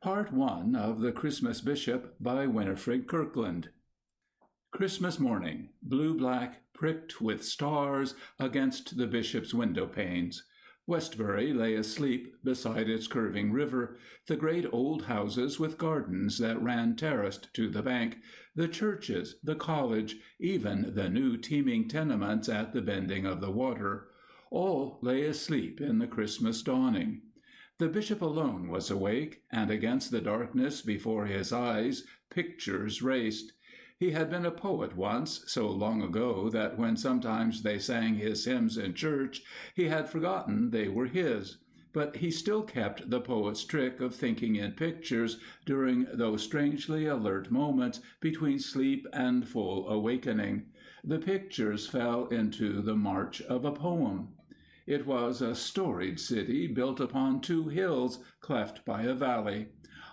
Part 1 of The Christmas Bishop by Winifred Kirkland. Christmas morning, blue-black, pricked with stars against the bishop's window-panes. Westbury lay asleep beside its curving river, the great old houses with gardens that ran terraced to the bank, the churches, the college, even the new teeming tenements at the bending of the water. All lay asleep in the Christmas dawning. The bishop alone was awake, and against the darkness before his eyes pictures raced. He had been a poet once, so long ago that when sometimes they sang his hymns in church, he had forgotten they were his. But he still kept the poet's trick of thinking in pictures during those strangely alert moments between sleep and full awakening. The pictures fell into the march of a poem. It was a storied city built upon two hills cleft by a valley.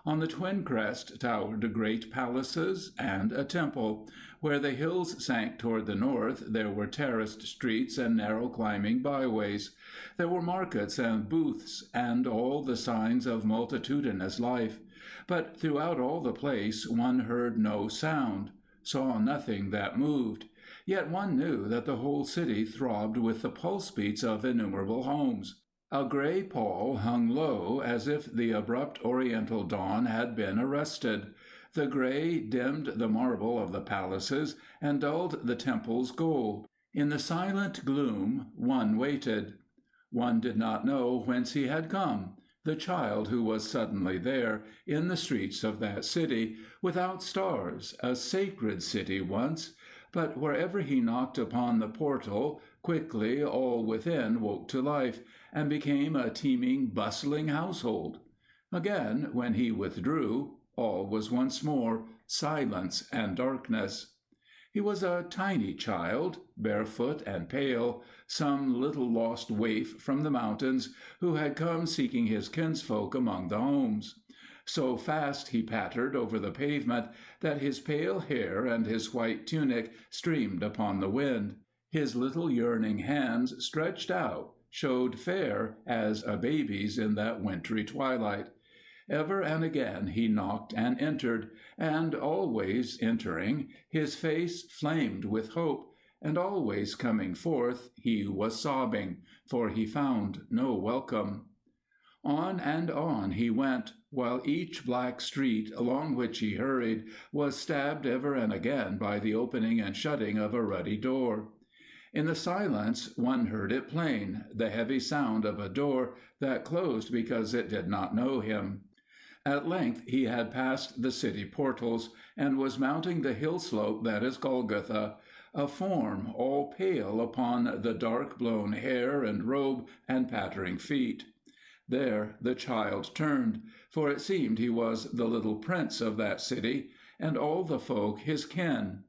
On the twin crest towered great palaces and a temple. Where the hills sank toward the north, there were terraced streets and narrow climbing byways. There were markets and booths and all the signs of multitudinous life. But throughout all the place one heard no sound, saw nothing that moved. Yet one knew that the whole city throbbed with the pulse beats of innumerable homes. A gray pall hung low, as if the abrupt oriental dawn had been arrested. The gray dimmed the marble of the palaces and dulled the temple's gold. In the silent gloom one waited. One did not know whence he had come, the child who was suddenly there, in the streets of that city, without stars, a sacred city once. But wherever he knocked upon the portal, quickly all within woke to life, and became a teeming, bustling household. Again, when he withdrew, all was once more silence and darkness. He was a tiny child, barefoot and pale, some little lost waif from the mountains, who had come seeking his kinsfolk among the homes. So fast he pattered over the pavement that his pale hair and his white tunic streamed upon the wind. His little yearning hands stretched out showed fair as a baby's in that wintry twilight. Ever and again he knocked and entered, and always entering, his face flamed with hope, and always coming forth he was sobbing, for he found no welcome. On and on he went, while each black street along which he hurried was stabbed ever and again by the opening and shutting of a ruddy door. In the silence one heard it plain, the heavy sound of a door that closed because it did not know him. At length he had passed the city portals, and was mounting the hill slope that is Golgotha, a form all pale upon the dark-blown hair and robe and pattering feet. There the child turned, for it seemed he was the little prince of that city, and all the folk his kin.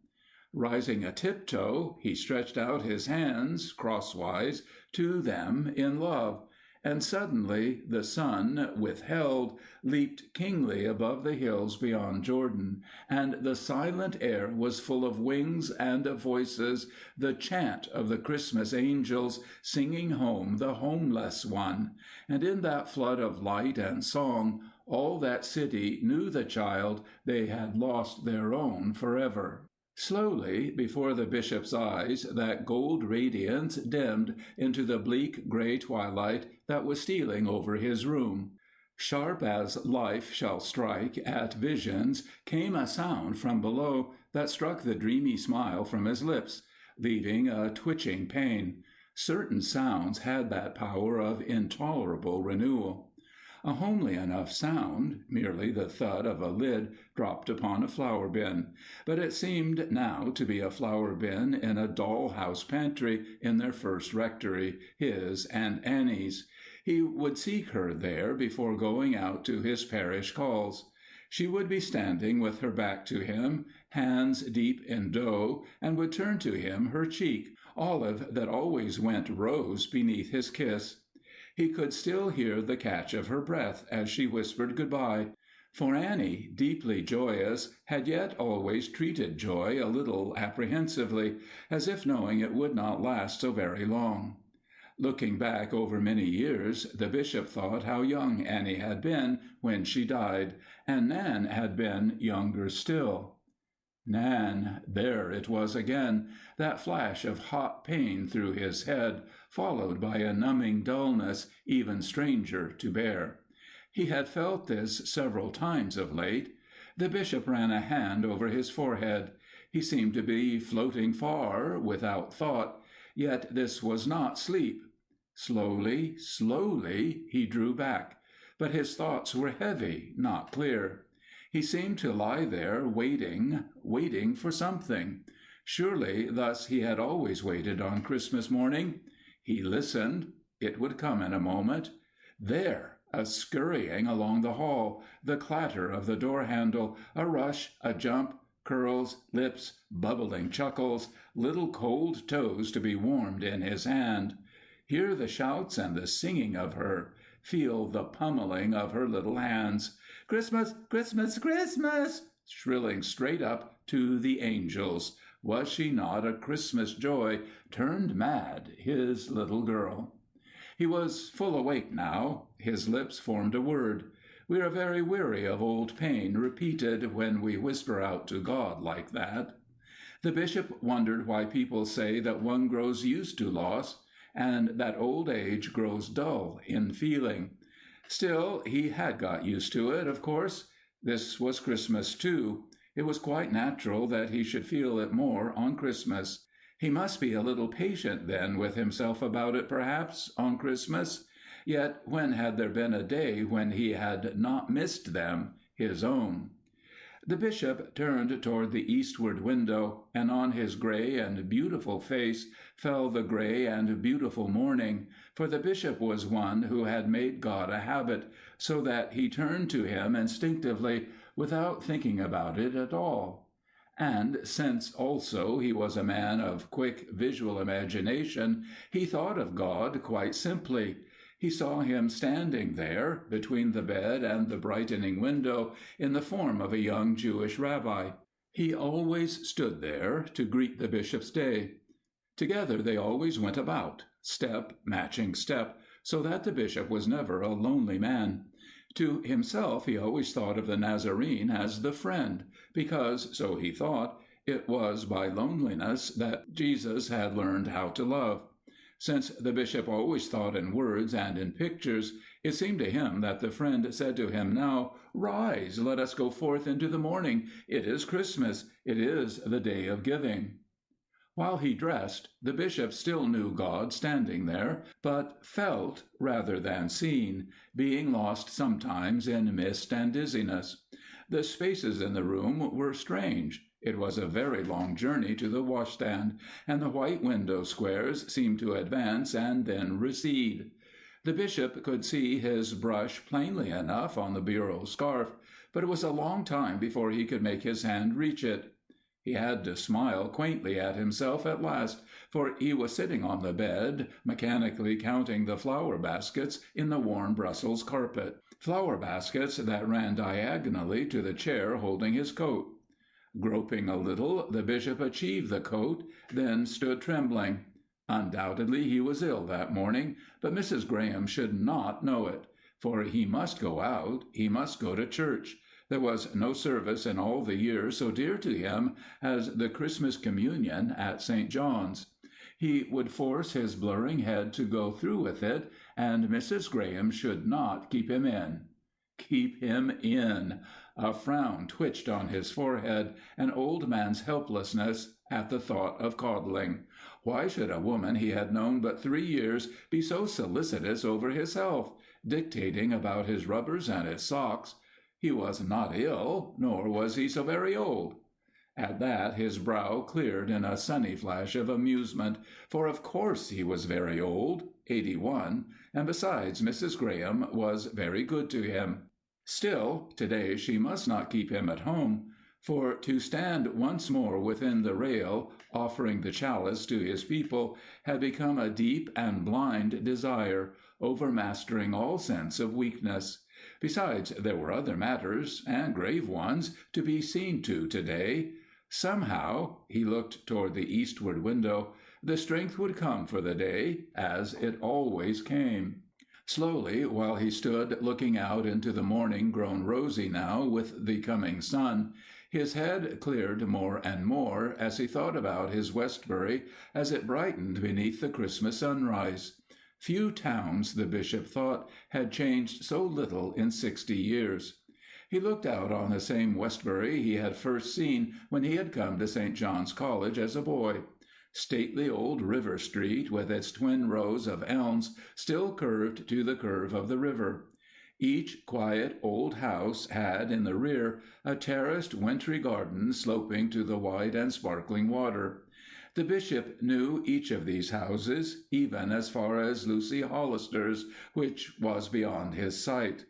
Rising a tiptoe, he stretched out his hands, crosswise, to them in love, and suddenly the sun, withheld, leaped kingly above the hills beyond Jordan, and the silent air was full of wings and of voices, the chant of the Christmas angels singing home the homeless one, and in that flood of light and song all that city knew the child they had lost their own forever. Slowly, before the bishop's eyes, that gold radiance dimmed into the bleak gray twilight that was stealing over his room. Sharp as life shall strike at visions came a sound from below that struck the dreamy smile from his lips, leaving a twitching pain. Certain sounds had that power of intolerable renewal. A homely enough sound, merely the thud of a lid dropped upon a flour bin, but it seemed now to be a flour bin in a doll-house pantry in their first rectory, his and Annie's. He would seek her there before going out to his parish calls. She would be standing with her back to him, hands deep in dough, and would turn to him her cheek, olive that always went rose beneath his kiss. He could still hear the catch of her breath as she whispered good-bye, for Annie, deeply joyous, had yet always treated joy a little apprehensively, as if knowing it would not last so very long. Looking back over many years, the bishop thought how young Annie had been when she died, and Nan had been younger still. Nan, there it was again, that flash of hot pain through his head, followed by a numbing dullness even stranger to bear. He had felt this several times of late. The bishop ran a hand over his forehead. He seemed to be floating far, without thought, yet this was not sleep. Slowly, slowly, he drew back, but his thoughts were heavy, not clear. He seemed to lie there waiting for something. Surely thus he had always waited on Christmas morning. He listened. It would come in a moment. There, a scurrying along the hall, the clatter of the door-handle, a rush, a jump, curls, lips, bubbling chuckles, little cold toes to be warmed in his hand. Hear the shouts and the singing of her. Feel the pummeling of her little hands. Christmas, Christmas, Christmas! Shrilling straight up to the angels. Was she not a Christmas joy, turned mad, his little girl? He was full awake now. His lips formed a word. We are very weary of old pain repeated when we whisper out to God like that. The bishop wondered why people say that one grows used to loss, and that old age grows dull in feeling. Still, he had got used to it, of course. This was Christmas, too. It was quite natural that he should feel it more on Christmas. He must be a little patient, then, with himself about it, perhaps, on Christmas. Yet when had there been a day when he had not missed them, his own? The bishop turned toward the eastward window, and on his gray and beautiful face fell the gray and beautiful morning, for the bishop was one who had made God a habit, so that he turned to him instinctively, without thinking about it at all. And since also he was a man of quick visual imagination, he thought of God quite simply. He saw him standing there, between the bed and the brightening window, in the form of a young Jewish rabbi. He always stood there to greet the bishop's day. Together they always went about, step matching step, so that the bishop was never a lonely man. To himself he always thought of the Nazarene as the friend, because, so he thought, it was by loneliness that Jesus had learned how to love. Since the bishop always thought in words and in pictures, it seemed to him that the friend said to him now, "Rise, let us go forth into the morning. It is Christmas. It is the day of giving." While he dressed, the bishop still knew God standing there, but felt rather than seen, being lost sometimes in mist and dizziness. The spaces in the room were strange. It was a very long journey to the washstand, and the white window squares seemed to advance and then recede. The bishop could see his brush plainly enough on the bureau scarf, but it was a long time before he could make his hand reach it. He had to smile quaintly at himself at last, for he was sitting on the bed, mechanically counting the flower baskets in the worn Brussels carpet, flower baskets that ran diagonally to the chair holding his coat. Groping a little, the bishop achieved the coat, then stood trembling. Undoubtedly he was ill that morning, but Mrs. Graham should not know it, for he must go out, he must go to church. There was no service in all the year so dear to him as the Christmas communion at St. John's. He would force his blurring head to go through with it, and Mrs. Graham should not keep him in. Keep him in! A frown twitched on his forehead, an old man's helplessness at the thought of coddling. Why should a woman he had known but 3 years be so solicitous over his health, dictating about his rubbers and his socks? He was not ill, nor was he so very old. At that his brow cleared in a sunny flash of amusement, for of course he was very old, 81, and besides Mrs. Graham was very good to him. Still, today she must not keep him at home, for to stand once more within the rail, offering the chalice to his people, had become a deep and blind desire, overmastering all sense of weakness. Besides, there were other matters, and grave ones, to be seen to today. Somehow, he looked toward the eastward window, The strength would come for the day, as it always came. Slowly, while he stood looking out into the morning grown rosy now with the coming sun, his head cleared more and more as he thought about his Westbury as it brightened beneath the Christmas sunrise. Few towns, the bishop thought, had changed so little in 60 years. He looked out on the same Westbury he had first seen when he had come to St. John's College as a boy. Stately old River Street, with its twin rows of elms, still curved to the curve of the river. Each quiet old house had, in the rear, a terraced wintry garden sloping to the wide and sparkling water. The bishop knew each of these houses, even as far as Lucy Hollister's, which was beyond his sight.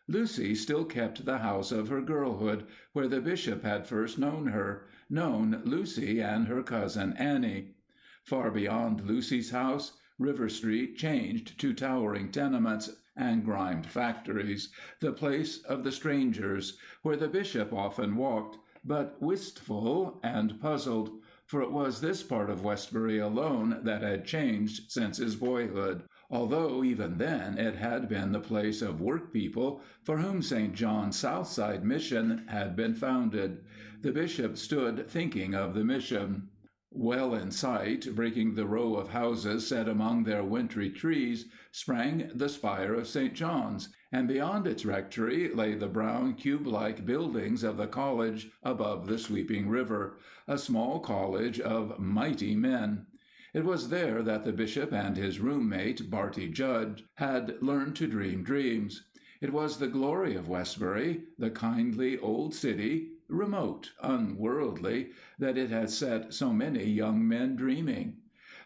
Lucy still kept the house of her girlhood, where the bishop had first known Lucy and her cousin Annie. Far beyond Lucy's house, River Street changed to towering tenements and grimed factories, the place of the strangers, where the bishop often walked, but wistful and puzzled, for it was this part of Westbury alone that had changed since his boyhood, although even then it had been the place of work-people for whom St. John's Southside Mission had been founded. The bishop stood thinking of the mission. Well in sight, breaking the row of houses set among their wintry trees, sprang the spire of St. John's, and beyond its rectory lay the brown cube-like buildings of the college above the sweeping river, a small college of mighty men. It was there that the bishop and his roommate, Barty Judd, had learned to dream dreams. It was the glory of Westbury, the kindly old city, remote, unworldly, that it had set so many young men dreaming.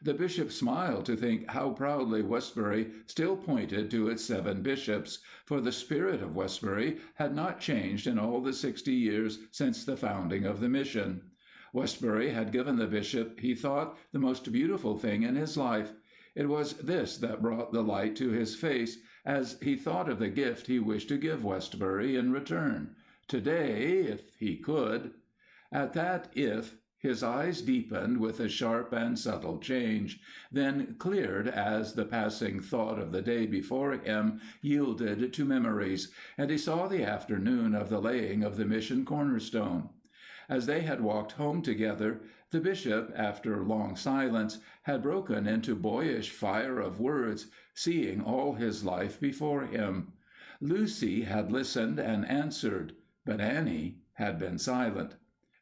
The bishop smiled to think how proudly Westbury still pointed to its 7 bishops, for the spirit of Westbury had not changed in all the 60 years since the founding of the mission. Westbury had given the bishop, he thought, the most beautiful thing in his life. It was this that brought the light to his face as he thought of the gift he wished to give Westbury in return. Today, if he could. At that "if," his eyes deepened with a sharp and subtle change, then cleared as the passing thought of the day before him yielded to memories, and he saw the afternoon of the laying of the mission cornerstone. As they had walked home together, the bishop, after long silence, had broken into boyish fire of words, seeing all his life before him. Lucy had listened and answered, but Annie had been silent.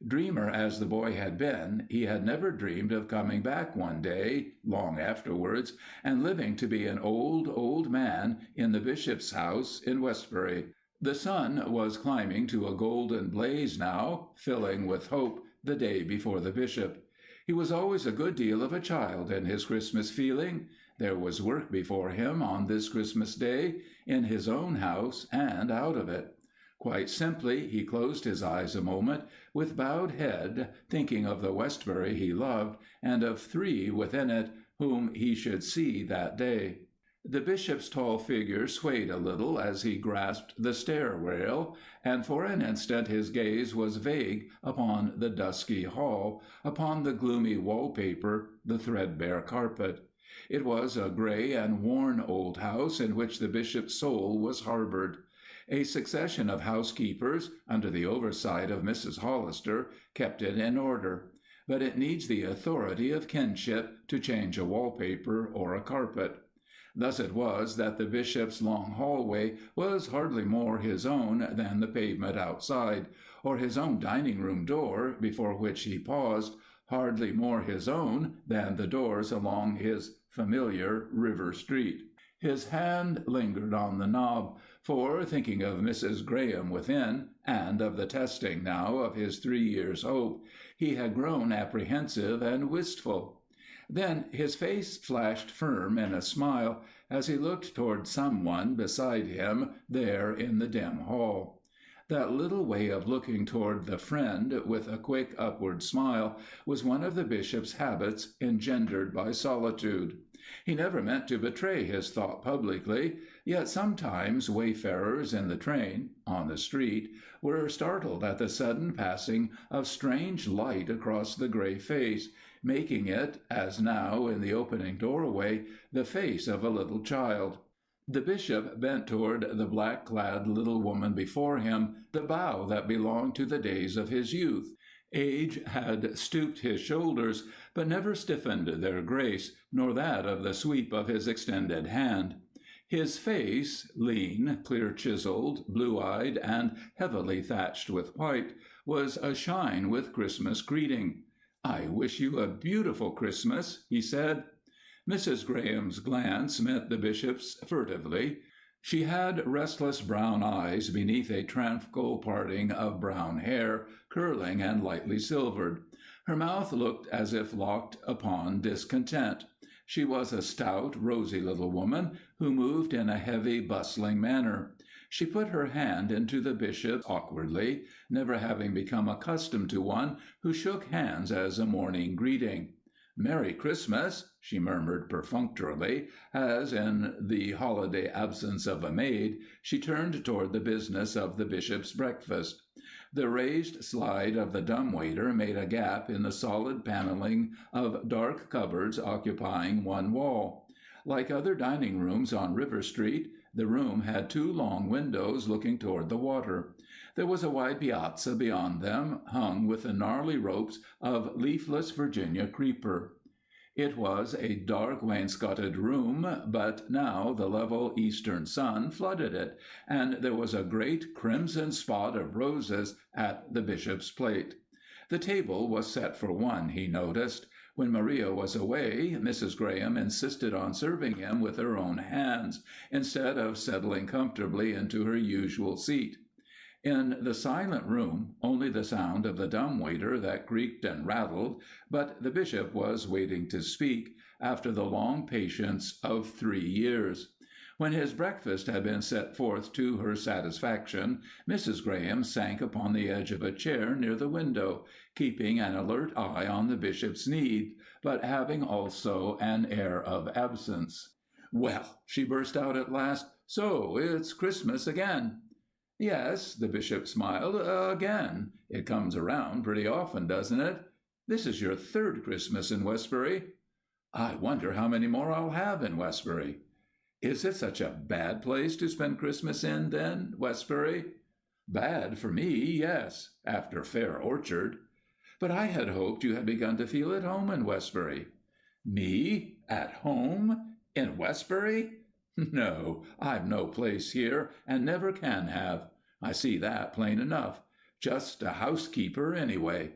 Dreamer as the boy had been, he had never dreamed of coming back one day, long afterwards, and living to be an old man in the bishop's house in Westbury. The sun was climbing to a golden blaze now, filling with hope the day before the bishop. He was always a good deal of a child in his Christmas feeling. There was work before him on this Christmas day, in his own house and out of it. Quite simply, he closed his eyes a moment, with bowed head, thinking of the Westbury he loved, and of 3 within it whom he should see that day. The bishop's tall figure swayed a little as he grasped the stair-rail, and for an instant his gaze was vague upon the dusky hall, upon the gloomy wall-paper, the threadbare carpet. It was a gray and worn old house in which the bishop's soul was harbored. A succession of housekeepers, under the oversight of Mrs. Hollister, kept it in order. But it needs the authority of kinship to change a wallpaper or a carpet. Thus it was that the bishop's long hallway was hardly more his own than the pavement outside, or his own dining-room door, before which he paused, hardly more his own than the doors along his familiar River Street. His hand lingered on the knob, for, thinking of Mrs. Graham within, and of the testing now of his 3 years' hope, he had grown apprehensive and wistful. Then his face flashed firm in a smile as he looked toward someone beside him there in the dim hall. That little way of looking toward the friend with a quick upward smile was one of the bishop's habits engendered by solitude. He never meant to betray his thought publicly, yet sometimes wayfarers in the train, on the street, were startled at the sudden passing of strange light across the gray face, making it, as now in the opening doorway, the face of a little child. The bishop bent toward the black-clad little woman before him the bow that belonged to the days of his youth. Age had stooped his shoulders, but never stiffened their grace, nor that of the sweep of his extended hand. His face, lean, clear-chiseled, blue-eyed, and heavily thatched with white, was ashine with Christmas greeting. "I wish you a beautiful Christmas," he said. Mrs. Graham's glance met the bishop's furtively. She had restless brown eyes beneath a tranquil parting of brown hair, curling and lightly silvered. Her mouth looked as if locked upon discontent. She was a stout, rosy little woman who moved in a heavy, bustling manner. She put her hand into the bishop's awkwardly, never having become accustomed to one who shook hands as a morning greeting. "Merry Christmas," she murmured perfunctorily, as, in the holiday absence of a maid, she turned toward the business of the bishop's breakfast. The raised slide of the dumbwaiter made a gap in the solid paneling of dark cupboards occupying one wall. Like other dining rooms on River Street, the room had two long windows looking toward the water. There was a wide piazza beyond them, hung with the gnarly ropes of leafless Virginia creeper. It was a dark wainscoted room, but now the level eastern sun flooded it, and there was a great crimson spot of roses at the bishop's plate. The table was set for one, he noticed. When Maria was away, Mrs. Graham insisted on serving him with her own hands, instead of settling comfortably into her usual seat. In the silent room, only the sound of the dumbwaiter that creaked and rattled, but the bishop was waiting to speak, after the long patience of 3 years. When his breakfast had been set forth to her satisfaction, Mrs. Graham sank upon the edge of a chair near the window, keeping an alert eye on the bishop's need, but having also an air of absence. "Well," she burst out at last, "so it's Christmas again." "Yes," the bishop smiled, "again. It comes around pretty often, doesn't it? This is your 3rd Christmas in Westbury." "I wonder how many more I'll have in Westbury." "Is it such a bad place to spend Christmas in, then, Westbury?" "Bad for me, yes, after Fair Orchard." "But I had hoped you had begun to feel at home in Westbury." "Me? At home? In Westbury? No, I've no place here, and never can have. I see that plain enough. Just a housekeeper, anyway.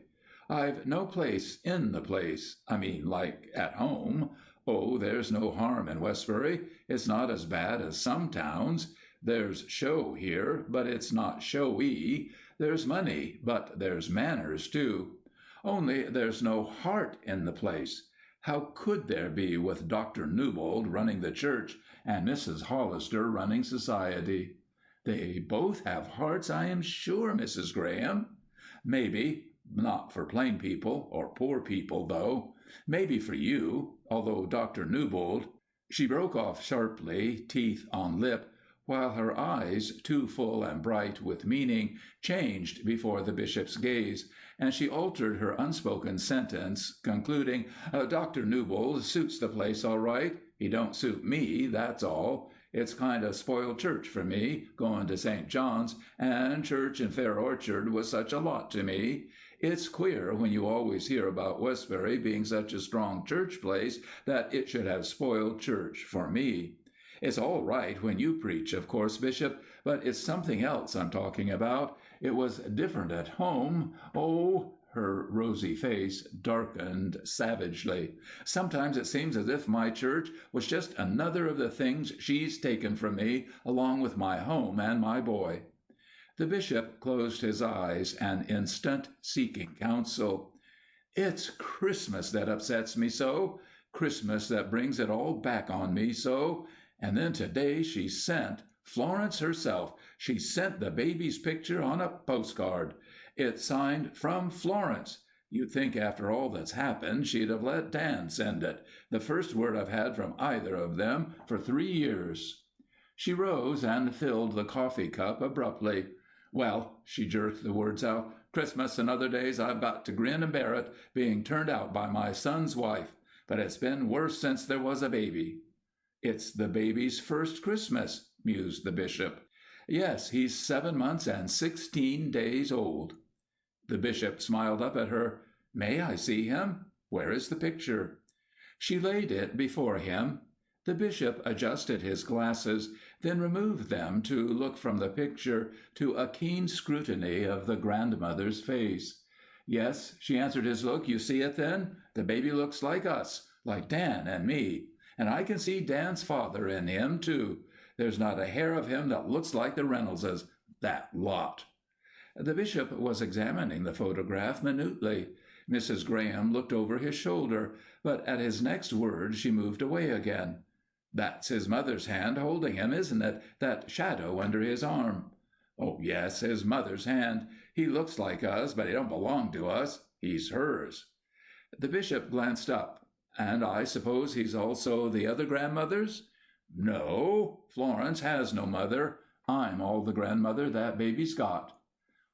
I've no place in the place. I mean, like at home. Oh, there's no harm in Westbury. It's not as bad as some towns. There's show here, but it's not showy. There's money, but there's manners, too. Only there's no heart in the place. How could there be with Dr. Newbold running the church and Mrs. Hollister running society? They both have hearts, I am sure, Mrs. Graham. Maybe. Not for plain people or poor people, though. Maybe for you, although Dr. Newbold— She broke off sharply, teeth on lip, while her eyes, too full and bright with meaning, changed before the bishop's gaze, and she altered her unspoken sentence, concluding, "Dr. Newbold suits the place all right. He don't suit me, that's all. It's kind of spoiled church for me, going to St. John's, and church in Fair Orchard was such a lot to me. It's queer when you always hear about Westbury being such a strong church place that it should have spoiled church for me. It's all right when you preach, of course, Bishop, but it's something else I'm talking about. It was different at home. Oh," her rosy face darkened savagely, "sometimes it seems as if my church was just another of the things she's taken from me, along with my home and my boy." The bishop closed his eyes an instant, seeking counsel. "It's Christmas that upsets me so. Christmas that brings it all back on me so. And then today she sent, Florence herself, she sent the baby's picture on a postcard. It's signed from Florence. You'd think after all that's happened she'd have let Dan send it. The first word I've had from either of them for 3 years." She rose and filled the coffee cup abruptly. Well, she jerked the words out, Christmas and other days I've got to grin and bear it, being turned out by my son's wife. But it's been worse since there was a baby. It's the baby's first Christmas, mused the bishop. Yes, he's 7 months and 16 days old. The bishop smiled up at her. May I see him? Where is the picture? She laid it before him. The bishop adjusted his glasses, then removed them to look from the picture to a keen scrutiny of the grandmother's face. Yes, she answered his look. You see it then? The baby looks like us, like Dan and me. And I can see Dan's father in him, too. There's not a hair of him that looks like the Reynoldses. That lot. The bishop was examining the photograph minutely. Mrs. Graham looked over his shoulder, but at his next word she moved away again. That's his mother's hand holding him, isn't it? That shadow under his arm. Oh, yes, his mother's hand. He looks like us, but he don't belong to us. He's hers. The bishop glanced up. And I suppose he's also the other grandmother's? No, Florence has no mother. I'm all the grandmother that baby's got.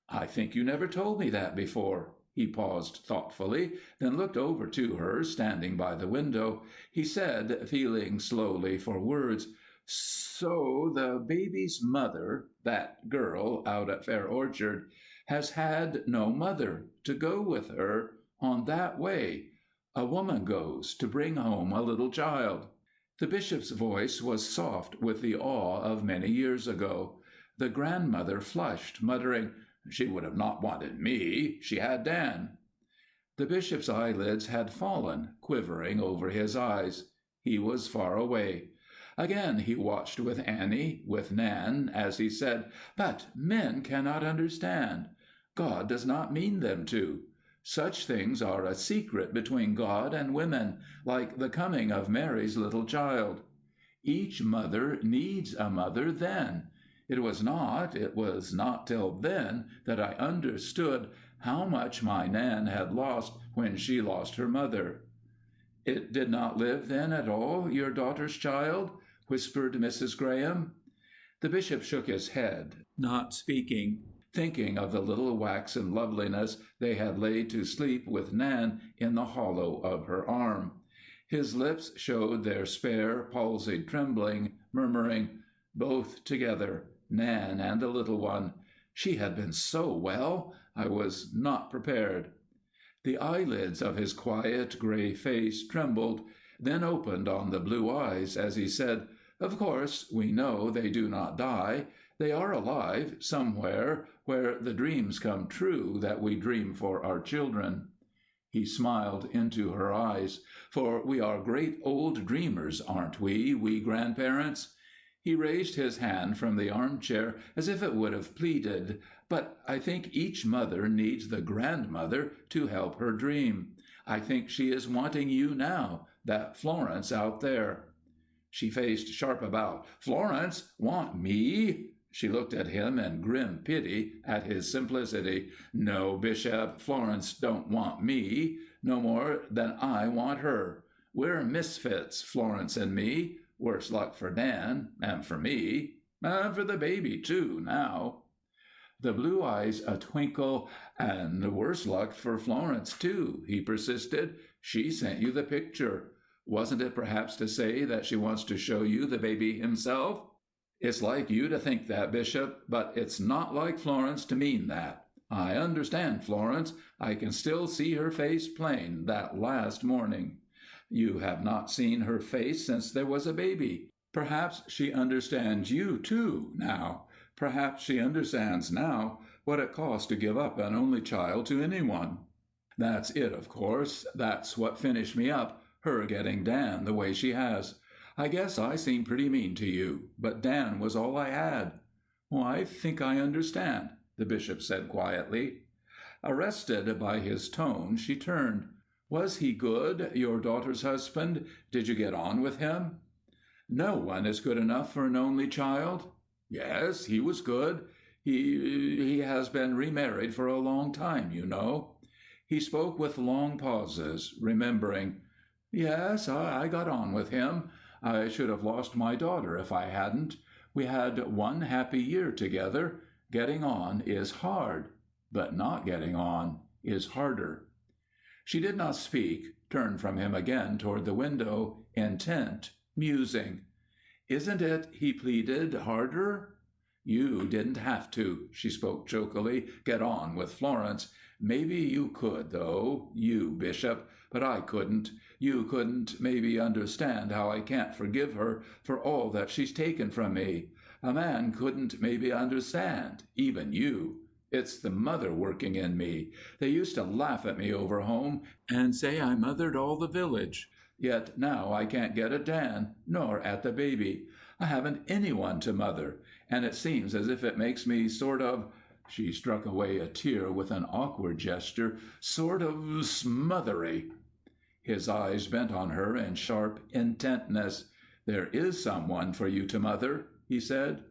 I think you never told me that before. He paused thoughtfully, then looked over to her, standing by the window. He said, feeling slowly for words, So the baby's mother, that girl out at Fair Orchard, has had no mother to go with her on that way. A woman goes to bring home a little child. The bishop's voice was soft with the awe of many years ago. The grandmother flushed, muttering, She would have not wanted me. She had Dan. The bishop's eyelids had fallen, quivering over his eyes. He was far away. Again he watched with Annie, with Nan, as he said, But men cannot understand. God does not mean them to. Such things are a secret between God and women, like the coming of Mary's little child. Each mother needs a mother then. It was not till then that I understood how much my Nan had lost when she lost her mother. It did not live then at all, your daughter's child? Whispered Mrs. Graham. The bishop shook his head, not speaking, thinking of the little waxen loveliness they had laid to sleep with Nan in the hollow of her arm. His lips showed their spare, palsied trembling, murmuring, Both together, Nan and the little one. She had been so well, I was not prepared. The eyelids of his quiet gray face trembled, then opened on the blue eyes as he said, Of course, we know they do not die. They are alive somewhere where the dreams come true that we dream for our children. He smiled into her eyes. For we are great old dreamers, aren't we grandparents? He raised his hand from the armchair as if it would have pleaded, But I think each mother needs the grandmother to help her dream. I think she is wanting you now, that Florence out there. She faced sharp about. Florence, want me? She looked at him in grim pity at his simplicity. No, Bishop, Florence don't want me, no more than I want her. We're misfits, Florence and me. Worse luck for Dan, and for me, and for the baby, too, now. The blue eyes a twinkle, and worse luck for Florence, too, he persisted. She sent you the picture. Wasn't it perhaps to say that she wants to show you the baby himself? It's like you to think that, Bishop, but it's not like Florence to mean that. I understand Florence. I can still see her face plain that last morning. You have not seen her face since there was a baby. Perhaps she understands you, too, now. Perhaps she understands now what it costs to give up an only child to anyone. That's it, of course. That's what finished me up, her getting Dan the way she has. I guess I seem pretty mean to you, but Dan was all I had. Oh, I think I understand, the bishop said quietly. Arrested by his tone, she turned. Was he good, your daughter's husband? Did you get on with him? No one is good enough for an only child. Yes, he was good. He has been remarried for a long time, you know. He spoke with long pauses, remembering. Yes, I got on with him. I should have lost my daughter if I hadn't. We had one happy year together. Getting on is hard, but not getting on is harder. She did not speak, turned from him again toward the window, intent, musing. "Isn't it," he pleaded, "harder?" "You didn't have to," she spoke chokily, "get on with Florence. Maybe you could, though, you, Bishop, but I couldn't. You couldn't maybe understand how I can't forgive her for all that she's taken from me. A man couldn't maybe understand, even you. It's the mother working in me. They used to laugh at me over home and say I mothered all the village. Yet now I can't get at Dan, nor at the baby. I haven't anyone to mother, and it seems as if it makes me sort of—" she struck away a tear with an awkward gesture—"sort of smothery." His eyes bent on her in sharp intentness. "There is someone for you to mother," he said.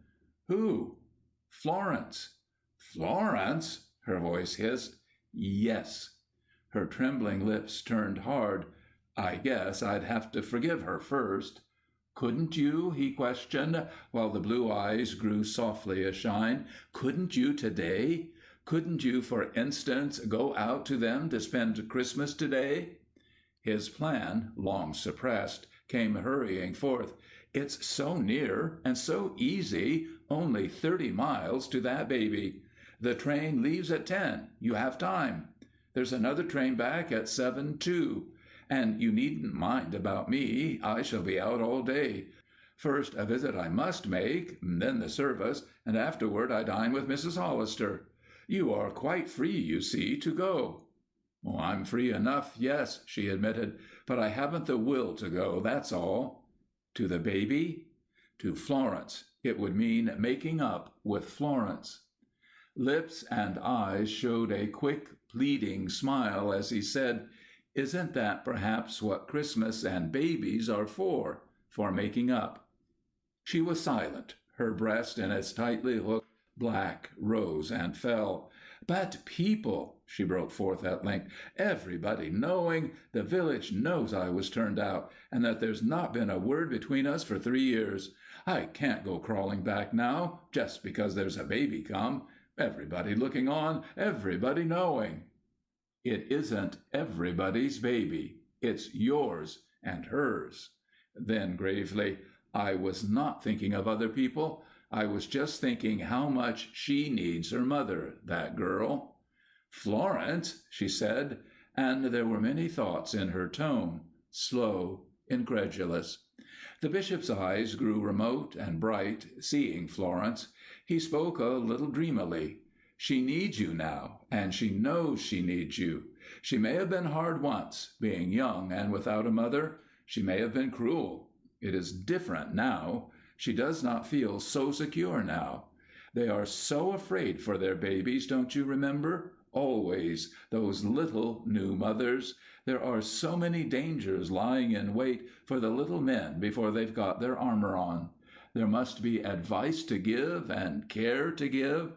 "Who?" "Florence." "Florence?" her voice hissed. "Yes." Her trembling lips turned hard. "I guess I'd have to forgive her first." "Couldn't you?" he questioned, while the blue eyes grew softly ashine. "Couldn't you today? Couldn't you, for instance, go out to them to spend Christmas today?" His plan, long suppressed, came hurrying forth. "It's so near and so easy, only 30 miles to that baby. The train leaves at 10. You have time. There's another train back at 7 too. And you needn't mind about me. I shall be out all day. First a visit I must make, then the service, and afterward I dine with Mrs. Hollister. You are quite free, you see, to go." "I'm free enough, yes," she admitted, "but I haven't the will to go, that's all." "To the baby?" "To Florence. It would mean making up with Florence." Lips and eyes showed a quick, pleading smile as he said, "Isn't that perhaps what Christmas and babies are for making up?" She was silent. Her breast in its tightly hooked black rose and fell. "But people," she broke forth at length, "everybody knowing, the village knows I was turned out, and that there's not been a word between us for 3 years. I can't go crawling back now, just because there's a baby come. Everybody looking on, everybody knowing." "It isn't everybody's baby. It's yours and hers." Then gravely, "I was not thinking of other people. I was just thinking how much she needs her mother, that girl." "Florence?" she said, and there were many thoughts in her tone, slow, incredulous. The bishop's eyes grew remote and bright, seeing Florence. He spoke a little dreamily. "She needs you now, and she knows she needs you. She may have been hard once, being young and without a mother. She may have been cruel. It is different now. She does not feel so secure now. They are so afraid for their babies, don't you remember? Always, those little new mothers. There are so many dangers lying in wait for the little men before they've got their armor on. There must be advice to give and care to give.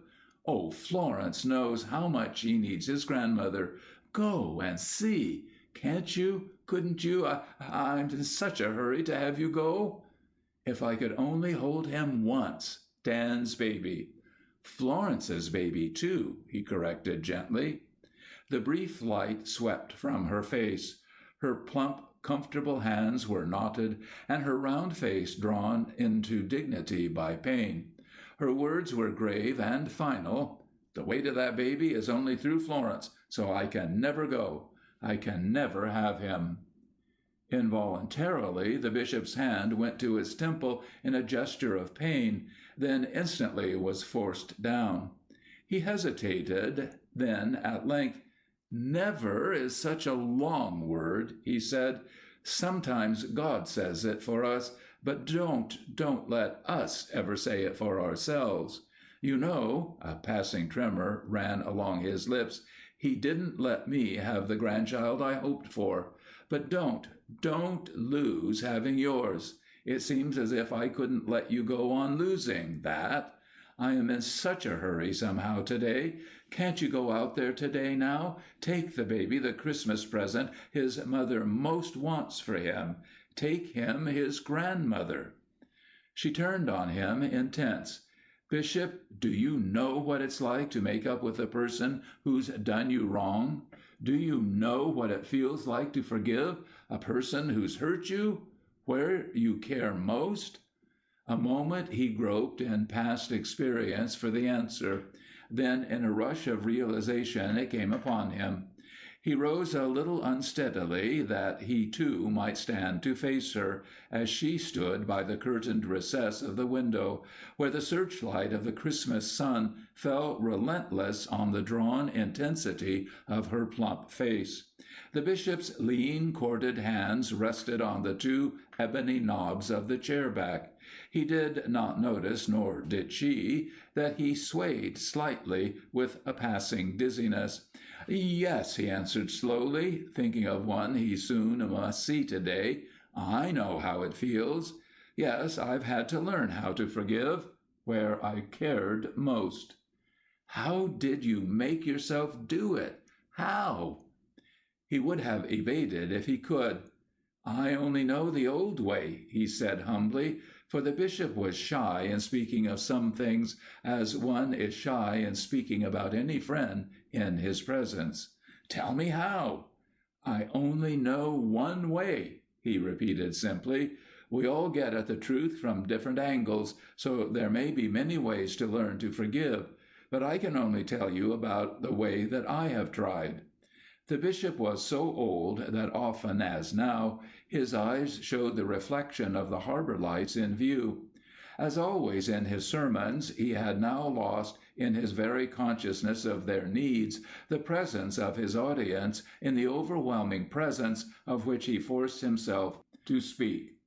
Oh, Florence knows how much he needs his grandmother. Go and see. Can't you? Couldn't you? I'm in such a hurry to have you go." "If I could only hold him once. Dan's baby." "Florence's baby, too," he corrected gently. The brief light swept from her face. Her plump, comfortable hands were knotted, and her round face drawn into dignity by pain. Her words were grave and final. "The weight of that baby is only through Florence, so I can never go. I can never have him." Involuntarily, the bishop's hand went to his temple in a gesture of pain, then instantly was forced down. He hesitated, then at length, "Never is such a long word," he said. "Sometimes God says it for us, but don't let us ever say it for ourselves. You know," a passing tremor ran along his lips, "He didn't let me have the grandchild I hoped for. But don't lose having yours. It seems as if I couldn't let you go on losing that. I am in such a hurry somehow today. Can't you go out there today now? Take the baby the Christmas present his mother most wants for him. Take him his grandmother." She turned on him intense. Bishop, do you know what it's like to make up with a person who's done you wrong? Do you know what it feels like to forgive a person who's hurt you where you care most? A moment he groped in past experience for the answer. Then, in a rush of realization, it came upon him. He rose a little unsteadily that he too might stand to face her, as she stood by the curtained recess of the window, where the searchlight of the Christmas sun fell relentless on the drawn intensity of her plump face. The bishop's lean, corded hands rested on the two ebony knobs of the chair back. He did not notice, nor did she, that he swayed slightly with a passing dizziness. "Yes," he answered slowly, thinking of one he soon must see today. "I know how it feels. Yes, I've had to learn how to forgive where I cared most." "How did you make yourself do it? How?" He would have evaded if he could. "I only know the old way," he said humbly, for the bishop was shy in speaking of some things as one is shy in speaking about any friend in his presence. "Tell me how." "I only know one way," he repeated simply. "We all get at the truth from different angles, so there may be many ways to learn to forgive, but I can only tell you about the way that I have tried." The bishop was so old that often, as now, his eyes showed the reflection of the harbor lights in view. As always in his sermons, he had now lost, in his very consciousness of their needs, the presence of his audience in the overwhelming presence of which he forced himself to speak.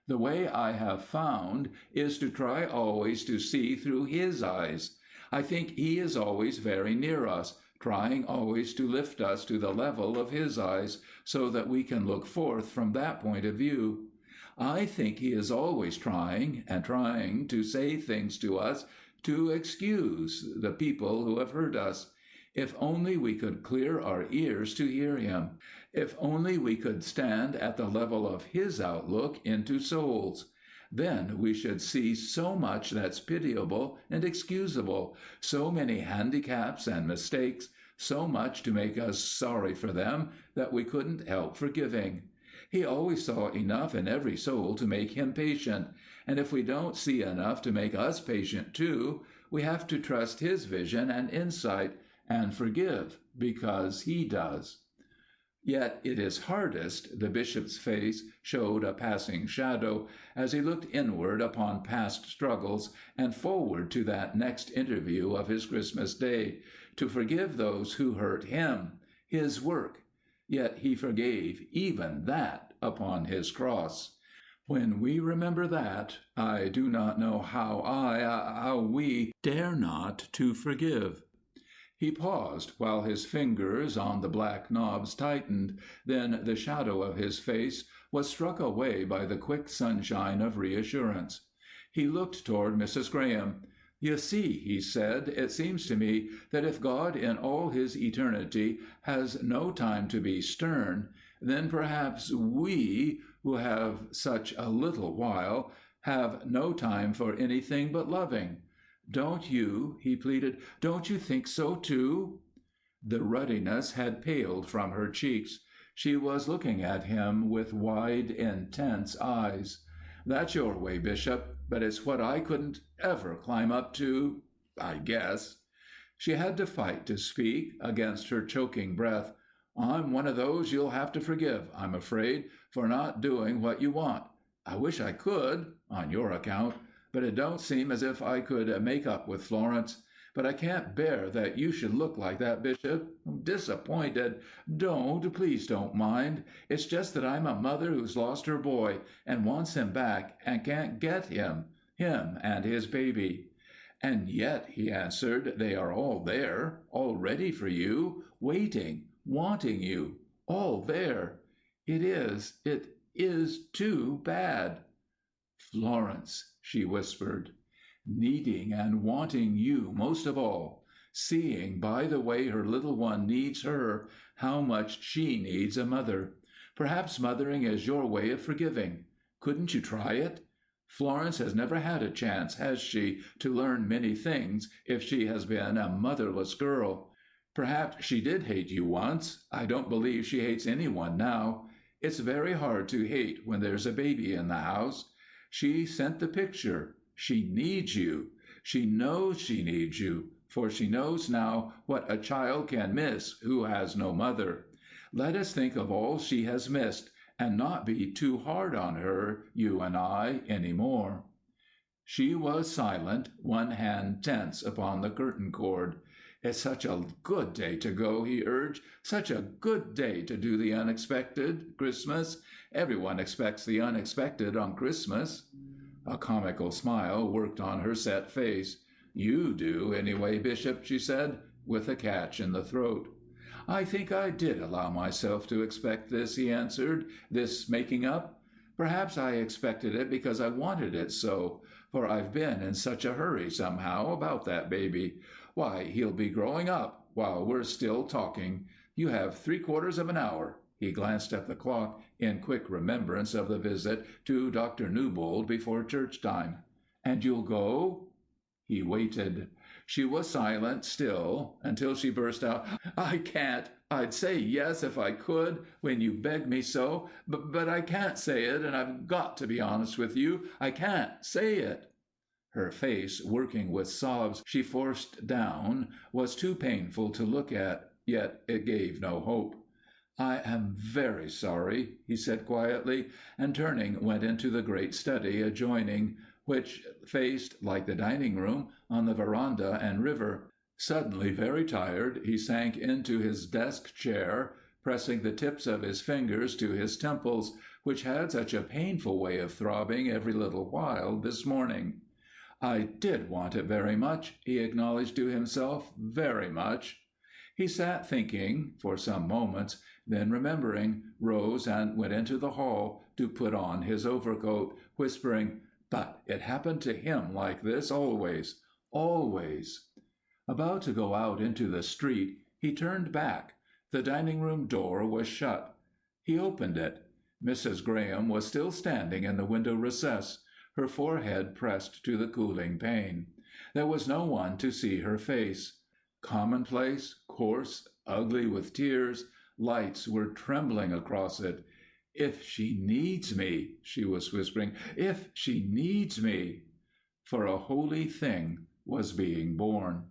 The way I have found is to try always to see through his eyes. I think he is always very near us, trying always to lift us to the level of his eyes, so that we can look forth from that point of view. I think he is always trying and trying to say things to us to excuse the people who have hurt us. If only we could clear our ears to hear him. If only we could stand at the level of his outlook into souls. Then we should see so much that's pitiable and excusable, so many handicaps and mistakes, so much to make us sorry for them that we couldn't help forgiving. He always saw enough in every soul to make him patient, and if we don't see enough to make us patient too, we have to trust his vision and insight and forgive because he does. Yet it is hardest, the bishop's face showed a passing shadow as he looked inward upon past struggles and forward to that next interview of his Christmas day, to forgive those who hurt him, his work. Yet he forgave even that upon his cross. When we remember that, I do not know how we dare not to forgive. He paused while his fingers on the black knobs tightened, then the shadow of his face was struck away by the quick sunshine of reassurance. He looked toward Mrs. Graham. "You see," he said, "it seems to me that if God in all his eternity has no time to be stern, then perhaps we, who have such a little while, have no time for anything but loving. Don't you," he pleaded, "don't you think so too?" The ruddiness had paled from her cheeks. She was looking at him with wide, intense eyes. "That's your way, Bishop, but it's what I couldn't ever climb up to, I guess." She had to fight to speak against her choking breath. "I'm one of those you'll have to forgive, I'm afraid, for not doing what you want. I wish I could, on your account. But it don't seem as if I could make up with Florence. But I can't bear that you should look like that, Bishop. I'm disappointed. Please don't mind. It's just that I'm a mother who's lost her boy and wants him back and can't get him and his baby." "And yet," he answered, "they are all there, all ready for you, waiting, wanting you, all there. It is too bad." "Florence," she whispered, "needing and wanting you most of all, seeing by the way her little one needs her, how much she needs a mother. Perhaps mothering is your way of forgiving. Couldn't you try it? Florence has never had a chance, has she, to learn many things if she has been a motherless girl? Perhaps she did hate you once. I don't believe she hates anyone now. It's very hard to hate when there's a baby in the house. She sent the picture. She needs you. She knows she needs you, for she knows now what a child can miss who has no mother. Let us think of all she has missed, and not be too hard on her, you and I, any more." She was silent, one hand tense upon the curtain cord. "It's such a good day to go," he urged. "Such a good day to do the unexpected, Christmas. Everyone expects the unexpected on Christmas." A comical smile worked on her set face. "You do, anyway, Bishop," she said, with a catch in the throat. "I think I did allow myself to expect this," he answered, "this making up. Perhaps I expected it because I wanted it so, for I've been in such a hurry, somehow, about that baby. Why, he'll be growing up while we're still talking. You have 3/4 of an hour." He glanced at the clock in quick remembrance of the visit to Dr. Newbold before church time. "And you'll go?" He waited. She was silent still until she burst out, "I can't. I'd say yes if I could, when you beg me so, but I can't say it, and I've got to be honest with you. I can't say it." Her face, working with sobs she forced down, was too painful to look at, yet it gave no hope. "I am very sorry," he said quietly, and turning went into the great study adjoining, which faced, like the dining room, on the veranda and river. Suddenly very tired, he sank into his desk chair, pressing the tips of his fingers to his temples, which had such a painful way of throbbing every little while this morning. "I did want it very much," he acknowledged to himself, "very much." He sat thinking for some moments, then remembering, rose and went into the hall to put on his overcoat, whispering, "But it happened to him like this always, always." About to go out into the street, he turned back. The dining-room door was shut. He opened it. Mrs. Graham was still standing in the window recess, her forehead pressed to the cooling pane. There was no one to see her face. Commonplace, coarse, ugly with tears, lights were trembling across it. "If she needs me," she was whispering, "if she needs me." For a holy thing was being born.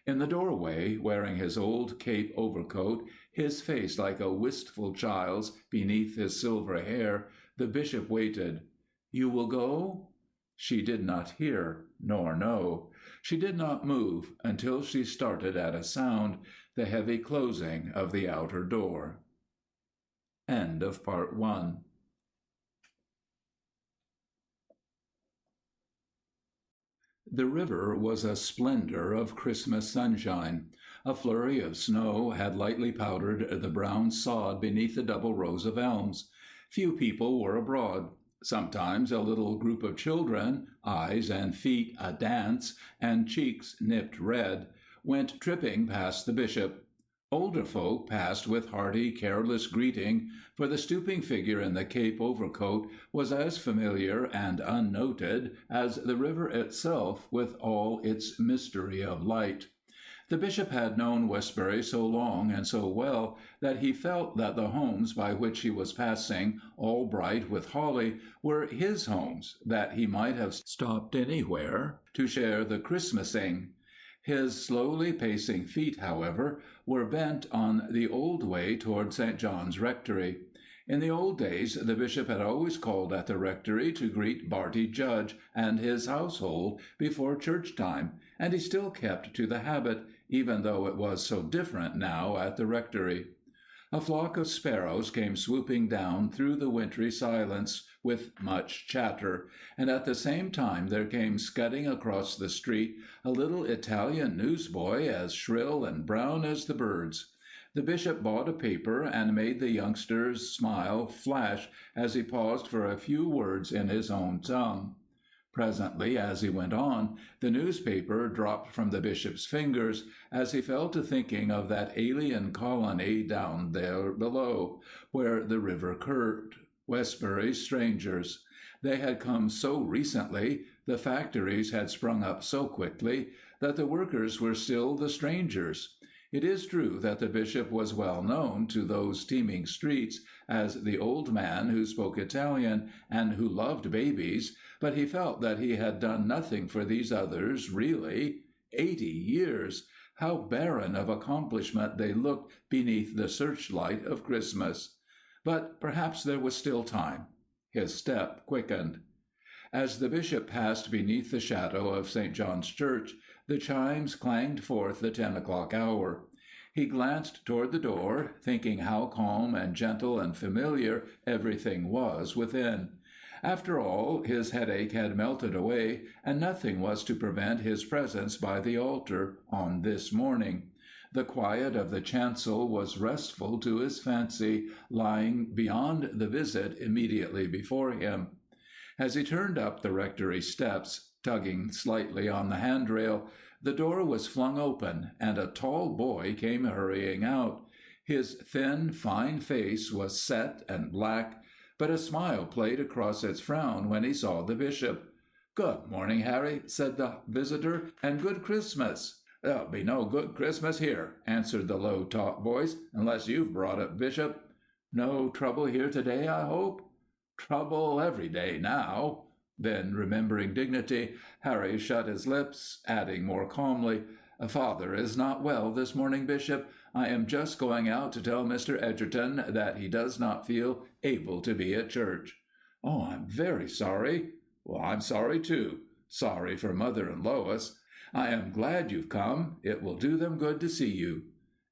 In the doorway, wearing his old cape overcoat, his face like a wistful child's beneath his silver hair, the bishop waited. "You will go?" She did not hear, nor know. She did not move until she started at a sound, the heavy closing of the outer door. End of Part 1. The river was a splendor of Christmas sunshine. A flurry of snow had lightly powdered the brown sod beneath the double rows of elms. Few people were abroad. Sometimes a little group of children, eyes and feet a-dance and cheeks nipped red, went tripping past the bishop. Older folk passed with hearty, careless greeting, for the stooping figure in the cape overcoat was as familiar and unnoted as the river itself with all its mystery of light. The bishop had known Westbury so long and so well that he felt that the homes by which he was passing, all bright with holly, were his homes, that he might have stopped anywhere to share the Christmasing. His slowly pacing feet, however, were bent on the old way toward St. John's Rectory. In the old days the bishop had always called at the rectory to greet Barty Judge and his household before church time, and he still kept to the habit, even though it was so different now at the rectory. A flock of sparrows came swooping down through the wintry silence with much chatter, and at the same time there came scudding across the street a little Italian newsboy as shrill and brown as the birds. The bishop bought a paper and made the youngster's smile flash as he paused for a few words in his own tongue. Presently, as he went on, the newspaper dropped from the bishop's fingers as he fell to thinking of that alien colony down there below, where the river curved, Westbury's strangers. They had come so recently, the factories had sprung up so quickly, that the workers were still the strangers. It is true that the bishop was well known to those teeming streets as the old man who spoke Italian and who loved babies, but he felt that he had done nothing for these others, really. 80 years! How barren of accomplishment they looked beneath the searchlight of Christmas! But perhaps there was still time. His step quickened. As the bishop passed beneath the shadow of St. John's Church, the chimes clanged forth the 10 o'clock hour. He glanced toward the door, thinking how calm and gentle and familiar everything was within. After all, his headache had melted away, and nothing was to prevent his presence by the altar on this morning. The quiet of the chancel was restful to his fancy, lying beyond the visit immediately before him. As he turned up the rectory steps, tugging slightly on the handrail, the door was flung open, and a tall boy came hurrying out. His thin, fine face was set and black, but a smile played across its frown when he saw the bishop. "Good morning, Harry," said the visitor, "and good Christmas." "There'll be no good Christmas here," answered the low, taut voice, "unless you've brought it, Bishop." "No trouble here today, I hope?" "Trouble every day now." Then, remembering dignity, Harry shut his lips, adding more calmly, "Father is not well this morning, Bishop. I am just going out to tell Mr. Egerton that he does not feel able to be at church." "Oh, I'm very sorry." "Well, I'm sorry, too. Sorry for Mother and Lois. I am glad you've come. It will do them good to see you."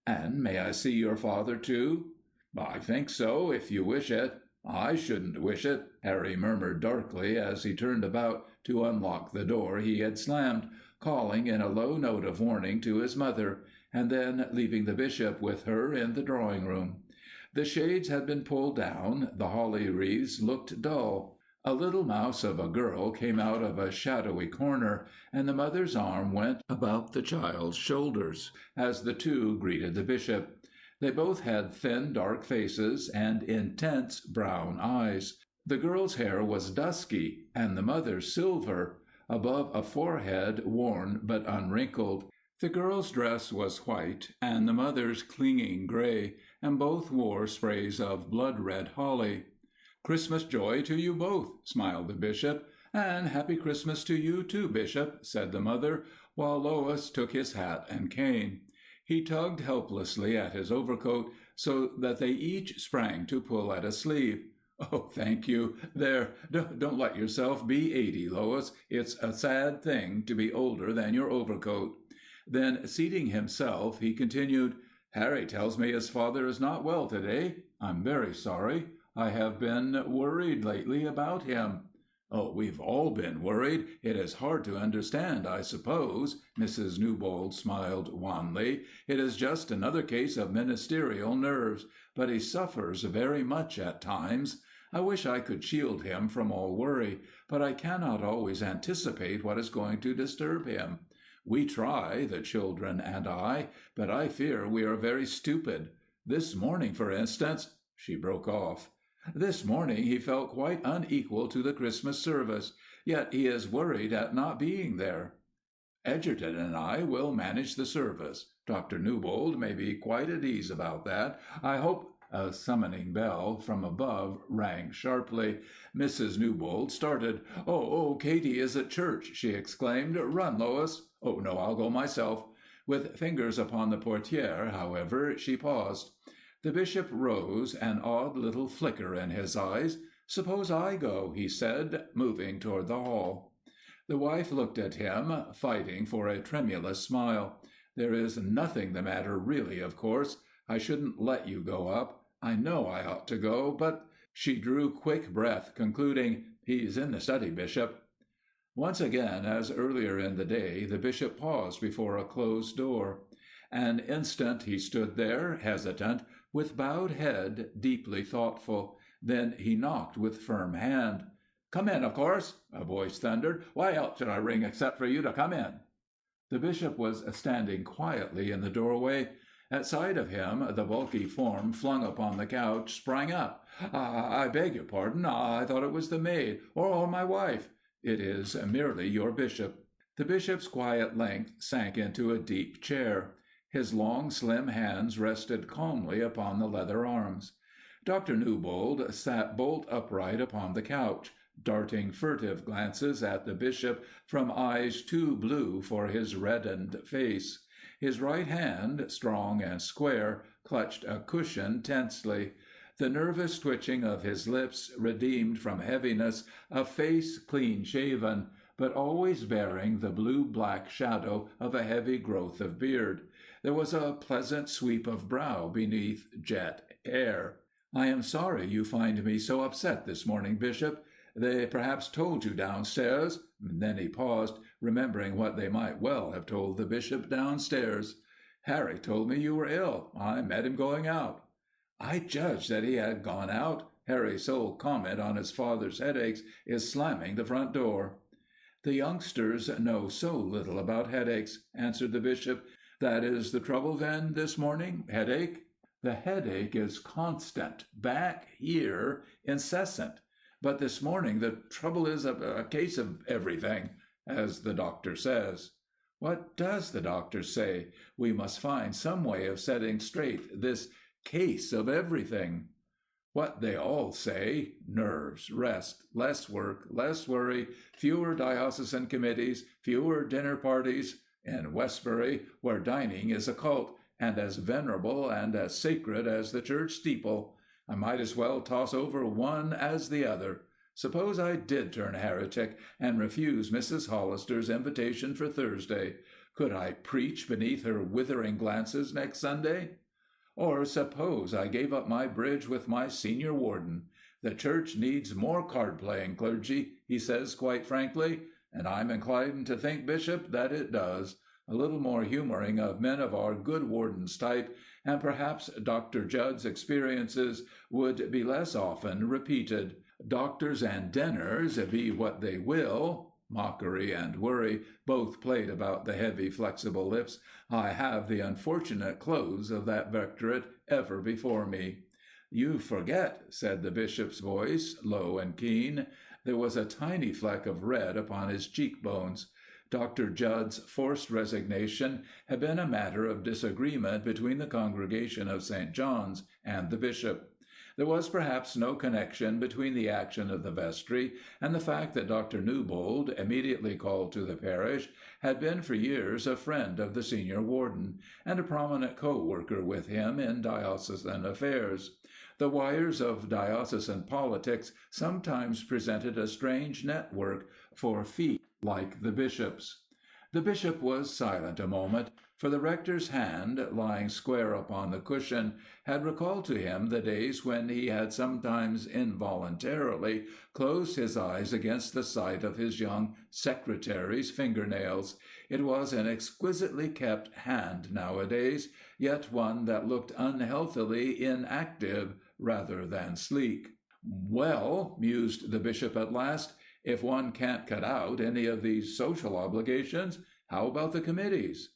"And may I see your father, too?" "I think so, if you wish it." "I shouldn't wish it," Harry murmured darkly as he turned about to unlock the door he had slammed, calling in a low note of warning to his mother, and then leaving the bishop with her in the drawing-room. The shades had been pulled down, the holly wreaths looked dull. A little mouse of a girl came out of a shadowy corner, and the mother's arm went about the child's shoulders as the two greeted the bishop. They both had thin, dark faces and intense brown eyes. The girl's hair was dusky, and the mother's silver, above a forehead worn but unwrinkled. The girl's dress was white, and the mother's clinging gray, and both wore sprays of blood-red holly. "Christmas joy to you both," smiled the bishop. "And happy Christmas to you too, Bishop," said the mother, while Lois took his hat and cane. He tugged helplessly at his overcoat, so that they each sprang to pull at a sleeve. "Oh, thank you. There, don't let yourself be 80, Lois. It's a sad thing to be older than your overcoat." Then, seating himself, he continued, "Harry tells me his father is not well today. I'm very sorry. I have been worried lately about him." "Oh, we've all been worried. It is hard to understand, I suppose." Mrs. Newbold smiled wanly. "It is just another case of ministerial nerves, but he suffers very much at times. I wish I could shield him from all worry, but I cannot always anticipate what is going to disturb him. We try, the children and I, but I fear we are very stupid. This morning, for instance—" She broke off. "This morning he felt quite unequal to the Christmas service, yet he is worried at not being there." "Egerton and I will manage the service. Dr. Newbold may be quite at ease about that. I hope—" A summoning bell from above rang sharply. Mrs. Newbold started. "Oh, Katie is at church!" she exclaimed. "Run, Lois." "Oh, no, I'll go myself." With fingers upon the portière, however, she paused. The bishop rose, an odd little flicker in his eyes. "Suppose I go," he said, moving toward the hall. The wife looked at him, fighting for a tremulous smile. "There is nothing the matter really, of course. I shouldn't let you go up. I know I ought to go, but—" She drew quick breath, concluding, "He's in the study, Bishop." Once again, as earlier in the day, the bishop paused before a closed door. An instant he stood there, hesitant, with bowed head, deeply thoughtful. Then he knocked with firm hand. "Come in, of course," a voice thundered. "Why else should I ring except for you to come in?" The bishop was standing quietly in the doorway. At sight of him, the bulky form flung upon the couch sprang up. "I beg your pardon. I thought it was the maid, or my wife." "It is merely your bishop." The bishop's quiet length sank into a deep chair. His long, slim hands rested calmly upon the leather arms. Dr. Newbold sat bolt upright upon the couch, darting furtive glances at the bishop from eyes too blue for his reddened face. His right hand, strong and square, clutched a cushion tensely. The nervous twitching of his lips redeemed from heaviness a face clean shaven, but always bearing the blue-black shadow of a heavy growth of beard. There was a pleasant sweep of brow beneath jet hair. "I am sorry you find me so upset this morning, Bishop. They perhaps told you downstairs—" Then he paused, remembering what they might well have told the bishop downstairs. "Harry told me you were ill. I met him going out." "I judged that he had gone out. Harry's sole comment on his father's headaches is slamming the front door." "The youngsters know so little about headaches," answered the bishop. "That is the trouble, then, this morning? Headache?" "The headache is constant, back here, incessant. But this morning the trouble is a case of everything, as the doctor says." "What does the doctor say? We must find some way of setting straight this case of everything." "What they all say: nerves, rest, less work, less worry, fewer diocesan committees, fewer dinner parties. In Westbury, where dining is a cult, and as venerable and as sacred as the church steeple, I might as well toss over one as the other. Suppose I did turn heretic and refuse Mrs. Hollister's invitation for Thursday. Could I preach beneath her withering glances next Sunday? Or suppose I gave up my bridge with my senior warden. The church needs more card-playing clergy, he says quite frankly, and I'm inclined to think, Bishop, that it does. A little more humoring of men of our good warden's type, and perhaps Dr. Judd's experiences would be less often repeated. Doctors and dinners, be what they will," mockery and worry both played about the heavy, flexible lips, "I have the unfortunate close of that vectorate ever before me." "You forget," said the bishop's voice, low and keen. There was a tiny fleck of red upon his cheekbones. Dr. Judd's forced resignation had been a matter of disagreement between the congregation of St. John's and the bishop. There was perhaps no connection between the action of the vestry and the fact that Dr. Newbold, immediately called to the parish, had been for years a friend of the senior warden, and a prominent co-worker with him in diocesan affairs. The wires of diocesan politics sometimes presented a strange network for feet like the bishop's. The bishop was silent a moment, for the rector's hand, lying square upon the cushion, had recalled to him the days when he had sometimes involuntarily closed his eyes against the sight of his young secretary's fingernails. It was an exquisitely kept hand nowadays, yet one that looked unhealthily inactive rather than sleek. "Well," mused the bishop at last, "if one can't cut out any of these social obligations, how about the committees?"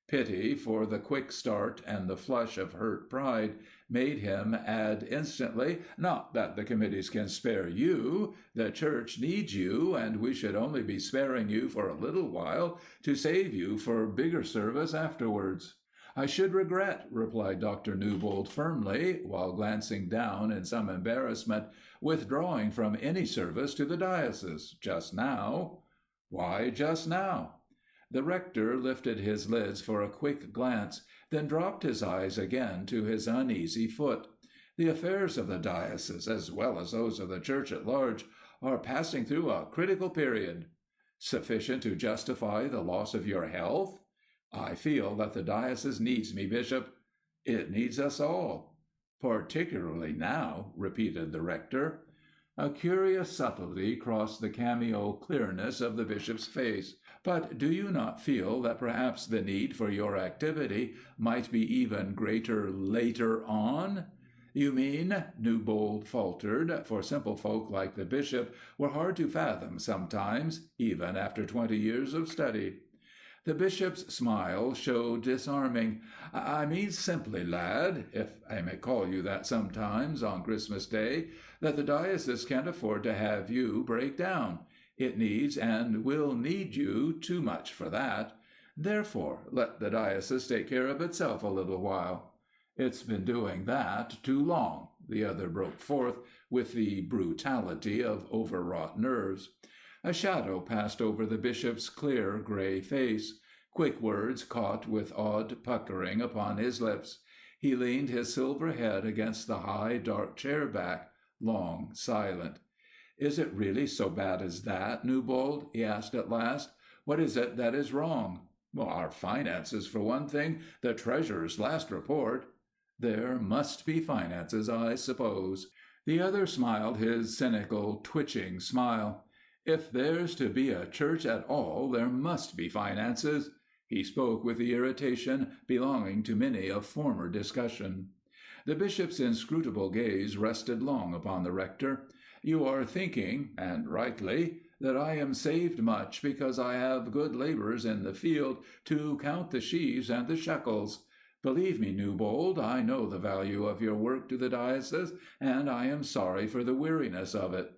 Pity for the quick start and the flush of hurt pride made him add instantly, "Not that the committees can spare you. The church needs you, and we should only be sparing you for a little while to save you for bigger service afterwards." "I should regret," replied Dr. Newbold firmly, while glancing down in some embarrassment, "withdrawing from any service to the diocese just now." "Why just now?" The rector lifted his lids for a quick glance, then dropped his eyes again to his uneasy foot. "The affairs of the diocese, as well as those of the church at large, are passing through a critical period." "Sufficient to justify the loss of your health?" "I feel that the diocese needs me, Bishop." "It needs us all." "Particularly now," repeated the rector. A curious subtlety crossed the cameo clearness of the bishop's face. "But do you not feel that perhaps the need for your activity might be even greater later on?" "You mean," Newbold faltered, for simple folk like the bishop were hard to fathom sometimes, even after 20 years of study. The bishop's smile showed disarming. "I mean simply, lad, if I may call you that sometimes on Christmas Day, that the diocese can't afford to have you break down. It needs and will need you too much for that. Therefore, let the diocese take care of itself a little while." "It's been doing that too long," the other broke forth with the brutality of overwrought nerves. A shadow passed over the bishop's clear gray face. Quick words caught with odd puckering upon his lips. He leaned his silver head against the high, dark chair back, long silent. "Is it really so bad as that, Newbold?" he asked at last. "What is it that is wrong?" "Our finances, for one thing. The treasurer's last report—" "There must be finances, I suppose." The other smiled his cynical, twitching smile. "If there's to be a church at all, there must be finances." He spoke with the irritation belonging to many a former discussion. The bishop's inscrutable gaze rested long upon the rector. "You are thinking, and rightly, that I am saved much because I have good laborers in the field to count the sheaves and the shekels. Believe me, Newbold, I know the value of your work to the diocese, and I am sorry for the weariness of it."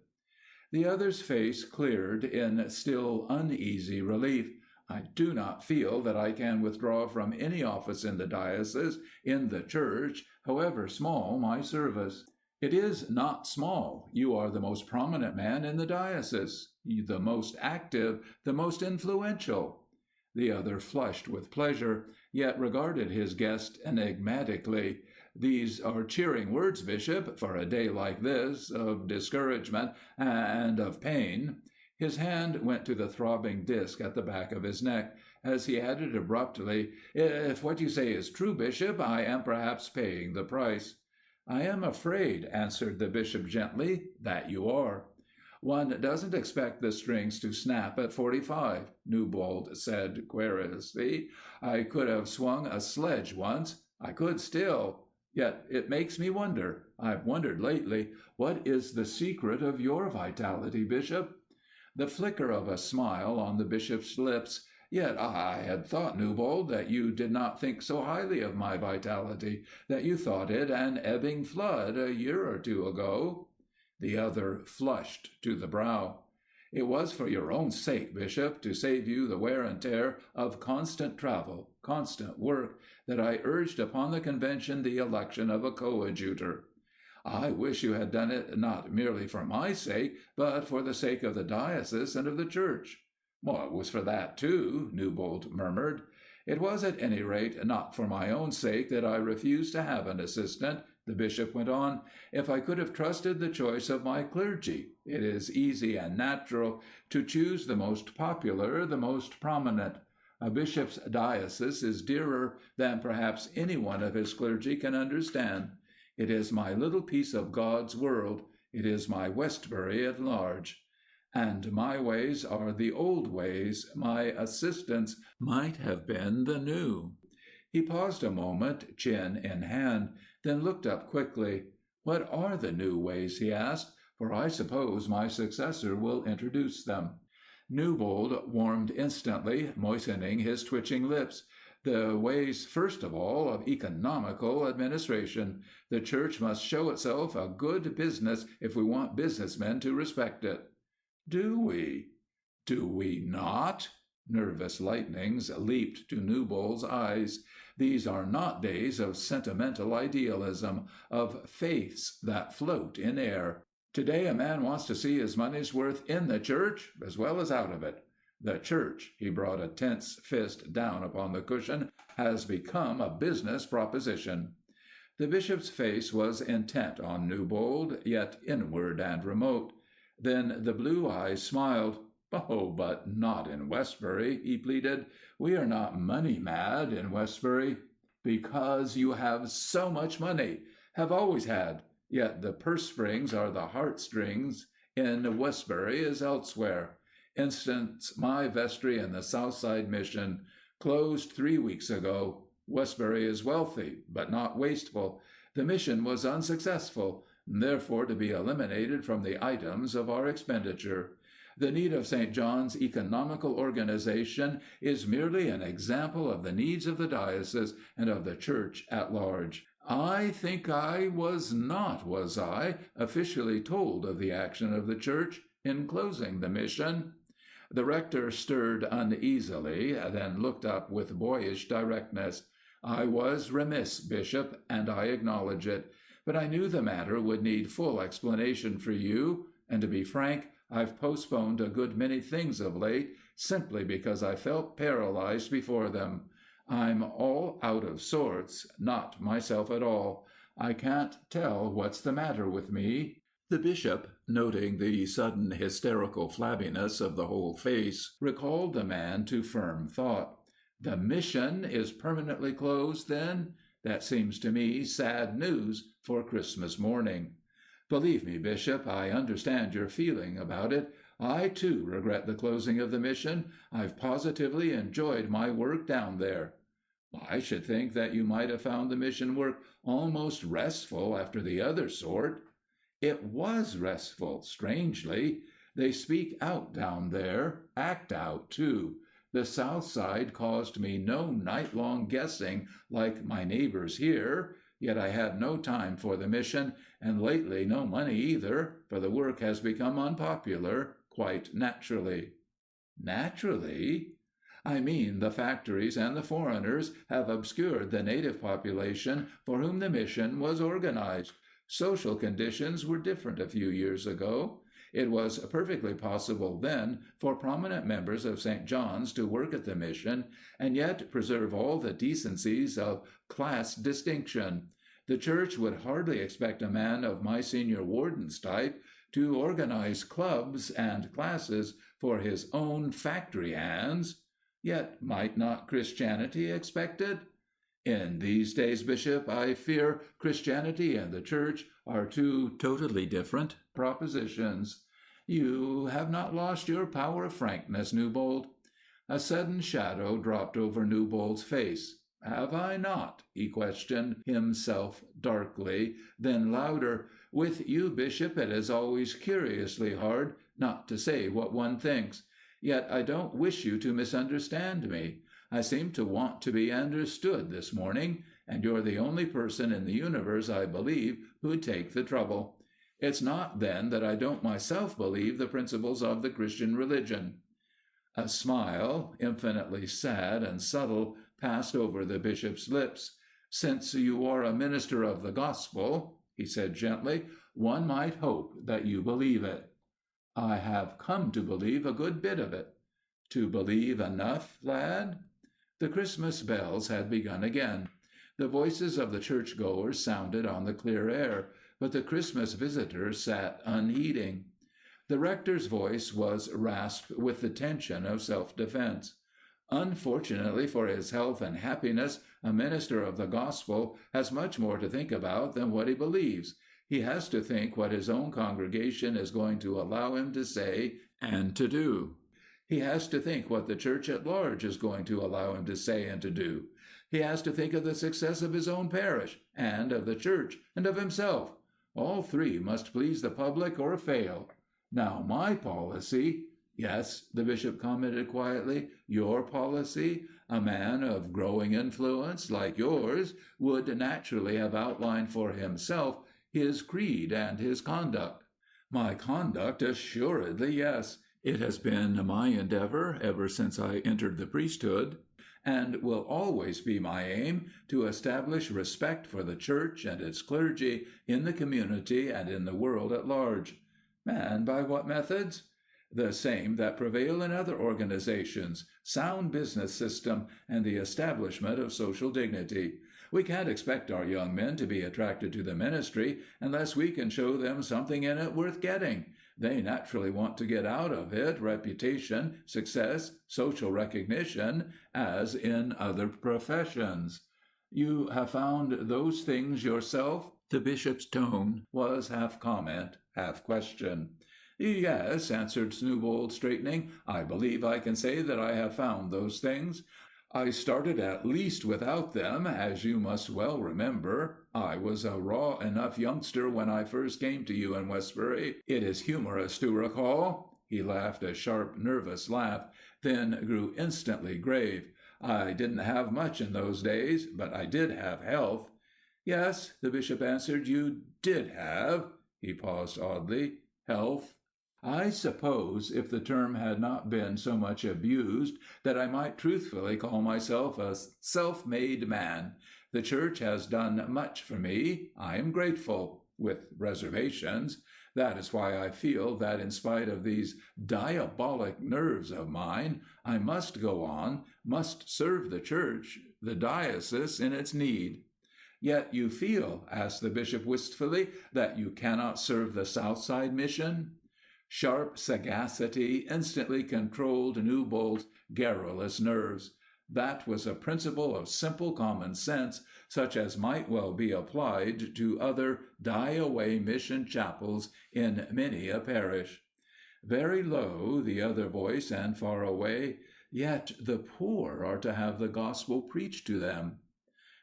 The other's face cleared in still uneasy relief. "I do not feel that I can withdraw from any office in the diocese, in the church, however small my service." "It is not small. You are the most prominent man in the diocese, the most active, the most influential." The other flushed with pleasure, yet regarded his guest enigmatically. "These are cheering words, Bishop, for a day like this, of discouragement and of pain." His hand went to the throbbing disc at the back of his neck, as he added abruptly, "If what you say is true, Bishop, I am perhaps paying the price." "I am afraid," answered the bishop gently, "that you are." "One doesn't expect the strings to snap at 45, Newbold said querulously. "I could have swung a sledge once. I could still. Yet it makes me wonder. I've wondered lately. What is the secret of your vitality, Bishop?" The flicker of a smile on the bishop's lips. "Yet I had thought, Newbold, that you did not think so highly of my vitality, that you thought it an ebbing flood a year or two ago." The other flushed to the brow. "It was for your own sake, Bishop, to save you the wear and tear of constant travel, constant work, that I urged upon the convention the election of a coadjutor." "I wish you had done it not merely for my sake, but for the sake of the diocese and of the church." "It was for that, too," Newbold murmured. "It was at any rate not for my own sake that I refused to have an assistant," the bishop went on. "If I could have trusted the choice of my clergy, it is easy and natural to choose the most popular, the most prominent. A bishop's diocese is dearer than perhaps any one of his clergy can understand. It is my little piece of God's world. It is my Westbury at large. And my ways are the old ways, my assistants might have been the new." He paused a moment, chin in hand, then looked up quickly. "What are the new ways?" he asked, "for I suppose my successor will introduce them." Newbold warmed instantly, moistening his twitching lips. "The ways, first of all, of economical administration. The Church must show itself a good business if we want businessmen to respect it." "Do we?" "Do we not?" Nervous lightnings leaped to Newbold's eyes. "These are not days of sentimental idealism, of faiths that float in air. Today a man wants to see his money's worth in the Church as well as out of it. The Church," he brought a tense fist down upon the cushion, "has become a business proposition." The bishop's face was intent on Newbold, yet inward and remote. Then the blue eyes smiled. "Oh, but not in Westbury," he pleaded. "We are not money mad in Westbury." "Because you have so much money, have always had. Yet the purse strings are the heart strings in Westbury as elsewhere. Instance, my vestry in the Southside Mission. Closed 3 weeks ago. Westbury is wealthy, but not wasteful. The mission was unsuccessful, therefore to be eliminated from the items of our expenditure. The need of St. John's economical organization is merely an example of the needs of the diocese and of the Church at large. I think I was not, was I, officially told of the action of the Church in closing the mission?" The rector stirred uneasily, then looked up with boyish directness. "I was remiss, Bishop, and I acknowledge it. But I knew the matter would need full explanation for you, and to be frank, I've postponed a good many things of late, simply because I felt paralyzed before them. I'm all out of sorts, not myself at all. I can't tell what's the matter with me." The bishop, noting the sudden hysterical flabbiness of the whole face, recalled the man to firm thought. "The mission is permanently closed, then? That seems to me sad news for Christmas morning." "Believe me, Bishop, I understand your feeling about it. I, too, regret the closing of the mission. I've positively enjoyed my work down there." "I should think that you might have found the mission work almost restful after the other sort." "It was restful, strangely. They speak out down there, act out, too. The South Side caused me no night-long guessing like my neighbors here, yet I had no time for the mission, and lately no money either, for the work has become unpopular, quite naturally." "Naturally?" "I mean the factories and the foreigners have obscured the native population for whom the mission was organized. Social conditions were different a few years ago. It was perfectly possible then for prominent members of St. John's to work at the mission and yet preserve all the decencies of class distinction. The Church would hardly expect a man of my senior warden's type to organize clubs and classes for his own factory hands. Yet might not Christianity expect it? In these days, Bishop, I fear Christianity and the Church are two totally different propositions. You have not lost your power of frankness, Newbold." A sudden shadow dropped over Newbold's face. "Have I not?" he questioned himself darkly, then louder. "With you, Bishop, it is always curiously hard not to say what one thinks. Yet I don't wish you to misunderstand me. I seem to want to be understood this morning, and you're the only person in the universe, I believe, who'd take the trouble. It's not, then, that I don't myself believe the principles of the Christian religion." A smile, infinitely sad and subtle, passed over the bishop's lips. "Since you are a minister of the gospel," he said gently, "one might hope that you believe it." "I have come to believe a good bit of it." "To believe enough, lad?" The Christmas bells had begun again. The voices of the churchgoers sounded on the clear air, but the Christmas visitors sat unheeding. The rector's voice was rasped with the tension of self-defense. "Unfortunately for his health and happiness, a minister of the gospel has much more to think about than what he believes. He has to think what his own congregation is going to allow him to say and to do. He has to think what the Church at large is going to allow him to say and to do. He has to think of the success of his own parish, and of the Church, and of himself. All three must please the public or fail. Now my policy—" "Yes," the bishop commented quietly, "your policy, a man of growing influence like yours, would naturally have outlined for himself his creed and his conduct." "My conduct, assuredly, yes. It has been my endeavor ever since I entered the priesthood, and will always be my aim, to establish respect for the Church and its clergy in the community and in the world at large." "And by what methods?" "The same that prevail in other organizations, sound business system, and the establishment of social dignity. We can't expect our young men to be attracted to the ministry unless we can show them something in it worth getting. They naturally want to get out of it reputation, success, social recognition, as in other professions." "You have found those things yourself?" The bishop's tone was half comment, half question. "Yes," answered Newbold, straightening. "I believe I can say that I have found those things. I started at least without them, as you must well remember. I was a raw enough youngster when I first came to you in Westbury, it is humorous to recall." He laughed a sharp, nervous laugh, then grew instantly grave. "I didn't have much in those days, but I did have health." "Yes," the bishop answered, "you did have—" He paused oddly. "Health. I suppose, if the term had not been so much abused, that I might truthfully call myself a self-made man. The Church has done much for me. I am grateful, with reservations. That is why I feel that in spite of these diabolic nerves of mine, I must go on, must serve the Church, the diocese in its need." "Yet you feel," asked the bishop wistfully, "that you cannot serve the Southside mission?" Sharp sagacity instantly controlled Newbold's garrulous nerves. That was a principle of simple common sense, such as might well be applied to other die-away mission chapels in many a parish. Very low, the other voice, and far away, "Yet the poor are to have the gospel preached to them."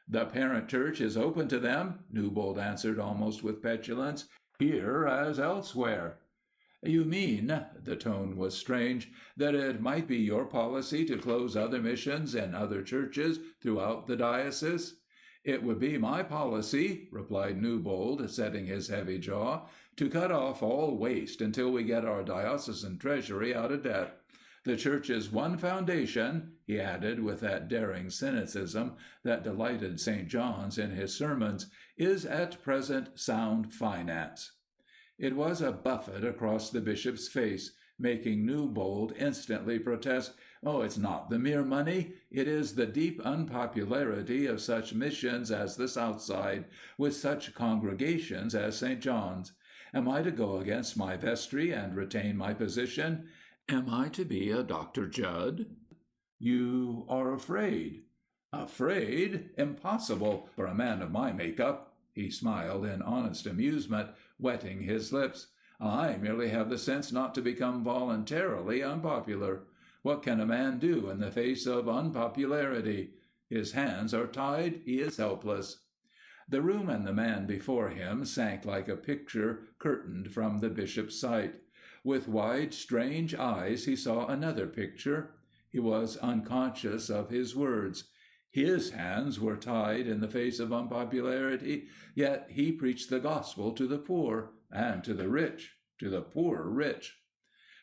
"The parent church is open to them," Newbold answered almost with petulance, "here as elsewhere." "You mean," the tone was strange, "that it might be your policy to close other missions in other churches throughout the diocese?" "It would be my policy," replied Newbold, setting his heavy jaw, "to cut off all waste until we get our diocesan treasury out of debt. The Church's one foundation," he added with that daring cynicism that delighted St. John's in his sermons, "is at present sound finance." It was a buffet across the bishop's face, making Newbold instantly protest, "Oh, it's not the mere money. It is the deep unpopularity of such missions as the Southside, with such congregations as St. John's. Am I to go against my vestry and retain my position? Am I to be a Dr. Judd?" "You are afraid." "Afraid? Impossible, for a man of my make-up." He smiled in honest amusement, wetting his lips. "I merely have the sense not to become voluntarily unpopular. What can a man do in the face of unpopularity? His hands are tied, he is helpless." The room and the man before him sank like a picture curtained from the bishop's sight. With wide, strange eyes he saw another picture. He was unconscious of his words. His hands were tied in the face of unpopularity, yet he preached the gospel to the poor and to the rich, to the poor rich.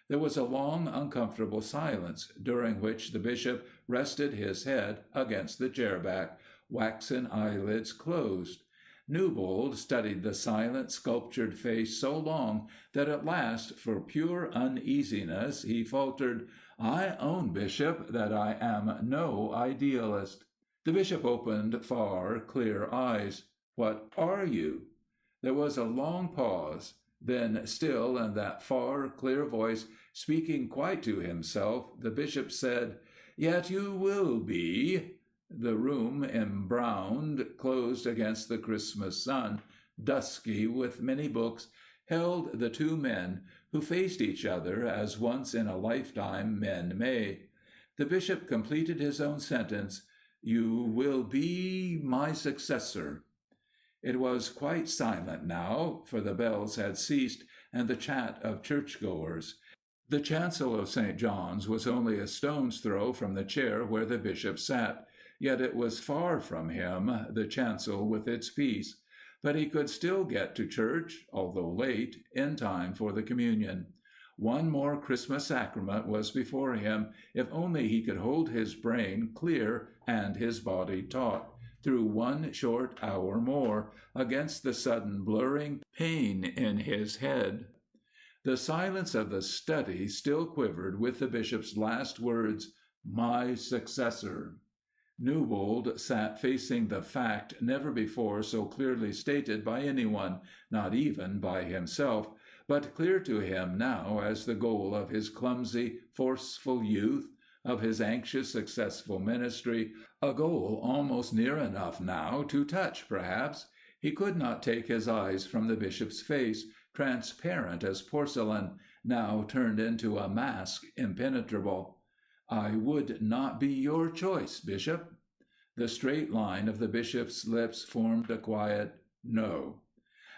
There was a long, uncomfortable silence, during which the bishop rested his head against the chair-back, waxen eyelids closed. Newbold studied the silent, sculptured face so long that at last, for pure uneasiness, he faltered, "I own, Bishop, that I am no idealist." The bishop opened far, clear eyes. "What are you?" There was a long pause. Then, still in that far, clear voice, speaking quite to himself, the bishop said, "Yet you will be." The room, embrowned, closed against the Christmas sun, dusky with many books, held the two men, who faced each other as once in a lifetime men may. The bishop completed his own sentence, "You will be my successor." It was quite silent now, for the bells had ceased, and the chat of churchgoers. The chancel of St. John's was only a stone's throw from the chair where the bishop sat, yet it was far from him, the chancel with its peace. But he could still get to church, although late, in time for the communion. One more Christmas sacrament was before him, if only he could hold his brain clear and his body taut, through one short hour more, against the sudden blurring pain in his head. The silence of the study still quivered with the bishop's last words, "My successor." Newbold sat facing the fact never before so clearly stated by anyone, not even by himself, but clear to him now as the goal of his clumsy, forceful youth, of his anxious, successful ministry, a goal almost near enough now to touch, perhaps. He could not take his eyes from the bishop's face, transparent as porcelain, now turned into a mask impenetrable. "I would not be your choice, Bishop." The straight line of the bishop's lips formed a quiet "no."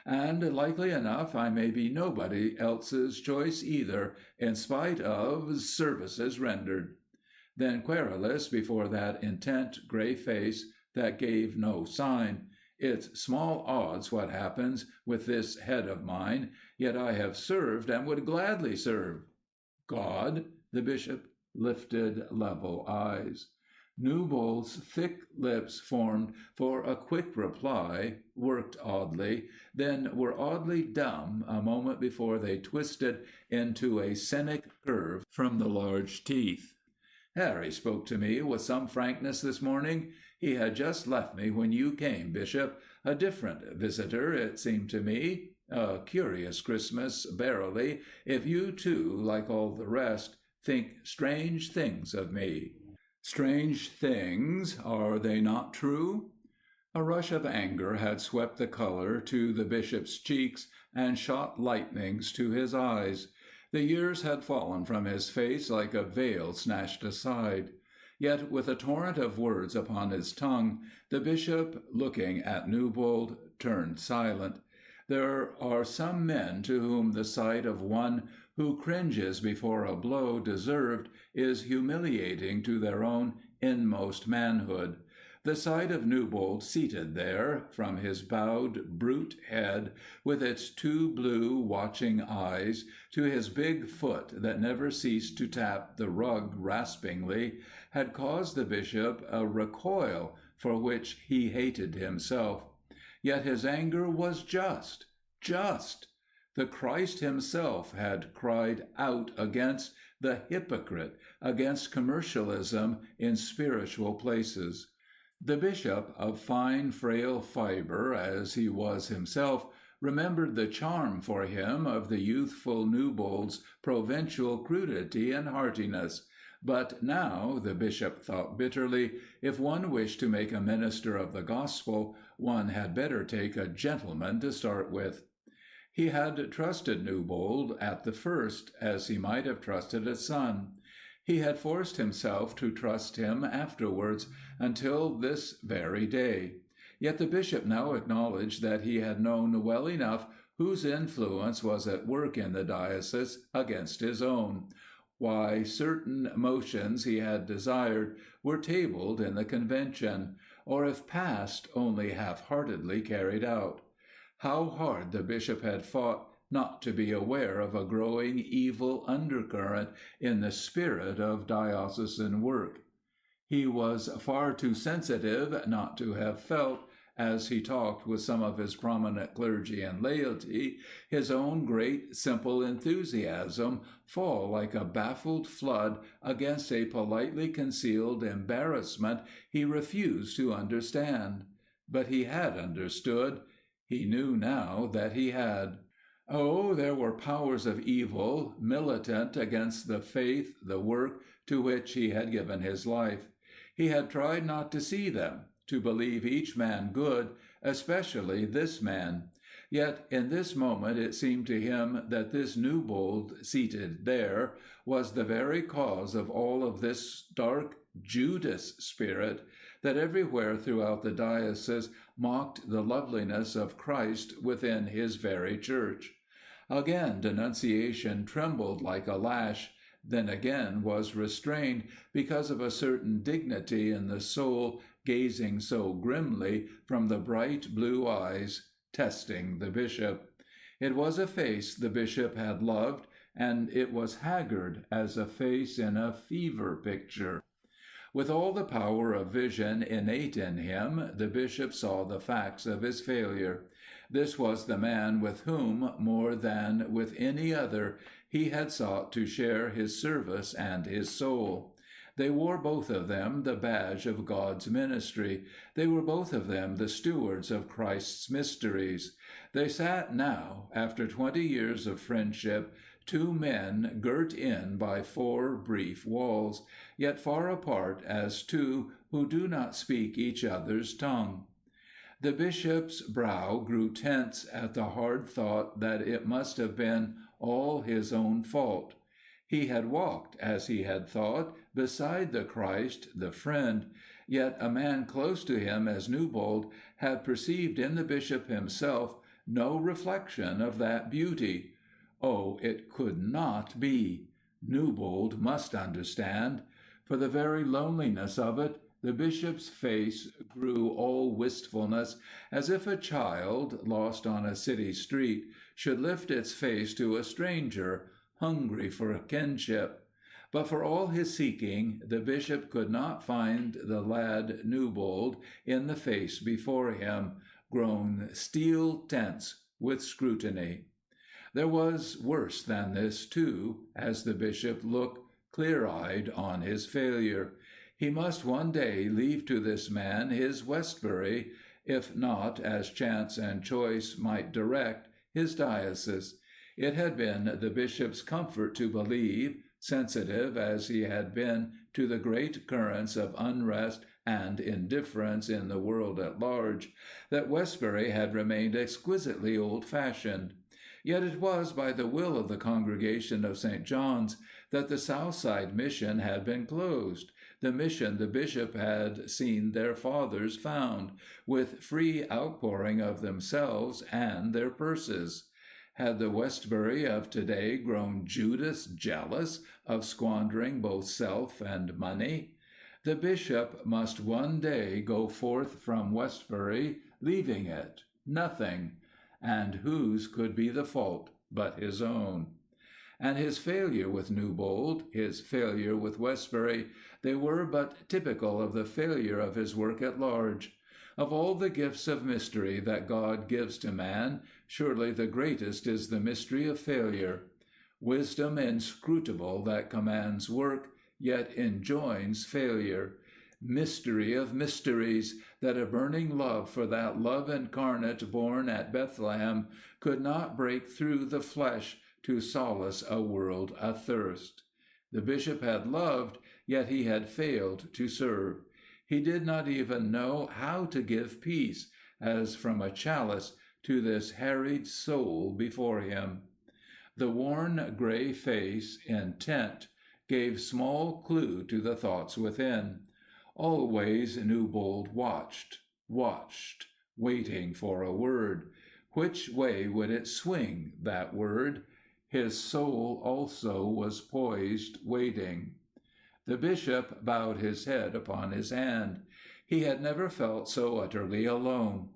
and likely enough I may be nobody else's choice either, in spite of services rendered." Then querulous before that intent grey face that gave no sign, "It's small odds what happens with this head of mine, yet I have served and would gladly serve." "God?" The bishop lifted level eyes. Newbold's thick lips formed for a quick reply, worked oddly, then were oddly dumb a moment before they twisted into a cynic curve from the large teeth. "Harry spoke to me with some frankness this morning. He had just left me when you came, Bishop. A different visitor, it seemed to me. A curious Christmas, verily, if you too, like all the rest, think strange things of me." "Strange things, are they not true?" A rush of anger had swept the color to the bishop's cheeks and shot lightnings to his eyes. The years had fallen from his face like a veil snatched aside. Yet with a torrent of words upon his tongue, the bishop, looking at Newbold, turned silent. There are some men to whom the sight of one who cringes before a blow deserved is humiliating to their own inmost manhood. The sight of Newbold seated there, from his bowed brute head, with its two blue watching eyes, to his big foot that never ceased to tap the rug raspingly, had caused the bishop a recoil for which he hated himself. Yet his anger was just. The Christ himself had cried out against the hypocrite, against commercialism in spiritual places. The bishop, of fine, frail fibre as he was himself, remembered the charm for him of the youthful Newbold's provincial crudity and heartiness. But now, the bishop thought bitterly, if one wished to make a minister of the gospel, one had better take a gentleman to start with. He had trusted Newbold at the first, as he might have trusted a son. He had forced himself to trust him afterwards, until this very day. Yet the bishop now acknowledged that he had known well enough whose influence was at work in the diocese against his own, why certain motions he had desired were tabled in the convention, or if passed, only half-heartedly carried out. How hard the bishop had fought not to be aware of a growing evil undercurrent in the spirit of diocesan work. He was far too sensitive not to have felt, as he talked with some of his prominent clergy and laity, his own great simple enthusiasm fall like a baffled flood against a politely concealed embarrassment he refused to understand. But he had understood. He knew now that he had. Oh, there were powers of evil, militant against the faith, the work, to which he had given his life. He had tried not to see them, to believe each man good, especially this man. Yet in this moment it seemed to him that this Newbold, seated there, was the very cause of all of this dark Judas spirit that everywhere throughout the diocese mocked the loveliness of Christ within his very church. Again denunciation trembled like a lash, then again was restrained because of a certain dignity in the soul gazing so grimly from the bright blue eyes, testing the bishop. It was a face the bishop had loved, and it was haggard as a face in a fever picture. With all the power of vision innate in him, the bishop saw the facts of his failure. This was the man with whom, more than with any other, he had sought to share his service and his soul. They wore both of them the badge of God's ministry. They were both of them the stewards of Christ's mysteries. They sat now, after 20 years of friendship, two men girt in by 4 brief walls, yet far apart as two who do not speak each other's tongue. The bishop's brow grew tense at the hard thought that it must have been all his own fault. He had walked, as he had thought, beside the Christ, the friend, yet a man close to him as Newbold had perceived in the bishop himself no reflection of that beauty. Oh, it could not be! Newbold must understand. For the very loneliness of it, the bishop's face grew all wistfulness, as if a child, lost on a city street, should lift its face to a stranger, hungry for kinship. But for all his seeking, the bishop could not find the lad Newbold in the face before him, grown steel tense with scrutiny. There was worse than this, too, as the bishop looked clear-eyed on his failure. He must one day leave to this man his Westbury, if not, as chance and choice might direct, his diocese. It had been the bishop's comfort to believe, sensitive as he had been to the great currents of unrest and indifference in the world at large, that Westbury had remained exquisitely old-fashioned. Yet it was by the will of the congregation of St. John's that the Southside mission had been closed, the mission the bishop had seen their fathers found, with free outpouring of themselves and their purses. Had the Westbury of today grown Judas jealous of squandering both self and money? The bishop must one day go forth from Westbury, leaving it, nothing, and whose could be the fault but his own? And his failure with Newbold, his failure with Westbury, they were but typical of the failure of his work at large. Of all the gifts of mystery that God gives to man, surely the greatest is the mystery of failure. Wisdom inscrutable that commands work, yet enjoins failure. Mystery of mysteries, that a burning love for that love incarnate born at Bethlehem could not break through the flesh to solace a world athirst. The bishop had loved, yet he had failed to serve. He did not even know how to give peace, as from a chalice, to this harried soul before him. The worn gray face, intent, gave small clue to the thoughts within. Always Newbold watched, waiting for a word. Which way would it swing, that word? His soul also was poised, waiting. The bishop bowed his head upon his hand. He had never felt so utterly alone.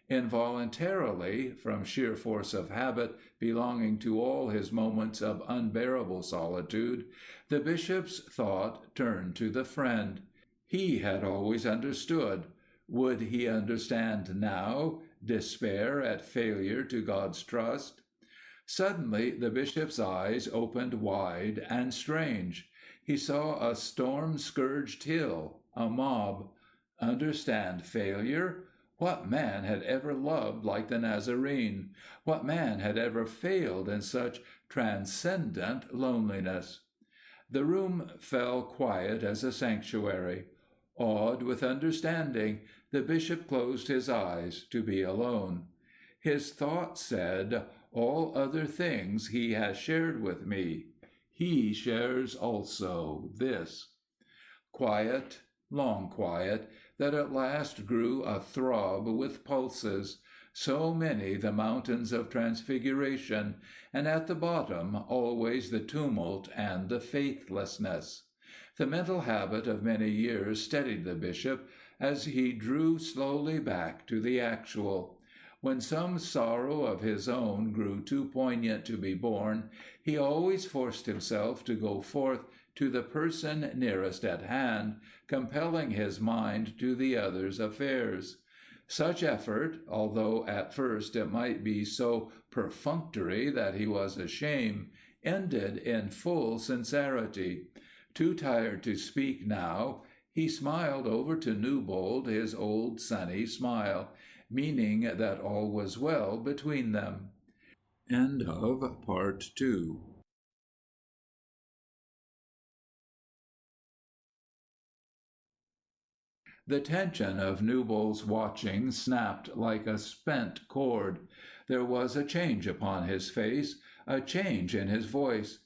Involuntarily, from sheer force of habit belonging to all his moments of unbearable solitude, the bishop's thought turned to the friend. He had always understood. Would he understand now, despair at failure to God's trust? Suddenly the bishop's eyes opened wide and strange. He saw a storm-scourged hill, a mob. Understand failure? What man had ever loved like the Nazarene? What man had ever failed in such transcendent loneliness? The room fell quiet as a sanctuary. Awed with understanding, the bishop closed his eyes to be alone. His thought said, "All other things he has shared with me. He shares also this." Quiet, long quiet, that at last grew a throb with pulses, so many the mountains of transfiguration, and at the bottom always the tumult and the faithlessness. The mental habit of many years steadied the bishop as he drew slowly back to the actual. When some sorrow of his own grew too poignant to be borne, he always forced himself to go forth to the person nearest at hand, compelling his mind to the other's affairs. Such effort, although at first it might be so perfunctory that he was ashamed, ended in full sincerity. Too tired to speak now, he smiled over to Newbold his old sunny smile, meaning that all was well between them. End of Part 2. The tension of Newbold's watching snapped like a spent cord. There was a change upon his face, a change in his voice.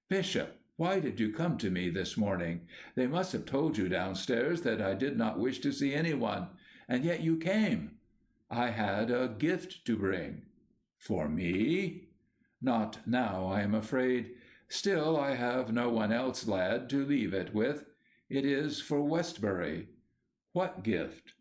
"Bishop, why did you come to me this morning? They must have told you downstairs that I did not wish to see anyone, and yet you came." "I had a gift to bring." For me? Not now, I am afraid. Still, I have no one else, lad, to leave it with. It is for Westbury. What gift?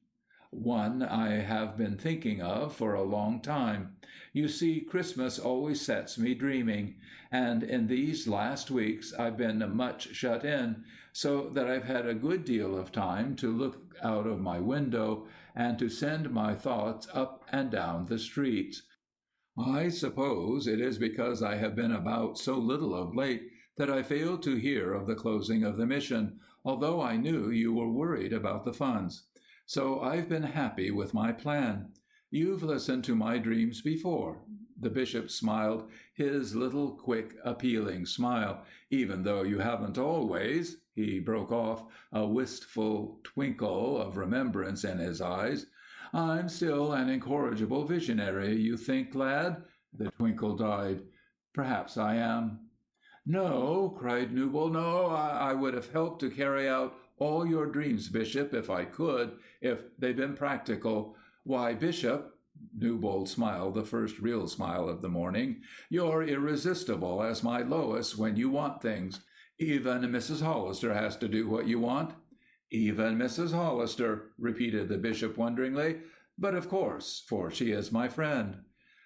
One I have been thinking of for a long time. You see, Christmas always sets me dreaming, and in these last weeks I've been much shut in, so that I've had a good deal of time to look out of my window and to send my thoughts up and down the streets. I suppose it is because I have been about so little of late that I failed to hear of the closing of the mission, although I knew you were worried about the funds. So I've been happy with my plan. You've listened to my dreams before. The bishop smiled his little, quick, appealing smile. Even though you haven't always, he broke off, a wistful twinkle of remembrance in his eyes. I'm still an incorrigible visionary, you think, lad? The twinkle died. Perhaps I am. No, cried Newbold, no, I would have helped to carry out all your dreams, Bishop, if I could, if they'd been practical. Why, Bishop, Newbold smiled the first real smile of the morning, you're irresistible as my Lois when you want things. Even Mrs. Hollister has to do what you want. Even Mrs. Hollister, repeated the bishop wonderingly, but of course, for she is my friend.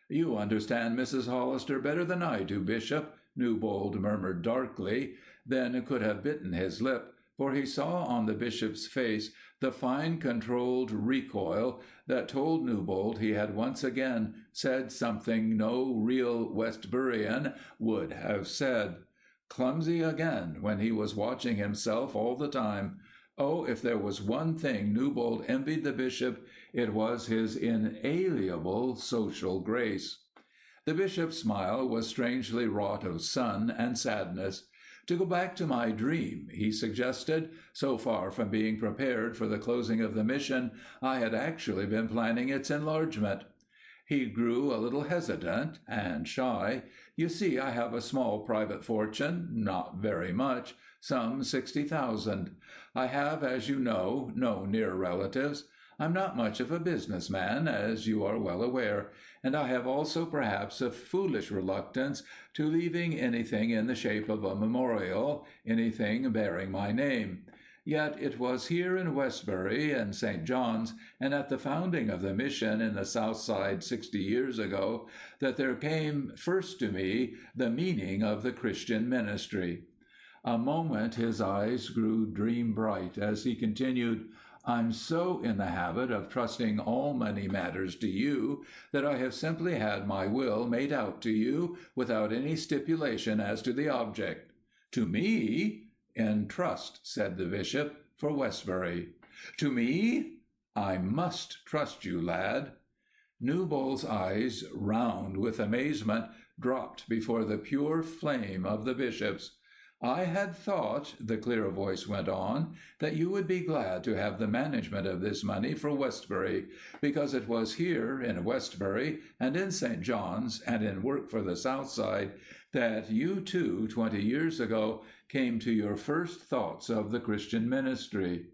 You understand Mrs. Hollister better than I do, Bishop, Newbold murmured darkly, then could have bitten his lip, for he saw on the bishop's face the fine controlled recoil that told Newbold he had once again said something no real Westburian would have said. Clumsy again when he was watching himself all the time. Oh, if there was one thing Newbold envied the bishop, it was his inalienable social grace. The bishop's smile was strangely wrought of sun and sadness. To go back to my dream, he suggested, so far from being prepared for the closing of the mission, I had actually been planning its enlargement. He grew a little hesitant and shy. You see, I have a small private fortune, not very much, some 60,000. I have, as you know, no near relatives. I'm not much of a business man, as you are well aware, and I have also perhaps a foolish reluctance to leaving anything in the shape of a memorial, anything bearing my name. Yet it was here in Westbury and St. John's, and at the founding of the mission in the South Side 60 years ago, that there came first to me the meaning of the Christian ministry. A moment his eyes grew dream-bright as he continued, I'm so in the habit of trusting all money matters to you that I have simply had my will made out to you without any stipulation as to the object. To me? In trust, said the bishop, for Westbury. To me? I must trust you, lad. Newbold's eyes, round with amazement, dropped before the pure flame of the bishop's. I had thought, the clear voice went on, that you would be glad to have the management of this money for Westbury, because it was here, in Westbury, and in St. John's, and in work for the South Side, that you too, 20 years ago, came to your first thoughts of the Christian ministry.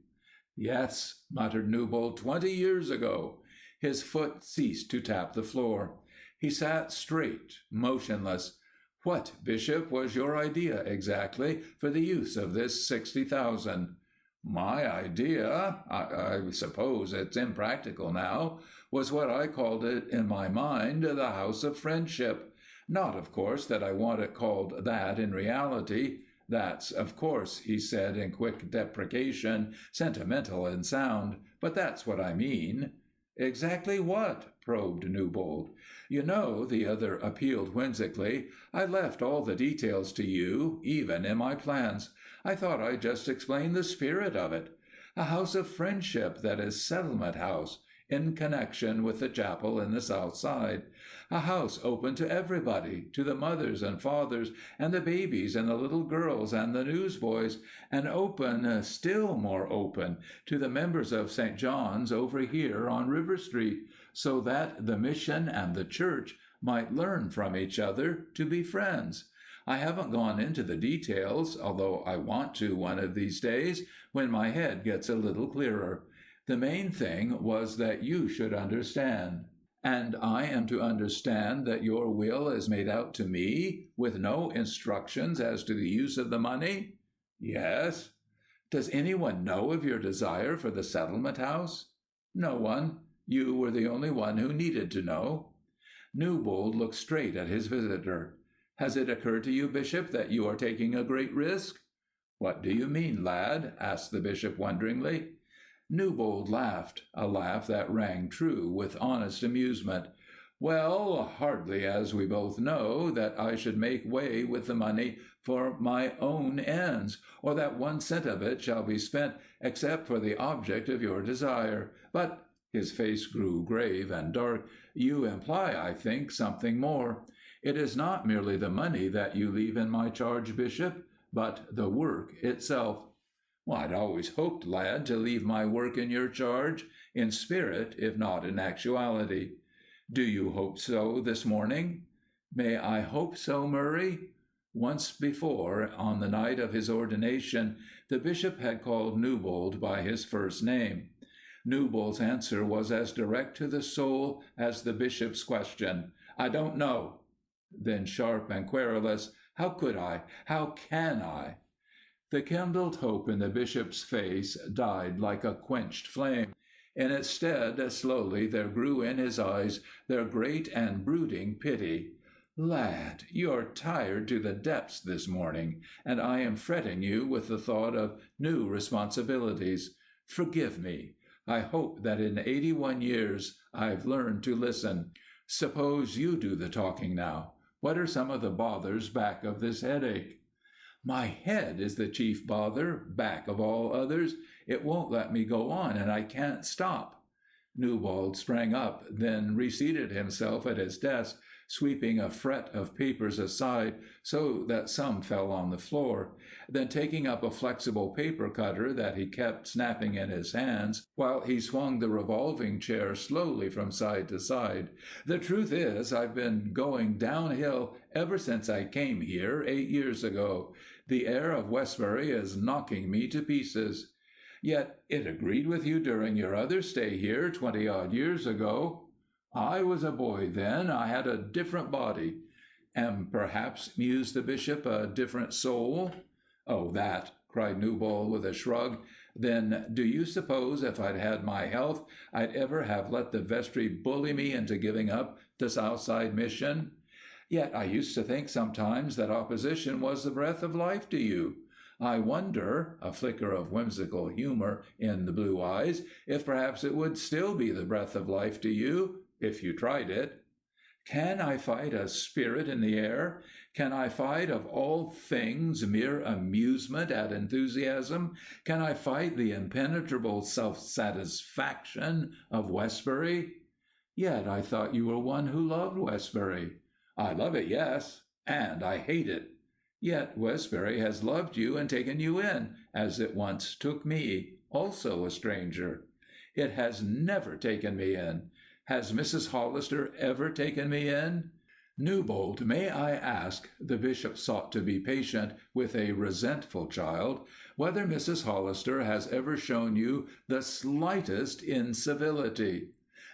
Yes, muttered Newbold, 20 years ago. His foot ceased to tap the floor. He sat straight, motionless. What, Bishop, was your idea exactly for the use of this 60,000? My idea, I suppose it's impractical now, was what I called it in my mind the House of Friendship. Not, of course, that I want it called that in reality. That's, of course, he said in quick deprecation, sentimental in sound, but that's what I mean. Exactly what? Probed Newbold. You know, the other appealed whimsically, I left all the details to you, even in my plans. I thought I'd just explain the spirit of it. A house of friendship that is settlement house, in connection with the chapel in the South Side. A house open to everybody, to the mothers and fathers, and the babies and the little girls and the newsboys, and open, still more open, to the members of St. John's over here on River Street, so that the mission and the church might learn from each other to be friends. I haven't gone into the details, although I want to one of these days, when my head gets a little clearer. The main thing was that you should understand. And I am to understand that your will is made out to me, with no instructions as to the use of the money? Yes. Does anyone know of your desire for the settlement house? No one. You were the only one who needed to know. Newbold looked straight at his visitor. Has it occurred to you, Bishop, that you are taking a great risk? What do you mean, lad? Asked the bishop wonderingly. Newbold laughed, a laugh that rang true with honest amusement. Well, hardly, as we both know, that I should make way with the money for my own ends, or that 1 cent of it shall be spent except for the object of your desire. But his face grew grave and dark. You imply, I think, something more. It is not merely the money that you leave in my charge, Bishop, but the work itself. Well, I'd always hoped, lad, to leave my work in your charge, in spirit, if not in actuality. Do you hope so this morning? May I hope so, Murray? Once before, on the night of his ordination, the bishop had called Newbold by his first name. Newbold's answer was as direct to the soul as the bishop's question. I don't know. Then sharp and querulous, how could I? How can I? The kindled hope in the bishop's face died like a quenched flame. In its stead, slowly there grew in his eyes their great and brooding pity. Lad, you're tired to the depths this morning, and I am fretting you with the thought of new responsibilities. Forgive me. I hope that in 81 years I've learned to listen. Suppose you do the talking now. What are some of the bothers back of this headache? My head is the chief bother, back of all others. It won't let me go on, and I can't stop. Newbold sprang up, then reseated himself at his desk, sweeping a fret of papers aside so that some fell on the floor, then taking up a flexible paper cutter that he kept snapping in his hands while he swung the revolving chair slowly from side to side. The truth is, I've been going downhill ever since I came here 8 years ago. The air of Westbury is knocking me to pieces. Yet it agreed with you during your other stay here 20-odd years ago. I was a boy then. I had a different body. And perhaps, mused the bishop, a different soul? Oh, that, cried Newbold with a shrug. Then do you suppose if I'd had my health, I'd ever have let the vestry bully me into giving up the Southside Mission? Yet I used to think sometimes that opposition was the breath of life to you. I wonder, a flicker of whimsical humor in the blue eyes, if perhaps it would still be the breath of life to you, if you tried it. Can I fight a spirit in the air? Can I fight of all things mere amusement at enthusiasm? Can I fight the impenetrable self-satisfaction of Westbury? Yet I thought you were one who loved Westbury. I love it, yes, and I hate it. Yet Westbury has loved you and taken you in, as it once took me, also a stranger. It has never taken me in. Has Mrs. Hollister ever taken me in? Newbold, may I ask, the bishop sought to be patient with a resentful child, whether Mrs. Hollister has ever shown you the slightest incivility?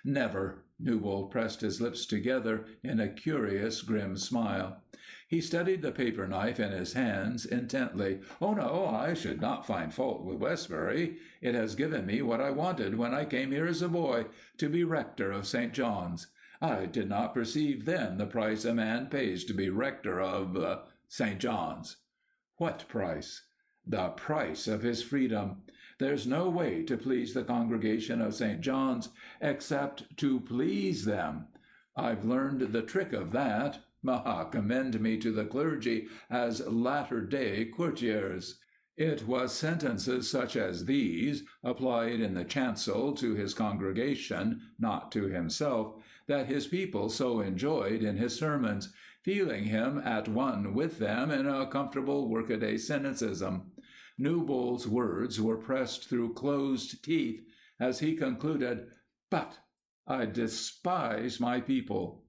Never. Newbold pressed his lips together in a curious, grim smile. He studied the paper knife in his hands intently. Oh, no, I should not find fault with Westbury. It has given me what I wanted when I came here as a boy, to be rector of St. John's. I did not perceive then the price a man pays to be rector of St. John's. What price? The price of his freedom. There's no way to please the congregation of St. John's except to please them. I've learned the trick of that. Commend me to the clergy as latter-day courtiers. It was sentences such as these, applied in the chancel to his congregation, not to himself, that his people so enjoyed in his sermons, feeling him at one with them in a comfortable workaday cynicism. Newbold's words were pressed through closed teeth as he concluded, "But I despise my people."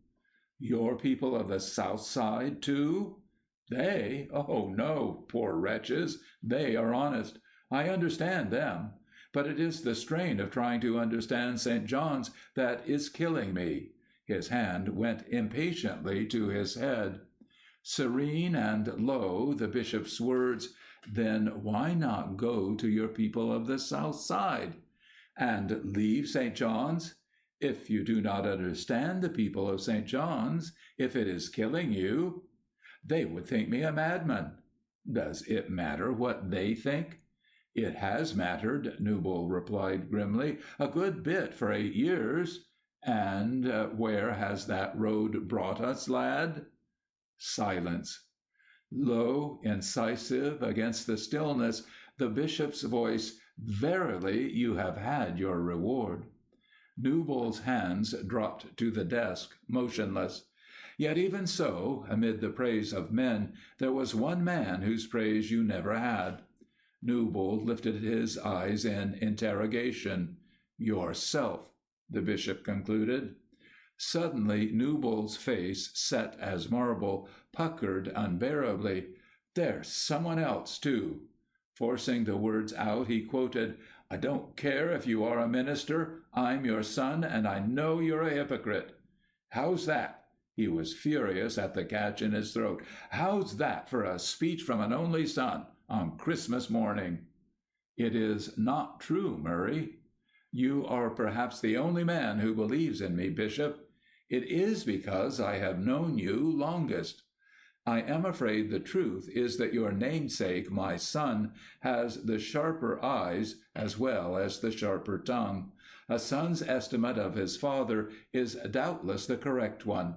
Your people of the South Side, too? They? Oh, no, poor wretches. They are honest. I understand them. But it is the strain of trying to understand St. John's that is killing me. His hand went impatiently to his head. Serene and low, the bishop's words, "Then why not go to your people of the south side?" "And leave St. John's?" "If you do not understand the people of St. John's, if it is killing you—" "They would think me a madman." "Does it matter what they think?" "It has mattered," Newbold replied grimly, "a good bit for 8 years. And where has that road brought us, lad?" Silence. Low, incisive, against the stillness, the bishop's voice, "Verily, you have had your reward." Newbold's hands dropped to the desk, motionless. Yet even so, amid the praise of men, there was one man whose praise you never had. Newbold lifted his eyes in interrogation. "Yourself," the bishop concluded. Suddenly Newbold's face, set as marble, puckered unbearably. "There's someone else, too." Forcing the words out, he quoted, "I don't care if you are a minister. I'm your son, and I know you're a hypocrite." "How's that?" He was furious at the catch in his throat. "How's that for a speech from an only son on Christmas morning?" "It is not true, Murray." "You are perhaps the only man who believes in me, Bishop." "It is because I have known you longest." "I am afraid the truth is that your namesake, my son, has the sharper eyes as well as the sharper tongue. A son's estimate of his father is doubtless the correct one.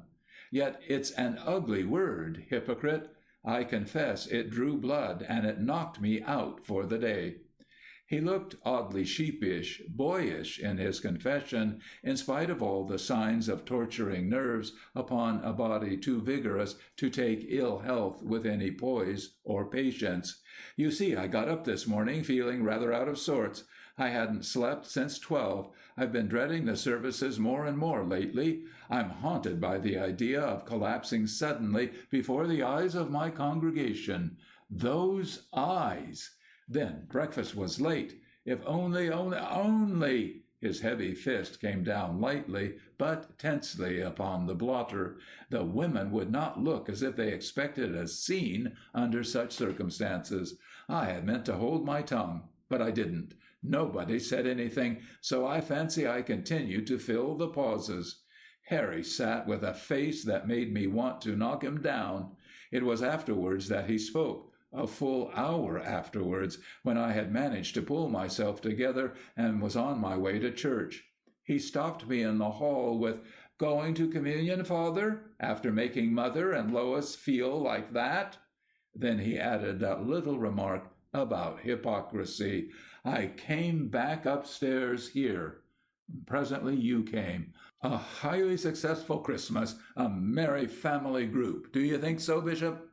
Yet it's an ugly word, hypocrite. I confess it drew blood, and it knocked me out for the day." He looked oddly sheepish, boyish in his confession, in spite of all the signs of torturing nerves upon a body too vigorous to take ill health with any poise or patience. "You see, I got up this morning feeling rather out of sorts. I hadn't slept since 12. I've been dreading the services more and more lately. I'm haunted by the idea of collapsing suddenly before the eyes of my congregation. Those eyes! Then breakfast was late. If only... His heavy fist came down lightly, but tensely upon the blotter. The women would not look as if they expected a scene under such circumstances. I had meant to hold my tongue, but I didn't. Nobody said anything, so I fancy I continued to fill the pauses. Harry sat with a face that made me want to knock him down. It was afterwards that he spoke. A full hour afterwards, when I had managed to pull myself together and was on my way to church. He stopped me in the hall with, "Going to communion, Father, after making Mother and Lois feel like that?" Then he added that little remark about hypocrisy. "I came back upstairs here. Presently you came. A highly successful Christmas, a merry family group. Do you think so, Bishop?"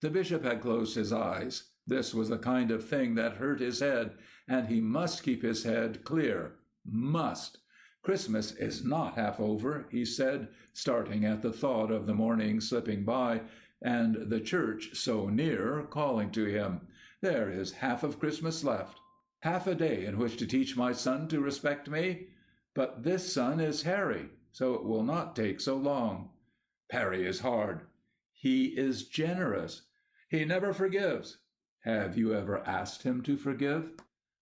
The bishop had closed his eyes. This was the kind of thing that hurt his head, and he must keep his head clear. Must. "Christmas is not half over," he said, starting at the thought of the morning slipping by, and the church so near calling to him. "There is half of Christmas left. Half a day in which to teach my son to respect me. But this son is Harry, so it will not take so long." "Harry is hard." "He is generous." "He never forgives." "Have you ever asked him to forgive?"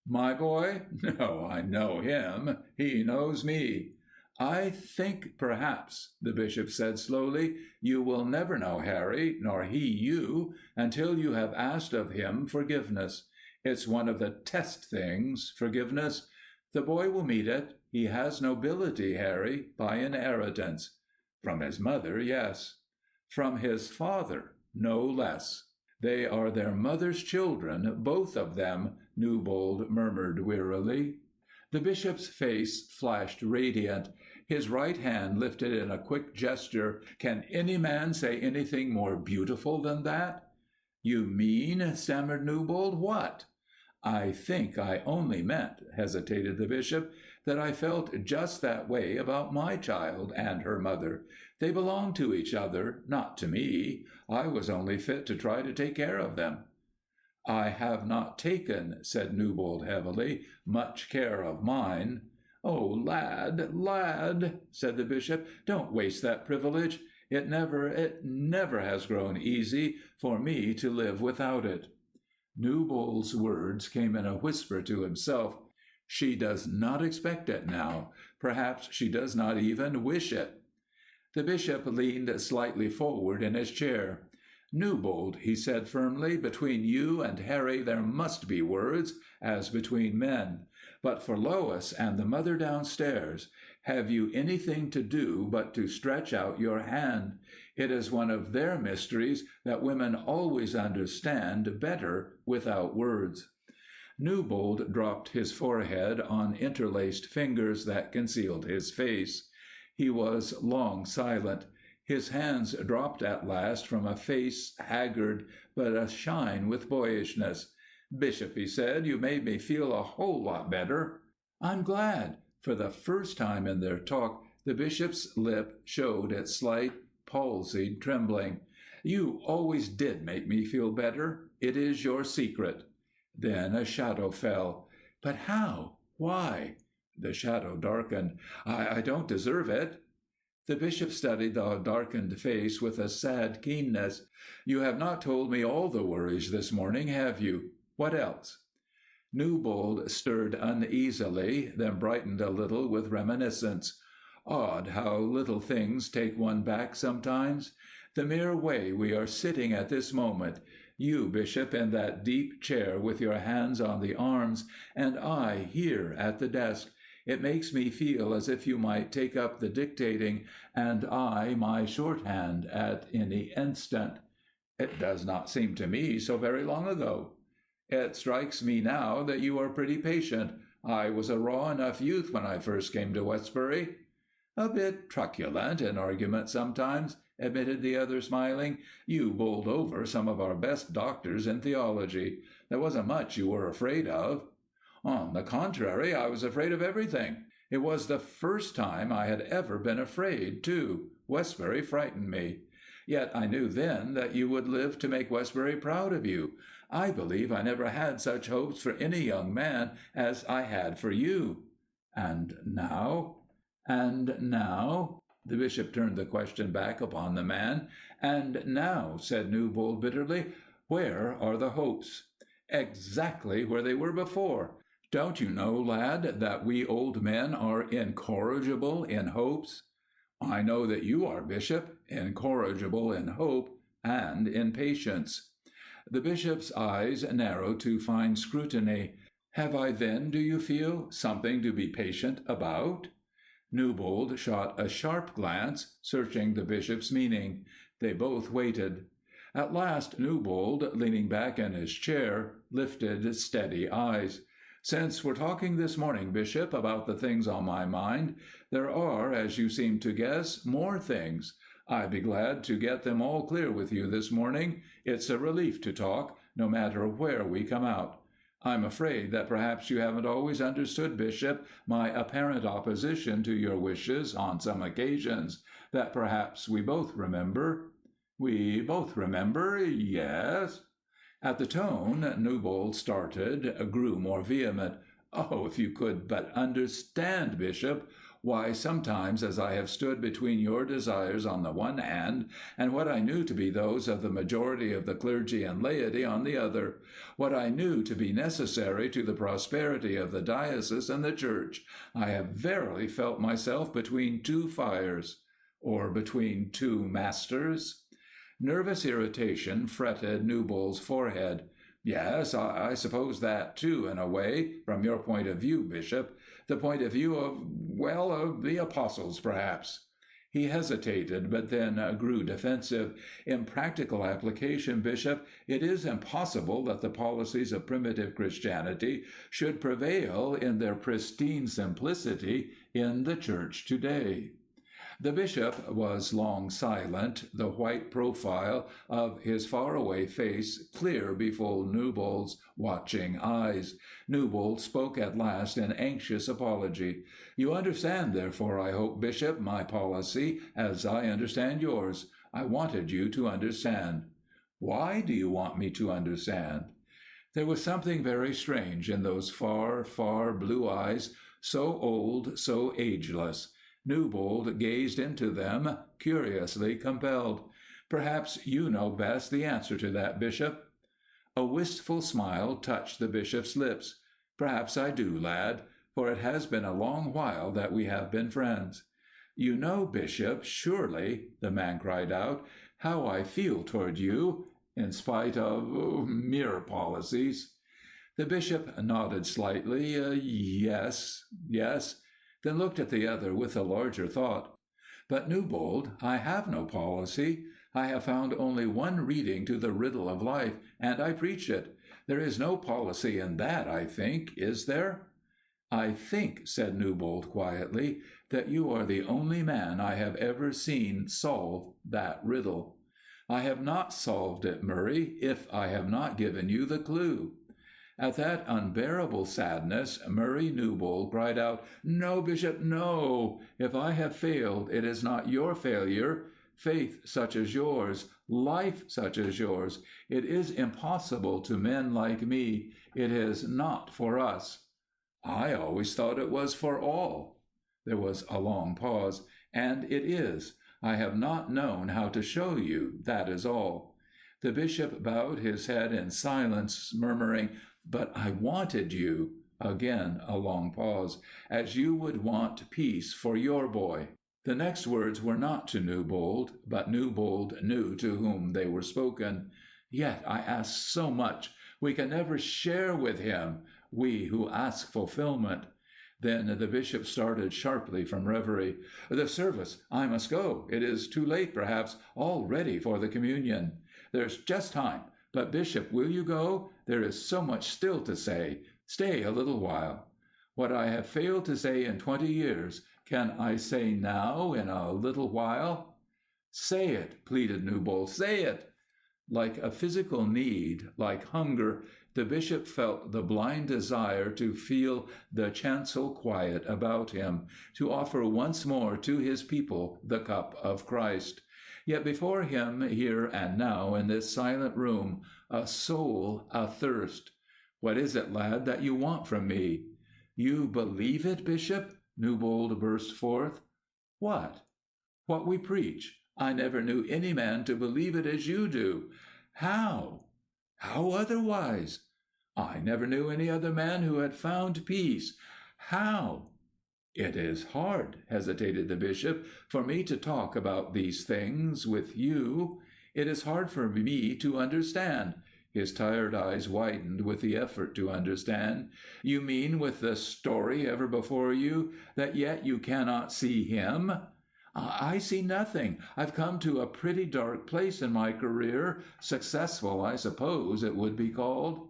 "My boy? No, I know him. He knows me." "I think perhaps," the bishop said slowly, "you will never know Harry, nor he you, until you have asked of him forgiveness. It's one of the test things, forgiveness. The boy will meet it. He has nobility, Harry, by inheritance." "From his mother, yes." "From his father, no less." "They are their mother's children, both of them," Newbold murmured wearily. The bishop's face flashed radiant. His right hand lifted in a quick gesture. "Can any man say anything more beautiful than that?" "You mean," stammered Newbold, "what?" "I think I only meant," hesitated the bishop, "that I felt just that way about my child and her mother. They belong to each other, not to me. I was only fit to try to take care of them." "I have not taken," said Newbold heavily, "much care of mine." "Oh, lad, lad," said the bishop, "don't waste that privilege. It never has grown easy for me to live without it." Newbold's words came in a whisper to himself. She does not expect it now. Perhaps she does not even wish it. The bishop leaned slightly forward in his chair. "Newbold," he said firmly, "between you and Harry there must be words, as between men. But for Lois and the mother downstairs, have you anything to do but to stretch out your hand? It is one of their mysteries that women always understand better without words." Newbold dropped his forehead on interlaced fingers that concealed his face. He was long silent. His hands dropped at last from a face haggard but ashine with boyishness. "Bishop," he said, "you made me feel a whole lot better." "I'm glad." For the first time in their talk, the bishop's lip showed its slight, palsied trembling. "You always did make me feel better. It is your secret." Then a shadow fell. "But how? Why?" The shadow darkened. I don't deserve it." The bishop studied the darkened face with a sad keenness. "You have not told me all the worries this morning, have you? What else?" Newbold stirred uneasily, then brightened a little with reminiscence. Odd how little things take one back sometimes. The mere way we are sitting at this moment, you, Bishop, in that deep chair with your hands on the arms, and I here at the desk. It makes me feel as if you might take up the dictating, and I my shorthand at any instant. It does not seem to me so very long ago. It strikes me now that you are pretty patient. I was a raw enough youth when I first came to Westbury." "A bit truculent in argument sometimes," admitted the other, smiling. "You bowled over some of our best doctors in theology. There wasn't much you were afraid of." "On the contrary, I was afraid of everything. It was the first time I had ever been afraid, too. Westbury frightened me. Yet I knew then that you would live to make Westbury proud of you. I believe I never had such hopes for any young man as I had for you." "And now?" "And now?" The bishop turned the question back upon the man. "And now," said Newbold bitterly, "where are the hopes?" "Exactly where they were before. Don't you know, lad, that we old men are incorrigible in hopes?" "I know that you are, Bishop, incorrigible in hope and in patience." The bishop's eyes narrowed to fine scrutiny. "Have I then, do you feel, something to be patient about?" Newbold shot a sharp glance, searching the bishop's meaning. They both waited. At last Newbold, leaning back in his chair, lifted steady eyes. "Since we're talking this morning, Bishop, about the things on my mind, there are, as you seem to guess, more things. I'd be glad to get them all clear with you this morning. It's a relief to talk, no matter where we come out. I'm afraid that perhaps you haven't always understood, Bishop, my apparent opposition to your wishes on some occasions, that perhaps we both remember." "We both remember, yes." At the tone, Newbold started, grew more vehement. "Oh, if you could but understand, Bishop! Why, sometimes as I have stood between your desires on the one hand, and what I knew to be those of the majority of the clergy and laity on the other, what I knew to be necessary to the prosperity of the diocese and the church, I have verily felt myself between two fires." "Or between two masters?" Nervous irritation fretted Newbold's forehead. "Yes, I suppose that, too, in a way, from your point of view, Bishop. The point of view of the apostles, perhaps." He hesitated, but then grew defensive. "In practical application, Bishop, it is impossible that the policies of primitive Christianity should prevail in their pristine simplicity in the Church today." The bishop was long silent, the white profile of his far-away face clear before Newbold's watching eyes. Newbold spoke at last in anxious apology. "You understand, therefore, I hope, Bishop, my policy as I understand yours. I wanted you to understand." "Why do you want me to understand?" There was something very strange in those far, far blue eyes, so old, so ageless. Newbold gazed into them, curiously compelled. "Perhaps you know best the answer to that, Bishop." A wistful smile touched the bishop's lips. "Perhaps I do, lad, for it has been a long while that we have been friends." "You know, Bishop, surely," the man cried out, "how I feel toward you, in spite of mere policies." The bishop nodded slightly. Yes, yes," then looked at the other with a larger thought. "But, Newbold, I have no policy. I have found only one reading to the riddle of life, and I preach it. There is no policy in that, I think, is there?" "I think," said Newbold quietly, "that you are the only man I have ever seen solve that riddle. I have not solved it, Murray, if I have not given you the clue." At that unbearable sadness, Murray Newbold cried out, "No, Bishop, no! If I have failed, it is not your failure. Faith such as yours, life such as yours, it is impossible to men like me. It is not for us." "I always thought it was for all." There was a long pause. "And it is. I have not known how to show you, that is all." The bishop bowed his head in silence, murmuring, "But I wanted you." Again a long pause. "As you would want peace for your boy." The next words were not to Newbold, but Newbold knew to whom they were spoken. "Yet I ask so much. We can never share with him, we who ask fulfillment." Then the bishop started sharply from reverie. "The service! I must go. It is too late, perhaps, all ready for the communion." "There's just time. But, Bishop, will you go? There is so much still to say. Stay a little while." "What I have failed to say in 20 years, can I say now in a little while?" "Say it," pleaded Newbold. "Say it." Like a physical need, like hunger, the bishop felt the blind desire to feel the chancel quiet about him, to offer once more to his people the cup of Christ. Yet before him, here and now, in this silent room, a soul athirst. "What is it, lad, that you want from me?" "You believe it, Bishop?" Newbold burst forth. "What?" "What we preach. I never knew any man to believe it as you do. How?" "How otherwise?" "I never knew any other man who had found peace. How?" "It is hard," hesitated the bishop, "for me to talk about these things with you. It is hard for me to understand." His tired eyes widened with the effort to understand. "You mean, with the story ever before you, that yet you cannot see him?" "I see nothing. I've come to a pretty dark place in my career. Successful, I suppose it would be called.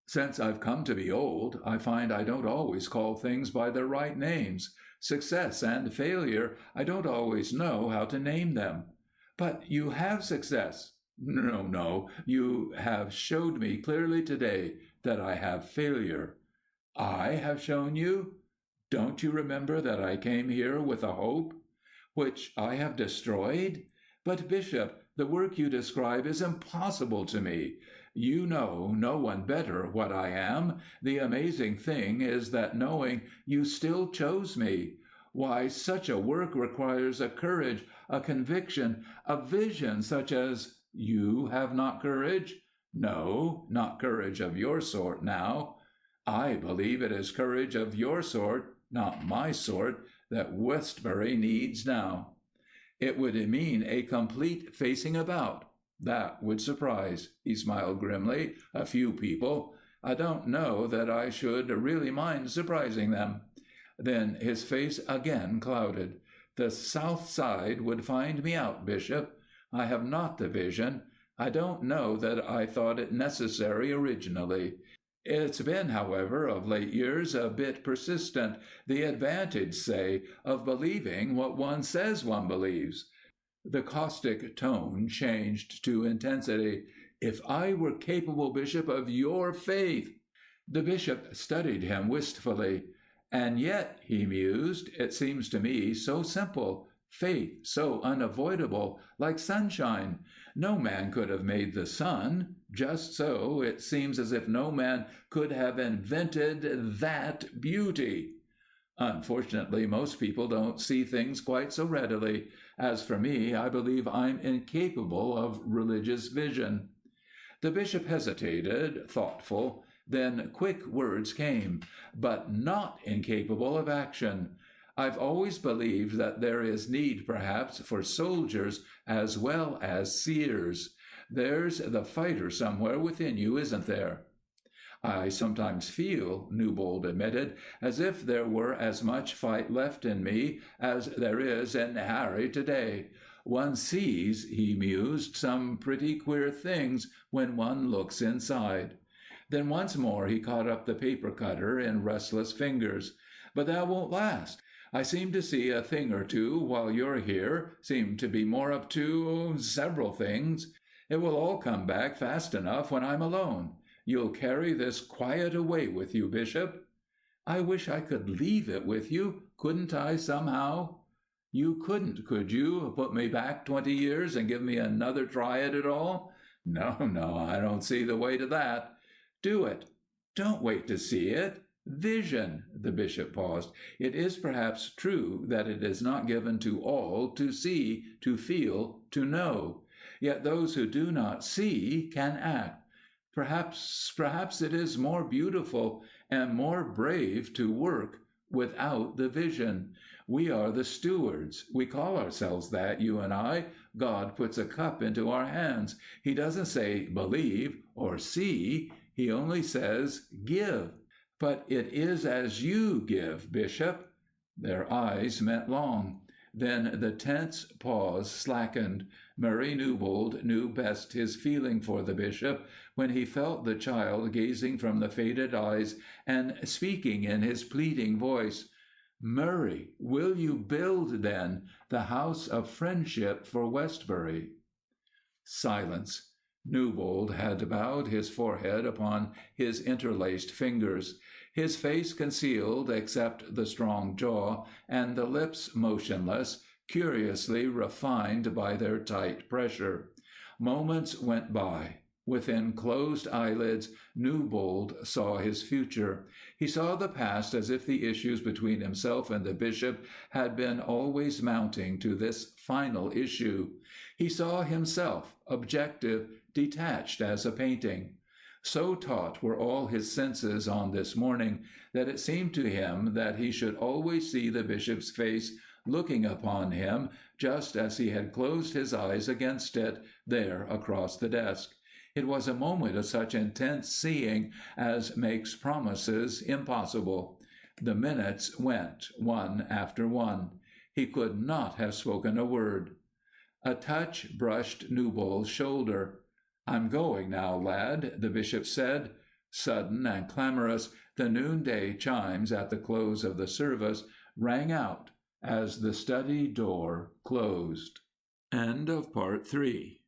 Since I've come to be old, I find I don't always call things by their right names. Success and failure, I don't always know how to name them." "But you have success." "No, no. You have showed me clearly today that I have failure." "I have shown you?" "Don't you remember that I came here with a hope?" "Which I have destroyed? But, Bishop, the work you describe is impossible to me. You know, no one better, what I am. The amazing thing is that knowing, you still chose me. Why, such a work requires a courage, a conviction, a vision such as— You have not courage? No, not courage of your sort now. I believe it is courage of your sort, not my sort, that Westbury needs now. It would mean a complete facing about. That would surprise," he smiled grimly, "a few people. I don't know that I should really mind surprising them." Then his face again clouded. "The South Side would find me out, Bishop. I have not the vision. I don't know that I thought it necessary originally. It's been, however, of late years a bit persistent, the advantage, say, of believing what one says one believes." The caustic tone changed to intensity. "If I were capable, Bishop, of your faith—" The bishop studied him wistfully. "And yet," he mused, "it seems to me so simple, faith so unavoidable, like sunshine. No man could have made the sun. Just so, it seems as if no man could have invented that beauty." Unfortunately, most people don't see things quite so readily. As for me, I believe I'm incapable of religious vision." The bishop hesitated, thoughtful. Then quick words came. "But not incapable of action. I've always believed that there is need, perhaps, for soldiers as well as seers. There's the fighter somewhere within you, isn't there?" "I sometimes feel," Newbold admitted, "as if there were as much fight left in me as there is in Harry today. One sees," he mused, "some pretty queer things when one looks inside." Then once more he caught up the paper cutter in restless fingers. "But that won't last. I seem to see a thing or two while you're here, seem to be more up to several things. It will all come back fast enough when I'm alone. You'll carry this quiet away with you, Bishop." "I wish I could leave it with you. Couldn't I, somehow?" "You couldn't, could you? Put me back 20 years and give me another try at it all? No, no, I don't see the way to that." "Do it. Don't wait to see it. Vision." The bishop paused. "It is perhaps true that it is not given to all to see, to feel, to know. Yet those who do not see can act. Perhaps it is more beautiful and more brave to work without the vision. We are the stewards. We call ourselves that, you and I. God puts a cup into our hands. He doesn't say believe or see. He only says give. But it is as you give, Bishop." Their eyes met long. Then the tense pause slackened. Murray Newbold knew best his feeling for the bishop when he felt the child gazing from the faded eyes and speaking in his pleading voice. "Murray, will you build, then, the house of friendship for Westbury?" Silence. Newbold had bowed his forehead upon his interlaced fingers, his face concealed except the strong jaw, and the lips motionless, curiously refined by their tight pressure. Moments went by. Within closed eyelids, Newbold saw his future. He saw the past as if the issues between himself and the bishop had been always mounting to this final issue. He saw himself, objective, detached as a painting. So taut were all his senses on this morning that it seemed to him that he should always see the bishop's face looking upon him just as he had closed his eyes against it, there across the desk. It was a moment of such intense seeing as makes promises impossible. The minutes went one after one. He could not have spoken a word. A touch brushed Newbold's shoulder. "I'm going now, lad," the bishop said. Sudden and clamorous, the noonday chimes at the close of the service rang out as the study door closed. End of Part 3.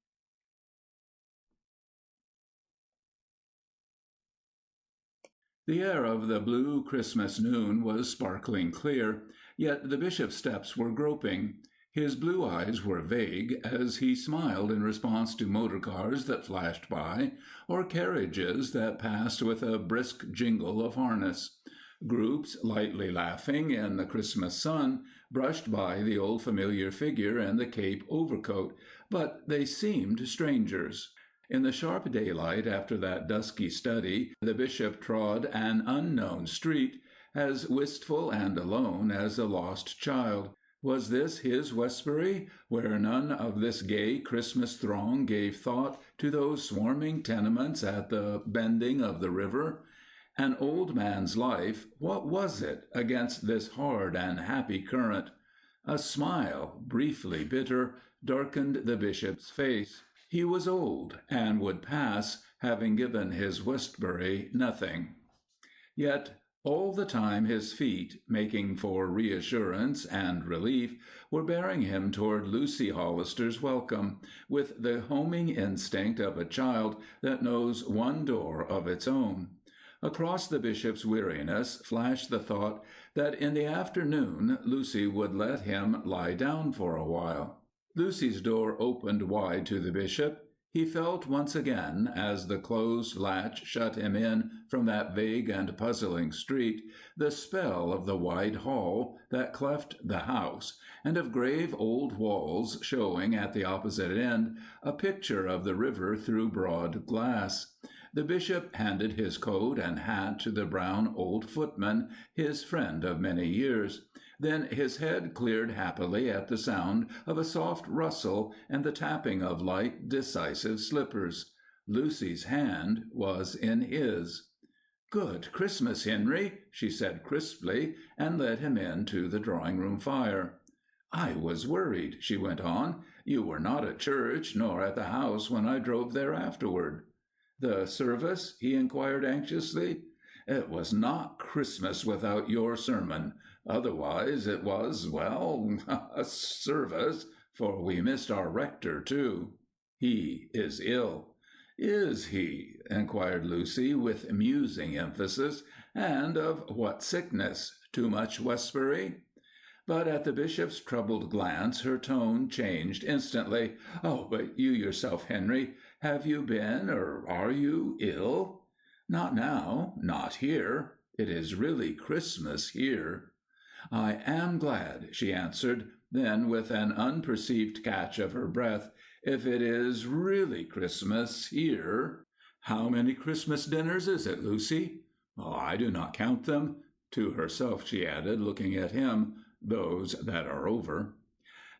The air of the blue Christmas noon was sparkling clear, yet the bishop's steps were groping. His blue eyes were vague as he smiled in response to motor cars that flashed by, or carriages that passed with a brisk jingle of harness. Groups, lightly laughing in the Christmas sun, brushed by the old familiar figure in the cape overcoat, but they seemed strangers. In the sharp daylight after that dusky study, the bishop trod an unknown street, as wistful and alone as a lost child. Was this his Westbury, where none of this gay Christmas throng gave thought to those swarming tenements at the bending of the river? An old man's life, what was it against this hard and happy current? A smile, briefly bitter, darkened the bishop's face. He was old, and would pass, having given his Westbury nothing. Yet all the time his feet, making for reassurance and relief, were bearing him toward Lucy Hollister's welcome, with the homing instinct of a child that knows one door of its own. Across the bishop's weariness flashed the thought that in the afternoon Lucy would let him lie down for a while. Lucy's door opened wide to the bishop. He felt once again, as the closed latch shut him in from that vague and puzzling street, the spell of the wide hall that cleft the house, and of grave old walls showing at the opposite end a picture of the river through broad glass. The bishop handed his coat and hat to the brown old footman, his friend of many years. Then his head cleared happily at the sound of a soft rustle and the tapping of light, decisive slippers. Lucy's hand was in his. "Good Christmas, Henry," she said crisply, and led him in to the drawing-room fire. "I was worried," she went on. "You were not at church nor at the house when I drove there afterward." "The service?" he inquired anxiously. "It was not Christmas without your sermon. Otherwise it was, well, a service, for we missed our rector, too. He is ill." "Is he?" inquired Lucy with musing emphasis. "And of what sickness? Too much Westbury?" But at the bishop's troubled glance her tone changed instantly. "Oh, but you yourself, Henry, have you been, or are you, ill?" "Not now, not here. It is really Christmas here." "I am glad," she answered. Then, with an unperceived catch of her breath, "if it is really Christmas here, how many Christmas dinners is it, Lucy?" "Oh, I do not count them." To herself she added, looking at him, "those that are over."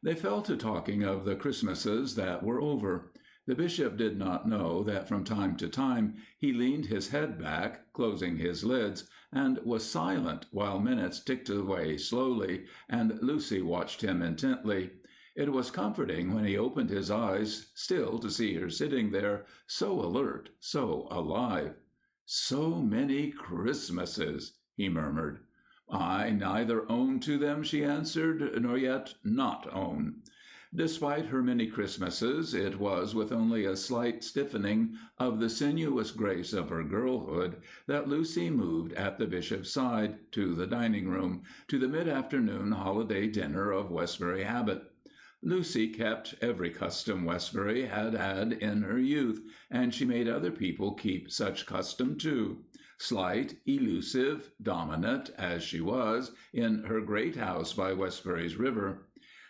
They fell to talking of the Christmases that were over. The bishop did not know that from time to time he leaned his head back, closing his lids, and was silent while minutes ticked away slowly, and Lucy watched him intently. It was comforting when he opened his eyes still to see her sitting there, so alert, so alive. "So many Christmases," he murmured. "I neither own to them," she answered, "nor yet not own." Despite her many Christmases, it was with only a slight stiffening of the sinuous grace of her girlhood that Lucy moved at the bishop's side to the dining-room, to the mid-afternoon holiday dinner of Westbury habit. Lucy kept every custom Westbury had had in her youth, and she made other people keep such custom too. Slight, elusive, dominant, as she was, in her great house by Westbury's river.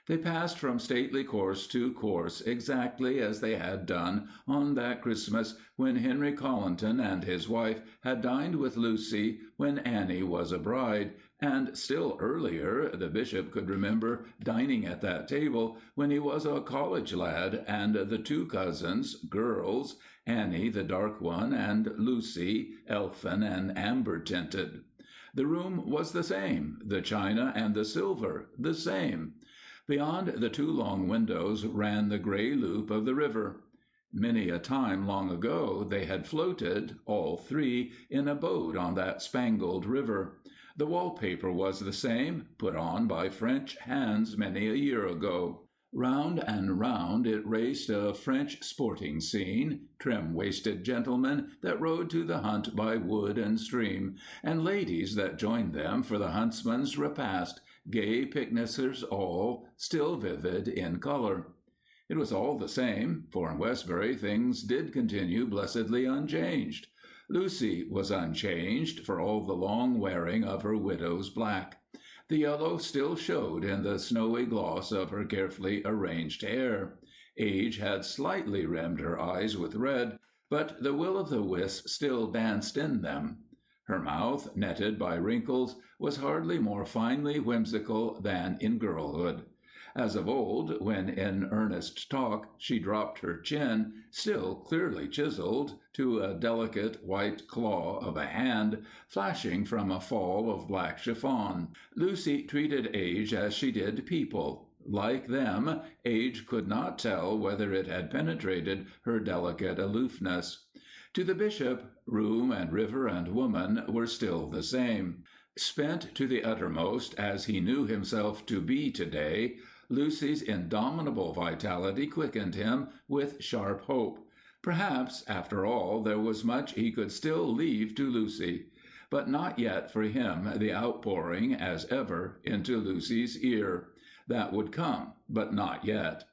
They passed from stately course to course exactly as they had done on that Christmas when Henry Collinton and his wife had dined with Lucy when Annie was a bride, and still earlier the bishop could remember dining at that table when he was a college lad, and the two cousins, girls, Annie the dark one, and Lucy, elfin and amber-tinted. The room was the same, the china and the silver the same. Beyond the two long windows ran the gray loop of the river. Many a time long ago they had floated, all three, in a boat on that spangled river. The wallpaper was the same, put on by French hands many a year ago. Round and round it raced a French sporting scene, trim-waisted gentlemen that rode to the hunt by wood and stream, and ladies that joined them for the huntsman's repast, gay picnicers all, still vivid in color. It was all the same, for in Westbury things did continue blessedly unchanged. Lucy was unchanged for all the long wearing of her widow's black. The yellow still showed in the snowy gloss of her carefully arranged hair. Age had slightly rimmed her eyes with red, but the will-o'-the-wisp still danced in them. Her mouth, netted by wrinkles, was hardly more finely whimsical than in girlhood. As of old, when in earnest talk she dropped her chin, still clearly chiseled, to a delicate white claw of a hand, flashing from a fall of black chiffon, Lucy treated Age as she did people. Like them, Age could not tell whether it had penetrated her delicate aloofness. To the bishop, room and river and woman were still the same. Spent to the uttermost as he knew himself to be today, Lucy's indomitable vitality quickened him with sharp hope. Perhaps, after all, there was much he could still leave to Lucy. But not yet for him the outpouring, as ever, into Lucy's ear. That would come, but not yet.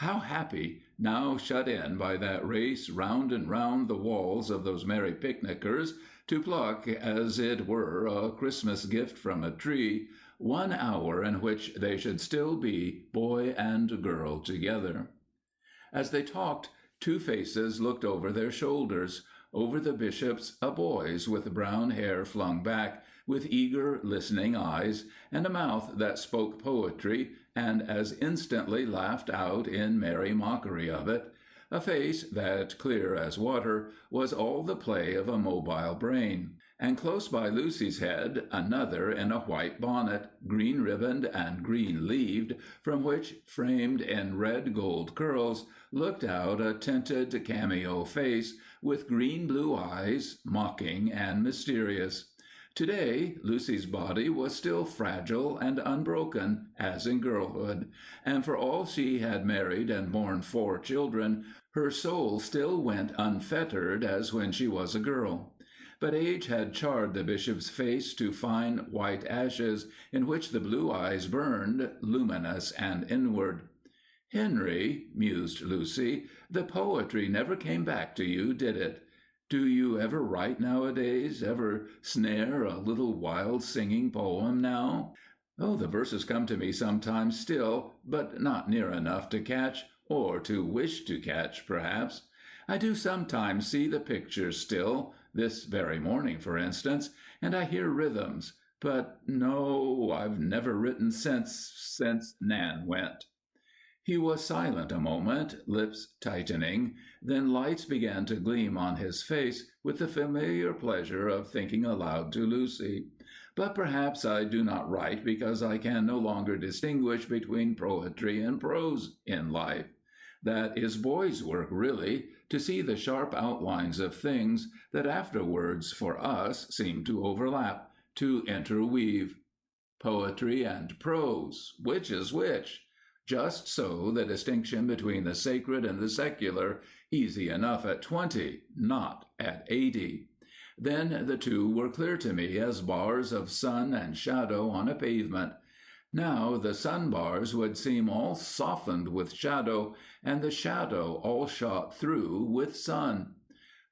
How happy, now shut in by that race round and round the walls of those merry picnickers, to pluck, as it were, a Christmas gift from a tree, 1 hour in which they should still be boy and girl together. As they talked, two faces looked over their shoulders. Over the bishop's, a boy's with brown hair flung back, with eager, listening eyes, and a mouth that spoke poetry and as instantly laughed out in merry mockery of it, a face that, clear as water, was all the play of a mobile brain. And close by Lucy's head, another in a white bonnet, green ribboned and green leaved, from which, framed in red gold curls, looked out a tinted cameo face with green-blue eyes, mocking and mysterious. Today, Lucy's body was still fragile and unbroken, as in girlhood, and for all she had married and borne 4 children, her soul still went unfettered as when she was a girl. But age had charred the bishop's face to fine white ashes, in which the blue eyes burned, luminous and inward. "Henry," mused Lucy, "the poetry never came back to you, did it? Do you ever write nowadays, ever snare a little wild singing poem now?" "Oh, the verses come to me sometimes still, but not near enough to catch, or to wish to catch, perhaps. I do sometimes see the pictures still, this very morning, for instance, and I hear rhythms, but no, I've never written since Nan went." He was silent a moment, lips tightening, then lights began to gleam on his face with the familiar pleasure of thinking aloud to Lucy. "But perhaps I do not write because I can no longer distinguish between poetry and prose in life. That is boys' work, really, to see the sharp outlines of things that afterwards, for us, seem to overlap, to interweave. Poetry and prose, which is which? Just so the distinction between the sacred and the secular, easy enough at 20, not at 80. Then the two were clear to me as bars of sun and shadow on a pavement. Now the sun bars would seem all softened with shadow, and the shadow all shot through with sun.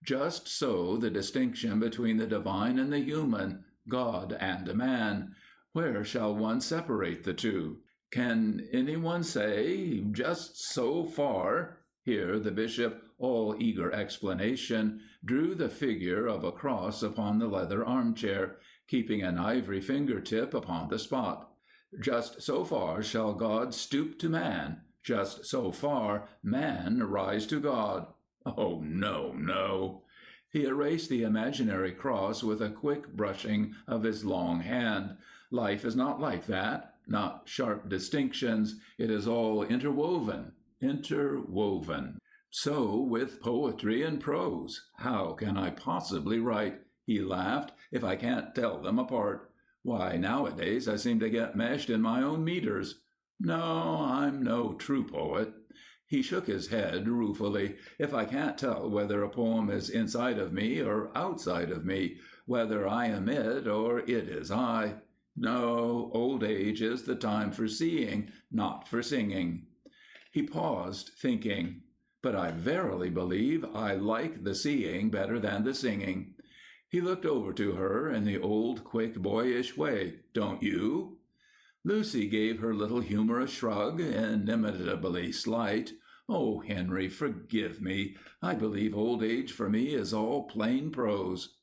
Just so the distinction between the divine and the human, God and man. Where shall one separate the two? Can anyone say, just so far? Here the bishop, all eager explanation, drew the figure of a cross upon the leather armchair, keeping an ivory finger-tip upon the spot. Just so far shall God stoop to man, just so far man rise to God. Oh, no, no. He erased the imaginary cross with a quick brushing of his long hand. Life is not like that. Not sharp distinctions, it is all interwoven. So with poetry and prose. How can I possibly write, he laughed, if I can't tell them apart? Why, nowadays I seem to get meshed in my own meters. No, I'm no true poet. He shook his head ruefully. If I can't tell whether a poem is inside of me or outside of me, whether I am it or it is I. No, old age is the time for seeing, not for singing. He paused, thinking. But I verily believe I like the seeing better than the singing. He looked over to her in the old, quick, boyish way. Don't you? Lucy gave her little humorous shrug, inimitably slight. Oh, Henry, forgive me. I believe old age for me is all plain prose.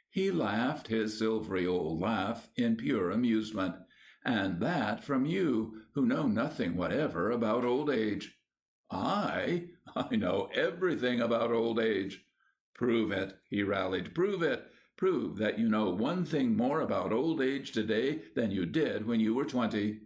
He laughed his silvery old laugh in pure amusement. And that from you, who know nothing whatever about old age. I know everything about old age. Prove it, he rallied. Prove it. Prove that you know one thing more about old age today than you did when you were 20.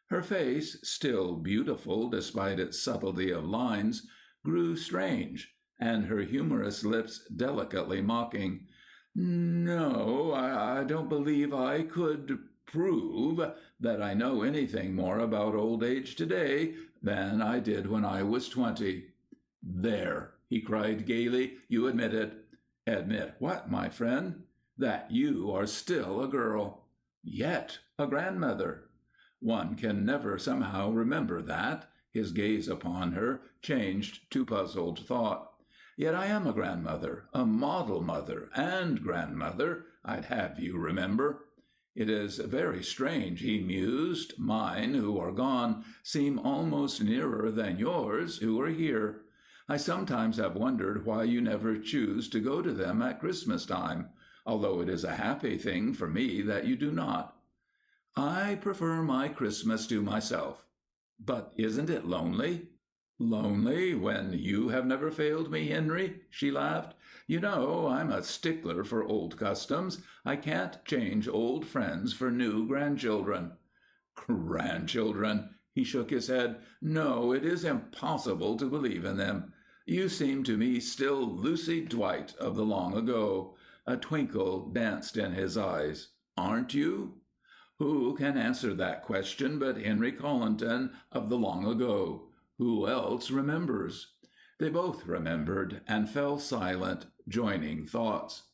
Her face, still beautiful despite its subtlety of lines, grew strange, and her humorous lips delicately mocking. No, I don't believe I could prove that I know anything more about old age today than I did when I was 20. There, he cried gaily, you admit it. Admit what, my friend? That you are still a girl. Yet a grandmother. One can never somehow remember that. His gaze upon her changed to puzzled thought. Yet I am a grandmother, a model mother and grandmother, I'd have you remember. It is very strange, he mused. Mine, who are gone, seem almost nearer than yours, who are here. I sometimes have wondered why you never choose to go to them at Christmas time, although it is a happy thing for me that you do not. I prefer my Christmas to myself. But isn't it lonely? Lonely when you have never failed me, Henry? She laughed. You know, I'm a stickler for old customs. I can't change old friends for new grandchildren. Grandchildren! He shook his head. No, it is impossible to believe in them. You seem to me still Lucy Dwight of the long ago. A twinkle danced in his eyes. Aren't you? Who can answer that question but Henry Collington of the long ago? Who else remembers? They both remembered and fell silent, joining thoughts.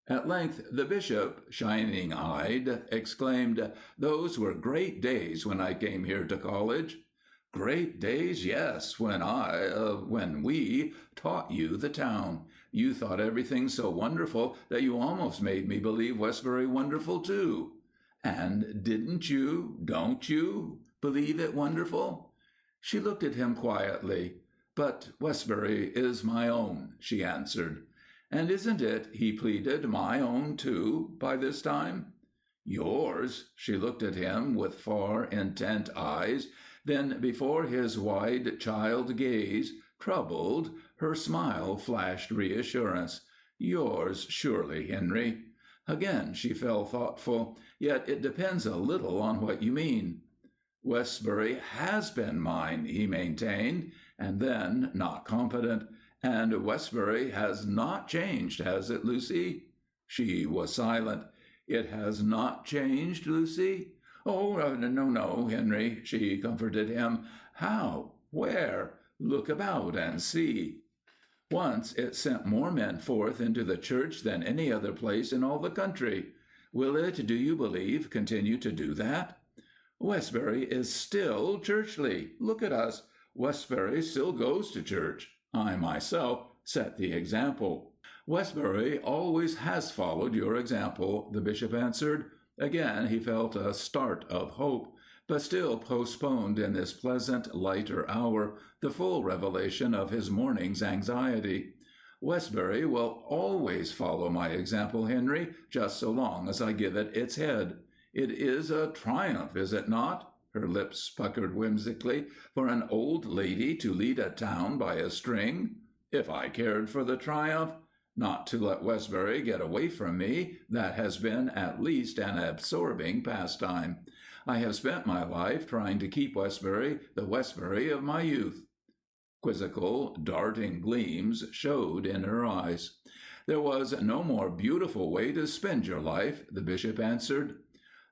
At length the bishop, shining-eyed, exclaimed, "Those were great days when I came here to college." "Great days, yes, when we taught you the town. You thought everything so wonderful that you almost made me believe Westbury wonderful, too." "And don't you, believe it wonderful?" She looked at him quietly. "But Westbury is my own," she answered. "And isn't it," he pleaded, "my own, too, by this time?" "Yours." She looked at him with far, intent eyes. Then, before his wide child gaze, troubled, her smile flashed reassurance. "Yours, surely, Henry." Again she fell thoughtful. "Yet it depends a little on what you mean." "Westbury has been mine," he maintained, and then, not confident, "And Westbury has not changed, has it, Lucy?" She was silent. "It has not changed, Lucy?" "Oh, no, Henry," she comforted him. "How? Where? Look about and see. Once it sent more men forth into the church than any other place in all the country. Will it, do you believe, continue to do that? Westbury is still churchly. Look at us. Westbury still goes to church. I myself set the example." "Westbury always has followed your example," the bishop answered. Again he felt a start of hope, but still postponed in this pleasant, lighter hour the full revelation of his morning's anxiety. "Westbury will always follow my example, Henry, just so long as I give it its head. It is a triumph, is it not?" Her lips puckered whimsically. "For an old lady to lead a town by a string? If I cared for the triumph? Not to let Westbury get away from me, that has been at least an absorbing pastime. I have spent my life trying to keep Westbury the Westbury of my youth." Quizzical, darting gleams showed in her eyes. "There was no more beautiful way to spend your life," the bishop answered.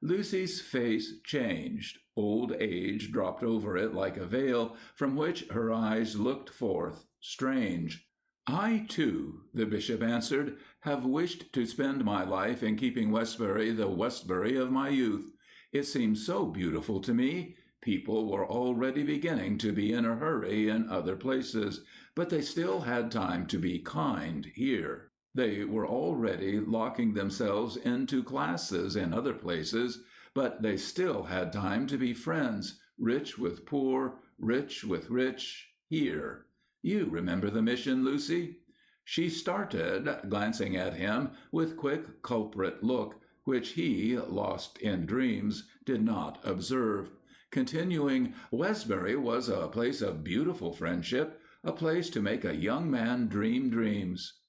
Lucy's face changed. Old age dropped over it like a veil, from which her eyes looked forth, strange. "I, too," the bishop answered, "have wished to spend my life in keeping Westbury the Westbury of my youth. It seemed so beautiful to me. People were already beginning to be in a hurry in other places, but they still had time to be kind here. They were already locking themselves into classes in other places, but they still had time to be friends, rich with poor, rich with rich, here. You remember the mission, Lucy?" She started, glancing at him with quick culprit look, which he, lost in dreams, did not observe. Continuing, "Westbury was a place of beautiful friendship, a place to make a young man dream dreams."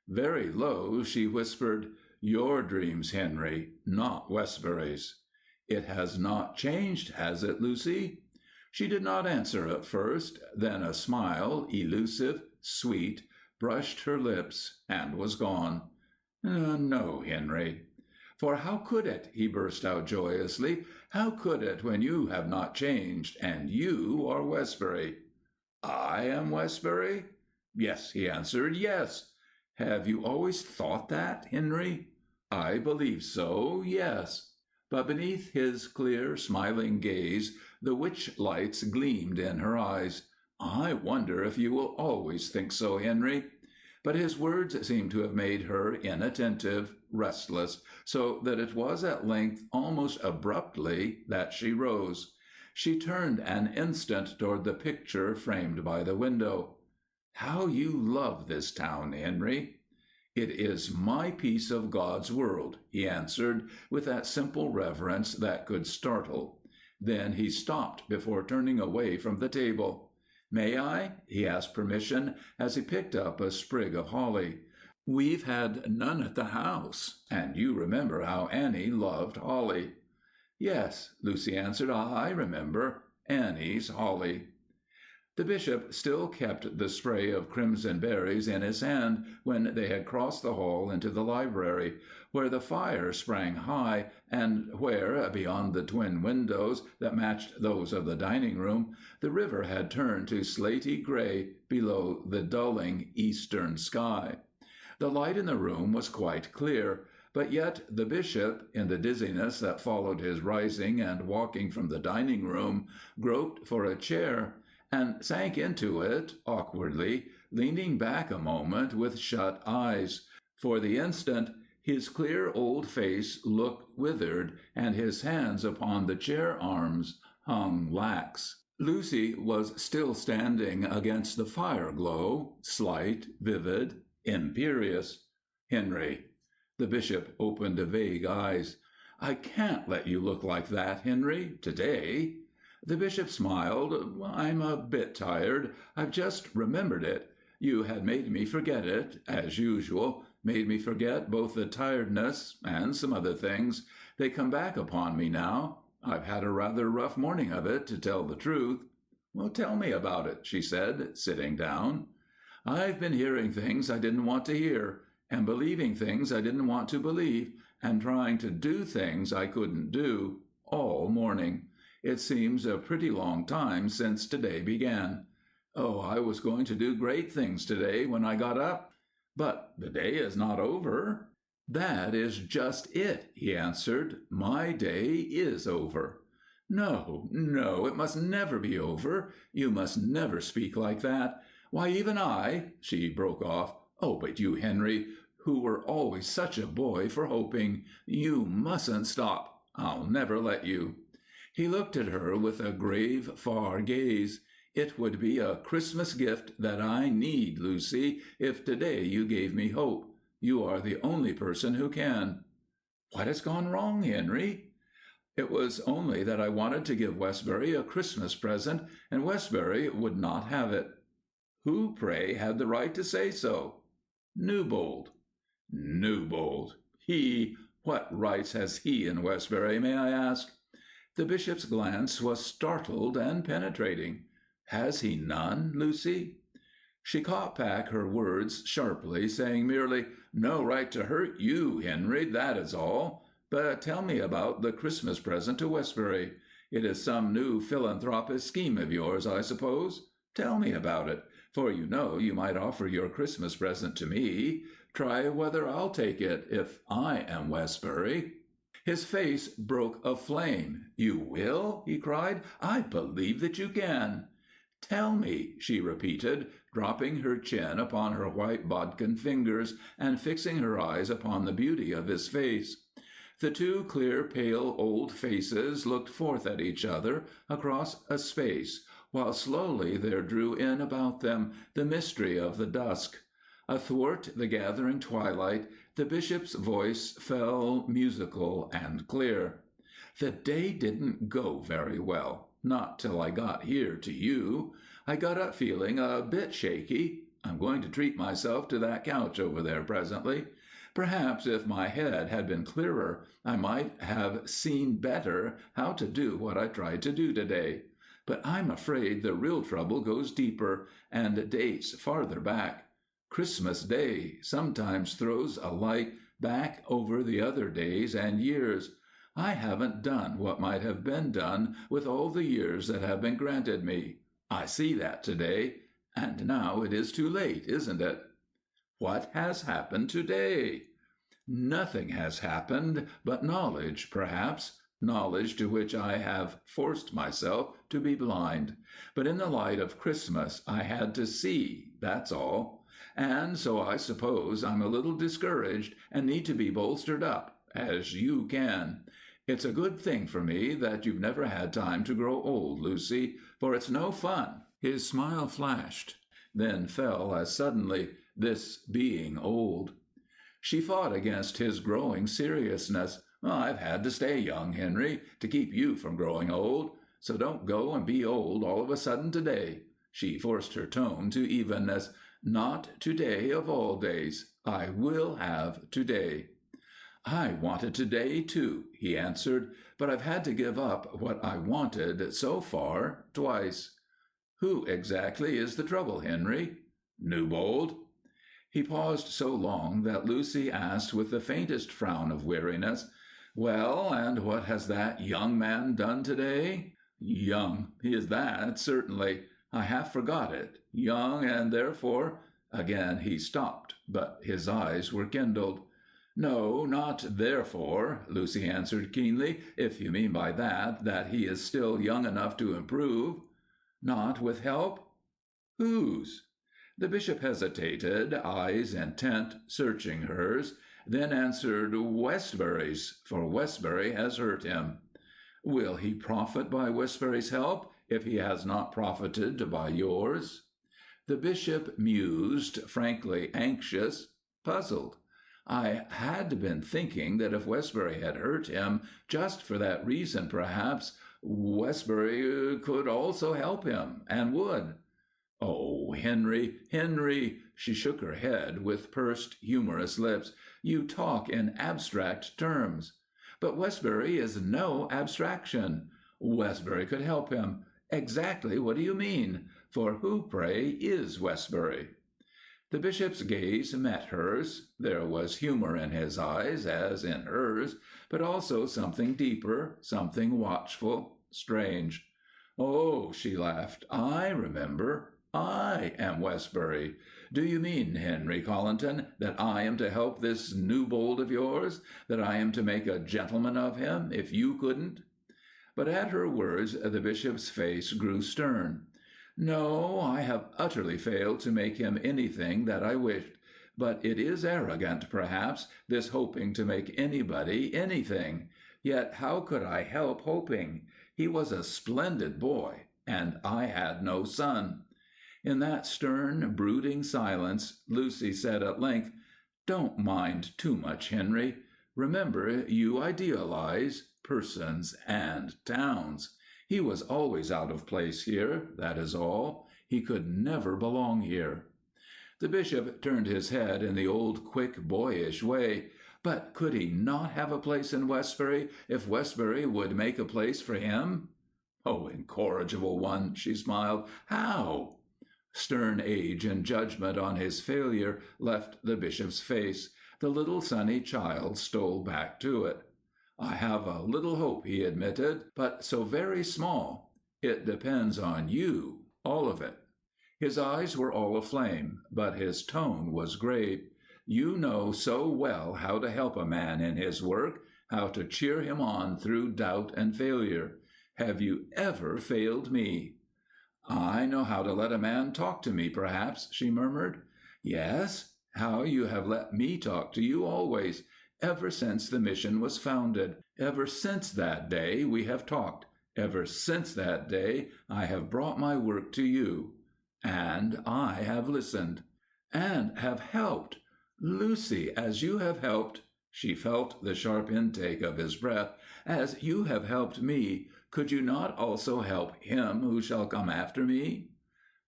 Very low she whispered, "Your dreams, Henry, not Westbury's." "It has not changed, has it, Lucy?" She did not answer at first. Then a smile, elusive, sweet, brushed her lips and was gone. "No, Henry." "For how could it?" he burst out joyously. "How could it when you have not changed, and you are Westbury?" "I am Westbury?" "Yes," he answered, "yes." "Have you always thought that, Henry?" "I believe so, yes." But beneath his clear, smiling gaze, the witch lights gleamed in her eyes. "I wonder if you will always think so, Henry." But his words seemed to have made her inattentive, restless, so that it was at length almost abruptly that she rose. She turned an instant toward the picture framed by the window. "How you love this town, Henry!" "It is my piece of God's world," he answered, with that simple reverence that could startle. Then he stopped before turning away from the table. "May I?" he asked permission as he picked up a sprig of holly. "We've had none at the house, and you remember how Annie loved holly." "Yes," Lucy answered, "I remember. Annie's holly." The bishop still kept the spray of crimson berries in his hand when they had crossed the hall into the library, where the fire sprang high, and where, beyond the twin windows that matched those of the dining room, the river had turned to slaty gray below the dulling eastern sky. The light in the room was quite clear, but yet the bishop, in the dizziness that followed his rising and walking from the dining room, groped for a chair, and sank into it awkwardly, leaning back a moment with shut eyes. For the instant his clear old face looked withered, and his hands upon the chair arms hung lax. Lucy was still standing against the fire glow, slight, vivid, imperious. "Henry." The bishop opened vague eyes. "I can't let you look like that, Henry, today." The bishop smiled. "I'm a bit tired. I've just remembered it. You had made me forget it, as usual, made me forget both the tiredness and some other things. They come back upon me now. I've had a rather rough morning of it, to tell the truth." "Well, tell me about it," she said, sitting down. "I've been hearing things I didn't want to hear, and believing things I didn't want to believe, and trying to do things I couldn't do, all morning. It seems a pretty long time since today began. Oh, I was going to do great things today when I got up. But the day is not over." "That is just it," he answered. "My day is over." "No, no, it must never be over. You must never speak like that. Why, even I—" She broke off. "Oh, but you, Henry, who were always such a boy for hoping. You mustn't stop. I'll never let you." He looked at her with a grave, far gaze. "It would be a Christmas gift that I need, Lucy, if today you gave me hope. You are the only person who can." "What has gone wrong, Henry?" "It was only that I wanted to give Westbury a Christmas present, and Westbury would not have it." "Who, pray, had the right to say so?" "Newbold." "Newbold! He! What rights has he in Westbury, may I ask?" The bishop's glance was startled and penetrating. "Has he none, Lucy?" She caught back her words sharply, saying merely, "No right to hurt you, Henry, that is all. But tell me about the Christmas present to Westbury. It is some new philanthropic scheme of yours, I suppose. Tell me about it, for you know you might offer your Christmas present to me. Try whether I'll take it, if I am Westbury." His face broke aflame. "You will?" he cried. "I believe that you can." "Tell me," she repeated, dropping her chin upon her white bodkin fingers and fixing her eyes upon the beauty of his face. The two clear, pale old faces looked forth at each other across a space, while slowly there drew in about them the mystery of the dusk. Athwart the gathering twilight, the bishop's voice fell musical and clear. "The day didn't go very well. Not till I got here to you. I got up feeling a bit shaky. I'm going to treat myself to that couch over there presently. Perhaps if my head had been clearer, I might have seen better how to do what I tried to do today. But I'm afraid the real trouble goes deeper, and dates farther back. Christmas Day sometimes throws a light back over the other days and years. I haven't done what might have been done with all the years that have been granted me. I see that today. And now it is too late, isn't it?" "What has happened today?" Nothing has happened but knowledge, perhaps, knowledge to which I have forced myself to be blind. But in the light of Christmas I had to see, that's all. And so I suppose I'm a little discouraged and need to be bolstered up, as you can. It's a good thing for me that you've never had time to grow old, Lucy, for it's no fun. His smile flashed, then fell as suddenly, this being old. She fought against his growing seriousness. I've had to stay young, Henry, to keep you from growing old. So don't go and be old all of a sudden today. She forced her tone to evenness. Not today of all days. I will have today. I wanted today, too, he answered, but I've had to give up what I wanted so far twice. Who exactly is the trouble, Henry? Newbold. He paused so long that Lucy asked with the faintest frown of weariness, "Well, and what has that young man done today?" "Young, he is that, certainly. I half forgot it. Young, and therefore—" Again he stopped, but his eyes were kindled. "No, not therefore," Lucy answered keenly, "if you mean by that he is still young enough to improve." "Not with help?" "Whose?" The bishop hesitated, eyes intent, searching hers, then answered, "Westbury's, for Westbury has hurt him." "Will he profit by Westbury's help, if he has not profited by yours?" The bishop mused, frankly anxious, puzzled. "I had been thinking that if Westbury had hurt him, just for that reason, perhaps, Westbury could also help him, and would." "Oh, Henry, Henry!" She shook her head with pursed, humorous lips. "You talk in abstract terms." "But Westbury is no abstraction. Westbury could help him. Exactly what do you mean? For who, pray, is Westbury?" The bishop's gaze met hers. There was humor in his eyes, as in hers, but also something deeper, something watchful, strange. "Oh," she laughed, "I remember. I am Westbury. Do you mean, Henry Collington, that I am to help this Newbold of yours? That I am to make a gentleman of him, if you couldn't?" But at her words the bishop's face grew stern. "No, I have utterly failed to make him anything that I wished. But it is arrogant, perhaps, this hoping to make anybody anything. Yet how could I help hoping? He was a splendid boy, and I had no son." In that stern, brooding silence, Lucy said at length, "Don't mind too much, Henry. Remember, you idealize persons and towns. He was always out of place here, that is all. He could never belong here." The bishop turned his head in the old quick, boyish way. "But could he not have a place in Westbury if Westbury would make a place for him?" "Oh, incorrigible one," she smiled. "How?" Stern age and judgment on his failure left the bishop's face. The little sunny child stole back to it. "I have a little hope," he admitted, "but so very small. It depends on you, all of it." His eyes were all aflame, but his tone was grave. "You know so well how to help a man in his work, how to cheer him on through doubt and failure. Have you ever failed me?" "I know how to let a man talk to me, perhaps," she murmured. "Yes? How you have let me talk to you always, ever since the mission was founded. Ever since that day we have talked. Ever since that day I have brought my work to you. And I have listened. And have helped. Lucy, as you have helped—" She felt the sharp intake of his breath. "As you have helped me, could you not also help him who shall come after me?"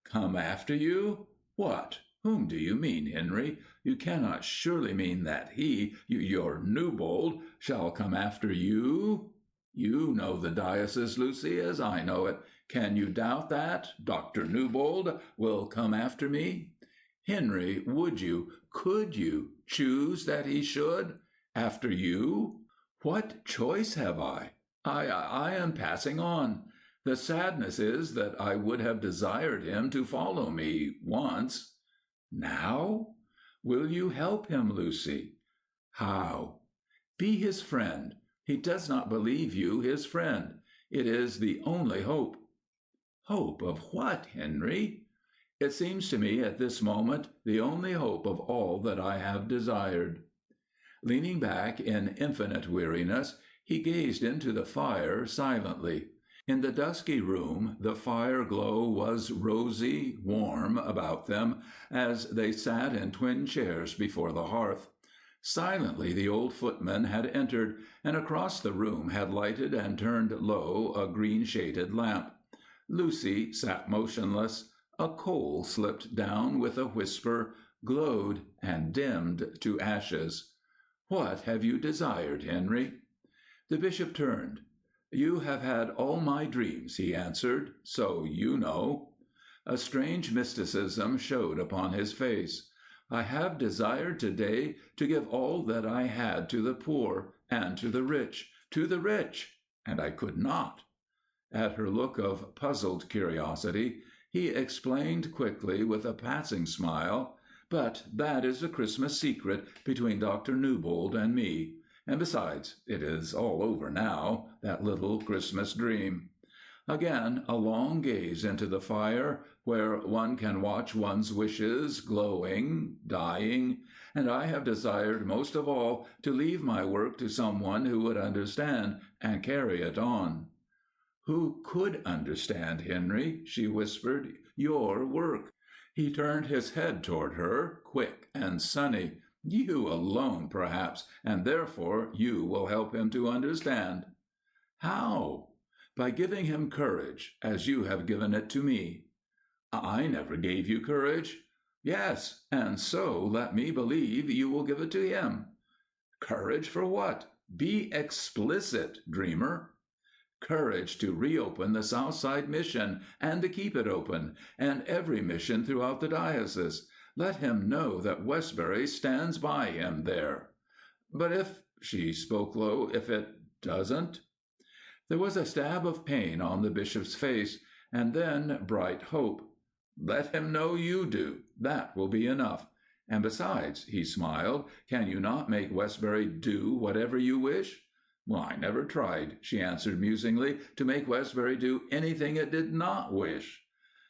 "Come after you? What? Whom do you mean, Henry? You cannot surely mean that he, your Newbold, shall come after you? You know the diocese, Lucy, as I know it. Can you doubt that Dr. Newbold will come after me? Henry, would you, could you, choose that he should? After you? What choice have I? I am passing on. The sadness is that I would have desired him to follow me once. Now? Will you help him, Lucy? How? Be his friend. He does not believe you his friend. It is the only hope. Hope of what, Henry? It seems to me at this moment the only hope of all that I have desired. Leaning back in infinite weariness, he gazed into the fire silently. In the dusky room the fire glow was rosy, warm about them as they sat in twin chairs before the hearth. Silently the old footman had entered, and across the room had lighted and turned low a green-shaded lamp. Lucy sat motionless. A coal slipped down with a whisper, glowed, and dimmed to ashes. "What have you desired, Henry?" The bishop turned. "You have had all my dreams," he answered, "so you know." A strange mysticism showed upon his face. "I have desired today to give all that I had to the poor and to the rich, and I could not." At her look of puzzled curiosity, he explained quickly with a passing smile, "But that is a Christmas secret between Dr. Newbold and me. And besides, it is all over now, that little Christmas dream." Again a long gaze into the fire, where one can watch one's wishes glowing, dying, and I have desired most of all to leave my work to someone who would understand and carry it on. "Who could understand, Henry?" she whispered. "Your work." He turned his head toward her, quick and sunny. "You alone, perhaps, and therefore you will help him to understand." "How?" "By giving him courage, as you have given it to me." "I never gave you courage." "Yes, and so let me believe you will give it to him." "Courage for what? Be explicit, dreamer." "Courage to reopen the Southside Mission, and to keep it open, and every mission throughout the diocese. Let him know that Westbury stands by him there." "But if," she spoke low, "if it doesn't?" There was a stab of pain on the bishop's face, and then bright hope. "Let him know you do. That will be enough. And besides," he smiled, "can you not make Westbury do whatever you wish?" "I never tried," she answered musingly, "to make Westbury do anything it did not wish."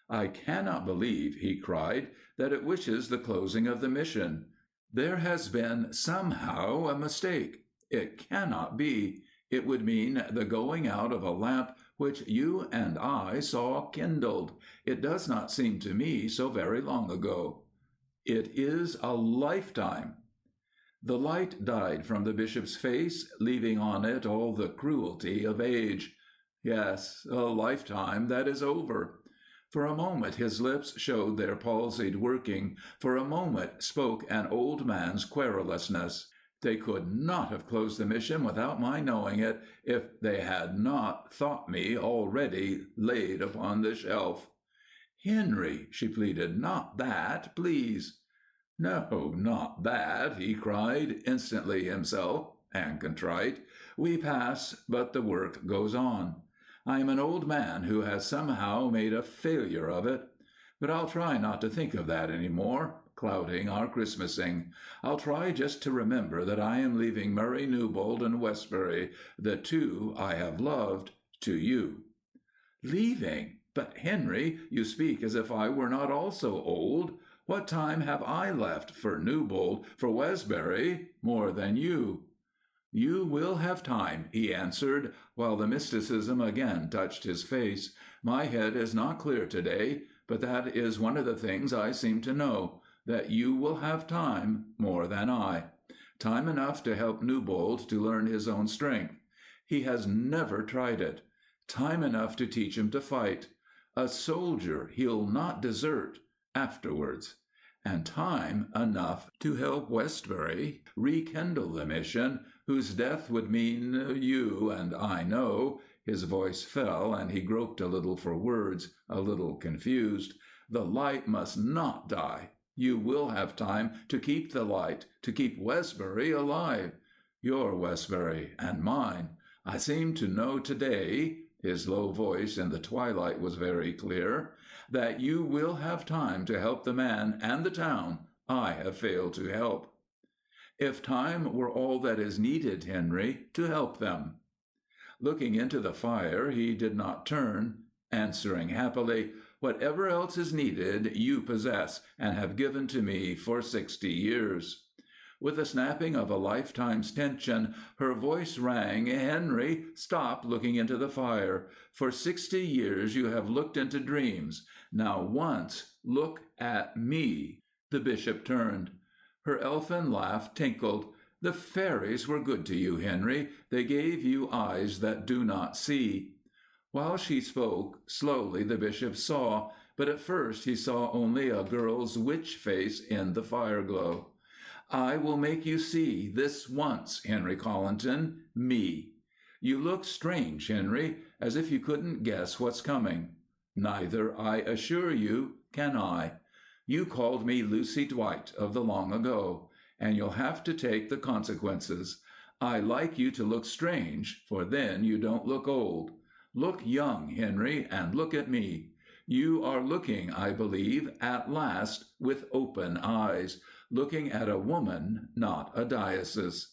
"I cannot believe," he cried, "that it wishes the closing of the mission. There has been somehow a mistake. It cannot be. It would mean the going out of a lamp which you and I saw kindled. It does not seem to me so very long ago." "It is a lifetime." The light died from the bishop's face, leaving on it all the cruelty of age. "Yes, a lifetime that is over." For a moment his lips showed their palsied working, for a moment spoke an old man's querulousness. "They could not have closed the mission without my knowing it, if they had not thought me already laid upon the shelf." "Henry," she pleaded, "not that, please." "No, not that," he cried, instantly himself and contrite. "We pass, but the work goes on. I am an old man who has somehow made a failure of it. But I'll try not to think of that any more, clouding our Christmasing. I'll try just to remember that I am leaving Murray Newbold and Westbury, the two I have loved, to you." "Leaving? But, Henry, you speak as if I were not also old. What time have I left for Newbold, for Westbury, more than you?" "You will have time," he answered, while the mysticism again touched his face. "My head is not clear today, but that is one of the things I seem to know, that you will have time, more than I. Time enough to help Newbold to learn his own strength. He has never tried it. Time enough to teach him to fight. A soldier he'll not desert afterwards. And time enough to help Westbury rekindle the mission, whose death would mean you and I know." His voice fell, and he groped a little for words, a little confused. "The light must not die. You will have time to keep the light, to keep Westbury alive. Your Westbury and mine. I seem to know today," his low voice in the twilight was very clear, "that you will have time to help the man and the town I have failed to help." if time were all that is needed, Henry, to help them. Looking into the fire, he did not turn, answering happily, "Whatever else is needed, you possess and have given to me for 60 years." With the snapping of a lifetime's tension, her voice rang, "Henry, stop looking into the fire. For 60 years you have looked into dreams. Now once look at me." The bishop turned. Her elfin laugh tinkled. "The fairies were good to you, Henry. They gave you eyes that do not see." While she spoke, slowly the bishop saw, but at first he saw only a girl's witch face in the fireglow. "I will make you see, this once, Henry Collinton, me. You look strange, Henry, as if you couldn't guess what's coming. Neither, I assure you, can I. You called me Lucy Dwight of the long ago, and you'll have to take the consequences. I like you to look strange, for then you don't look old. Look young, Henry, and look at me. You are looking, I believe, at last, with open eyes, looking at a woman, not a diocese.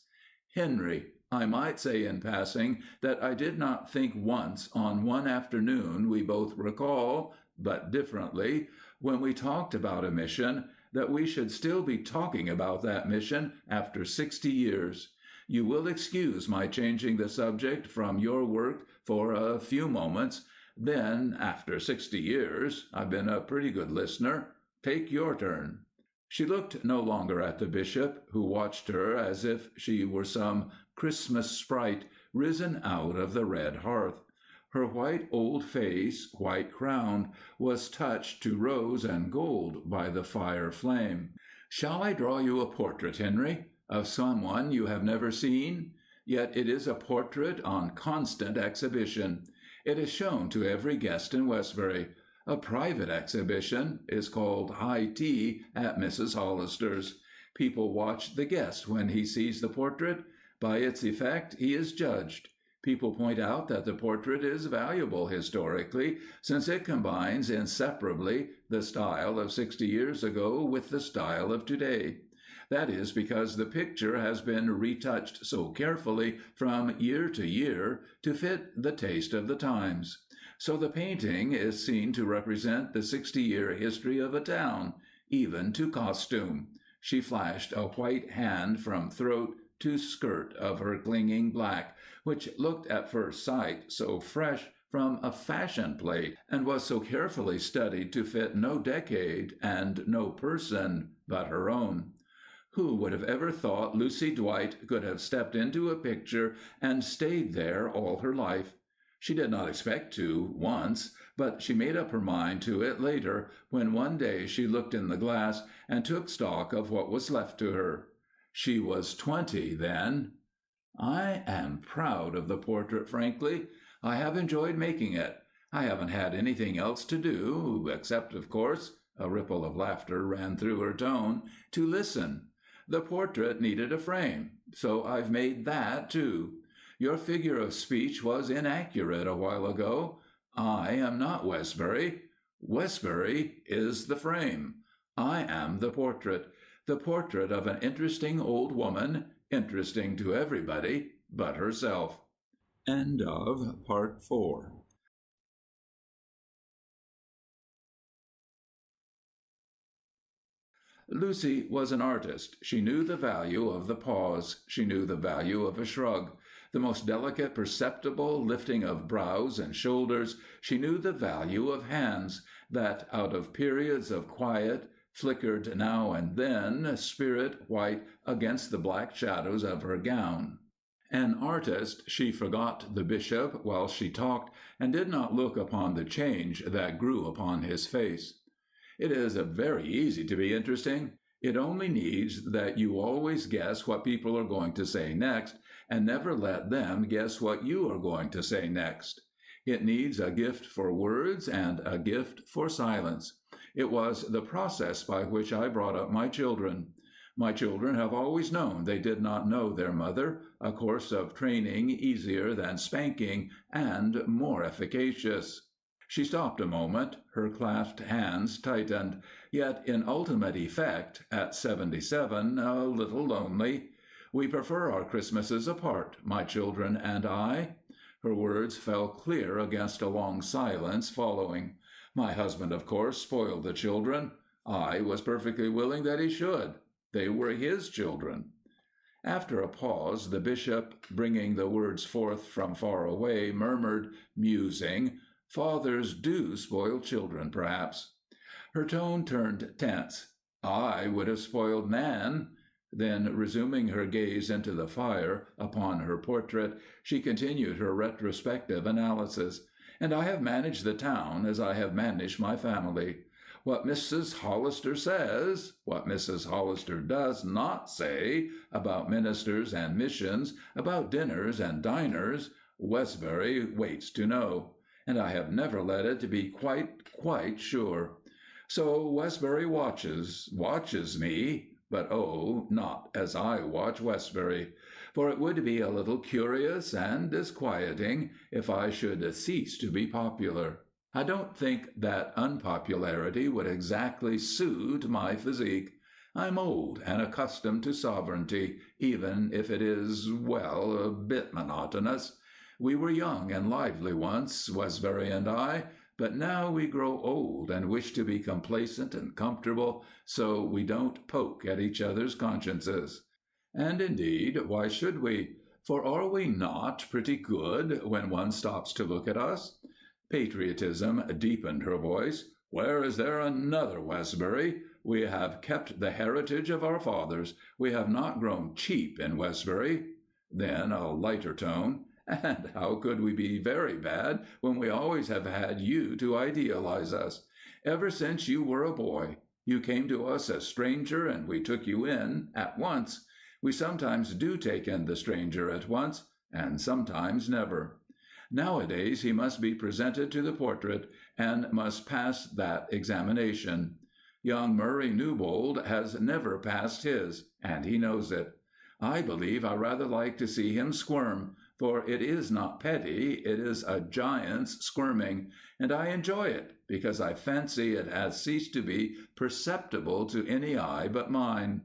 Henry, I might say in passing that I did not think once on one afternoon we both recall, but differently, when we talked about a mission, that we should still be talking about that mission after 60 years. You will excuse my changing the subject from your work for a few moments. Then, after 60 years, I've been a pretty good listener. Take your turn." She looked no longer at the bishop, who watched her as if she were some Christmas sprite risen out of the red hearth. Her white old face, white crowned, was touched to rose and gold by the fire flame. "Shall I draw you a portrait, Henry, of someone you have never seen? Yet it is a portrait on constant exhibition. It is shown to every guest in Westbury. A private exhibition is called high tea at Mrs. Hollister's. People watch the guest when he sees the portrait. By its effect he is judged. People point out that the portrait is valuable historically, since it combines inseparably the style of 60 years ago with the style of today. That is because the picture has been retouched so carefully from year to year to fit the taste of the times. So the painting is seen to represent the 60-year history of a town, even to costume." She flashed a white hand from throat to skirt of her clinging black, which looked at first sight so fresh from a fashion plate, and was so carefully studied to fit no decade and no person but her own. Who would have ever thought Lucy Dwight could have stepped into a picture and stayed there all her life? She did not expect to, once, but she made up her mind to it later, when one day she looked in the glass and took stock of what was left to her. She was 20 then. "I am proud of the portrait, frankly. I have enjoyed making it. I haven't had anything else to do, except, of course," a ripple of laughter ran through her tone, "to listen. The portrait needed a frame, so I've made that, too. Your figure of speech was inaccurate a while ago. I am not Westbury. Westbury is the frame. I am the portrait of an interesting old woman, interesting to everybody but herself." End of Part 4. Lucy was an artist. She knew the value of the pause. She knew the value of a shrug. The most delicate perceptible lifting of brows and shoulders. She knew the value of hands, that out of periods of quiet flickered now and then, spirit white against the black shadows of her gown. An artist, she forgot the bishop while she talked, and did not look upon the change that grew upon his face. "It is very easy to be interesting. It only needs that you always guess what people are going to say next, and never let them guess what you are going to say next. It needs a gift for words and a gift for silence. It was the process by which I brought up my children. My children have always known they did not know their mother, a course of training easier than spanking and more efficacious." She stopped a moment, her clasped hands tightened, yet in ultimate effect, at 77, a little lonely. We prefer our Christmases apart, my children and I." Her words fell clear against a long silence following. My husband, of course, spoiled the children. I was perfectly willing that he should. They were his children. After a pause, the bishop, bringing the words forth from far away, murmured, musing, "Fathers do spoil children, perhaps." Her tone turned tense. "I would have spoiled Nan." Then, resuming her gaze into the fire, upon her portrait, she continued her retrospective analysis. "And I have managed the town as I have managed my family. What Mrs. Hollister says, what Mrs. Hollister does not say, about ministers and missions, about dinners and diners, Westbury waits to know. And I have never let it be quite sure. So Westbury watches me, but oh, not as I watch Westbury. For it would be a little curious and disquieting if I should cease to be popular. I don't think that unpopularity would exactly suit my physique. I'm old and accustomed to sovereignty, even if it is, well, a bit monotonous. We were young and lively once, Westbury and I, but now we grow old and wish to be complacent and comfortable, so we don't poke at each other's consciences. And indeed, why should we? For are we not pretty good when one stops to look at us? Patriotism deepened her voice. "Where is there another Westbury? We have kept the heritage of our fathers. We have not grown cheap in Westbury." Then a lighter tone. "And how could we be very bad when we always have had you to idealize us? Ever since you were a boy. You came to us a stranger and we took you in at once. We sometimes do take in the stranger at once, and sometimes never. Nowadays he must be presented to the portrait and must pass that examination. Young Murray Newbold has never passed his, and he knows it. I believe I rather like to see him squirm, for it is not petty, it is a giant's squirming, and I enjoy it, because I fancy it has ceased to be perceptible to any eye but mine.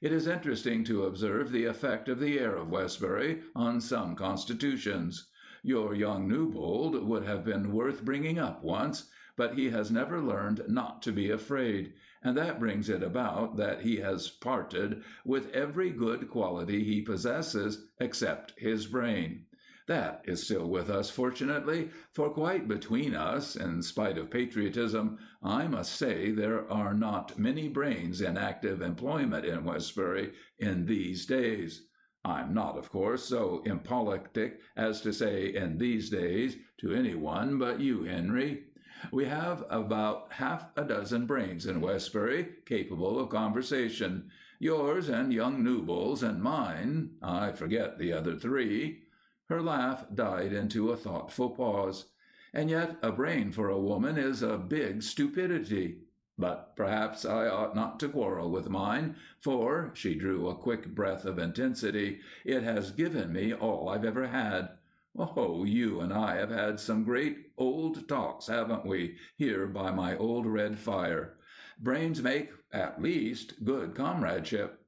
It is interesting to observe the effect of the air of Westbury on some constitutions. Your young Newbold would have been worth bringing up once, but he has never learned not to be afraid, and that brings it about that he has parted with every good quality he possesses except his brain. That is still with us, fortunately, for quite between us, in spite of patriotism, I must say there are not many brains in active employment in Westbury in these days. I'm not, of course, so impolitic as to say in these days to any one but you, Henry. We have about half a dozen brains in Westbury capable of conversation. Yours and young Newbold's and mine. I forget the other three." Her laugh died into a thoughtful pause. "And yet a brain for a woman is a big stupidity. But perhaps I ought not to quarrel with mine, for," she drew a quick breath of intensity, "it has given me all I've ever had. Oh, you and I have had some great old talks, haven't we, here by my old red fire? Brains make, at least, good comradeship."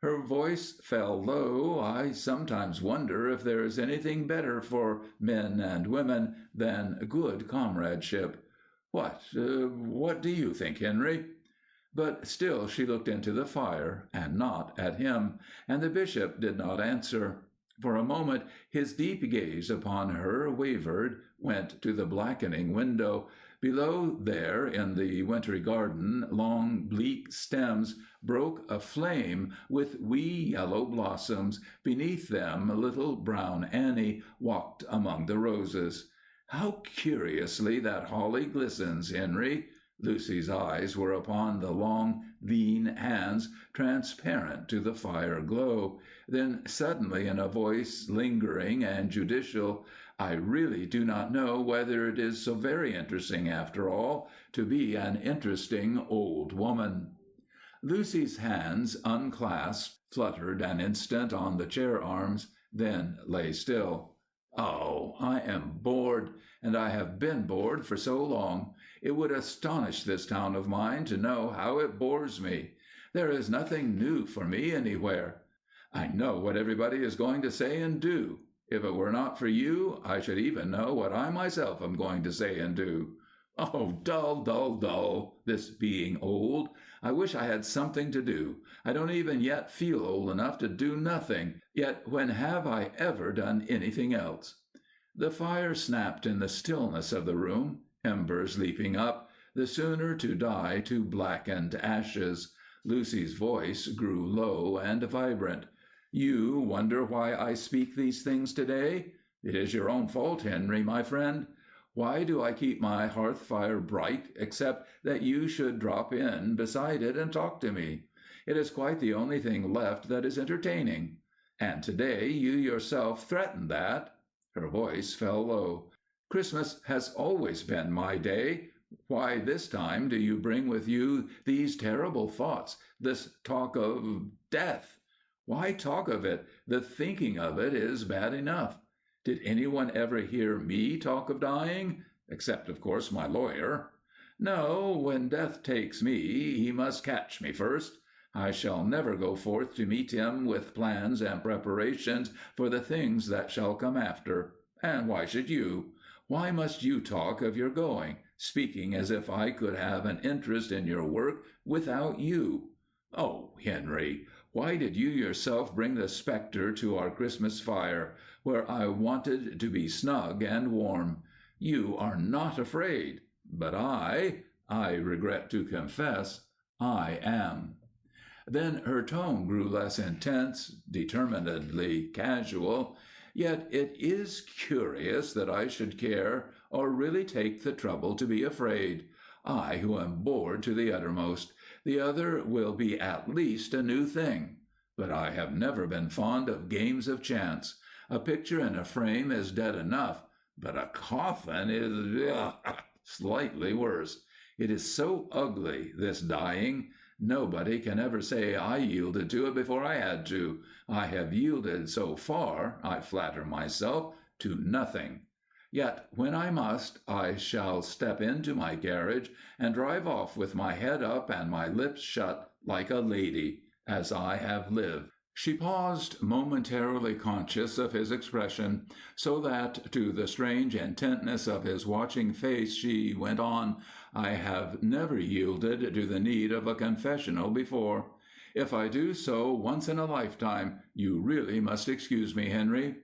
Her voice fell low. "I sometimes wonder if there is anything better for men and women than good comradeship. What do you think, Henry?" But still she looked into the fire, and not at him, and the bishop did not answer. For a moment his deep gaze upon her wavered, went to the blackening window. Below there, in the wintry garden, long bleak stems broke aflame with wee yellow blossoms. Beneath them little brown Annie walked among the roses. "How curiously that holly glistens, Henry!" Lucy's eyes were upon the long, lean hands, transparent to the fire glow. Then suddenly, in a voice lingering and judicial, "I really do not know whether it is so very interesting, after all, to be an interesting old woman." Lucy's hands, unclasped, fluttered an instant on the chair arms, then lay still. "Oh, I am bored, and I have been bored for so long. It would astonish this town of mine to know how it bores me. There is nothing new for me anywhere. I know what everybody is going to say and do. If it were not for you, I should even know what I myself am going to say and do. Oh, dull, dull, dull, this being old. I wish I had something to do. I don't even yet feel old enough to do nothing. Yet when have I ever done anything else? The fire snapped in the stillness of the room, embers leaping up, the sooner to die to blackened ashes. Lucy's voice grew low and vibrant. You wonder why I speak these things today? It is your own fault, Henry, my friend. Why do I keep my hearth fire bright except that you should drop in beside it and talk to me? It is quite the only thing left that is entertaining. And today you yourself threatened that. Her voice fell low. Christmas has always been my day. Why this time do you bring with you these terrible thoughts, this talk of death? Why talk of it? The thinking of it is bad enough. Did anyone ever hear me talk of dying? Except, of course, my lawyer. No, when death takes me, he must catch me first. I shall never go forth to meet him with plans and preparations for the things that shall come after. And why should you? Why must you talk of your going, speaking as if I could have an interest in your work without you? Oh, Henry, why did you yourself bring the spectre to our Christmas fire, where I wanted to be snug and warm? You are not afraid, but I regret to confess, I am. Then her tone grew less intense, determinedly casual. Yet it is curious that I should care or really take the trouble to be afraid. I who am bored to the uttermost. The other will be at least a new thing. But I have never been fond of games of chance. A picture in a frame is dead enough, but a coffin is slightly worse. It is so ugly, this dying. Nobody can ever say I yielded to it before I had to. I have yielded so far, I flatter myself, to nothing. Yet when I must, I shall step into my carriage and drive off with my head up and my lips shut like a lady, as I have lived. She paused, momentarily conscious of his expression, so that to the strange intentness of his watching face she went on, I have never yielded to the need of a confessional before. If I do so once in a lifetime, you really must excuse me, Henry.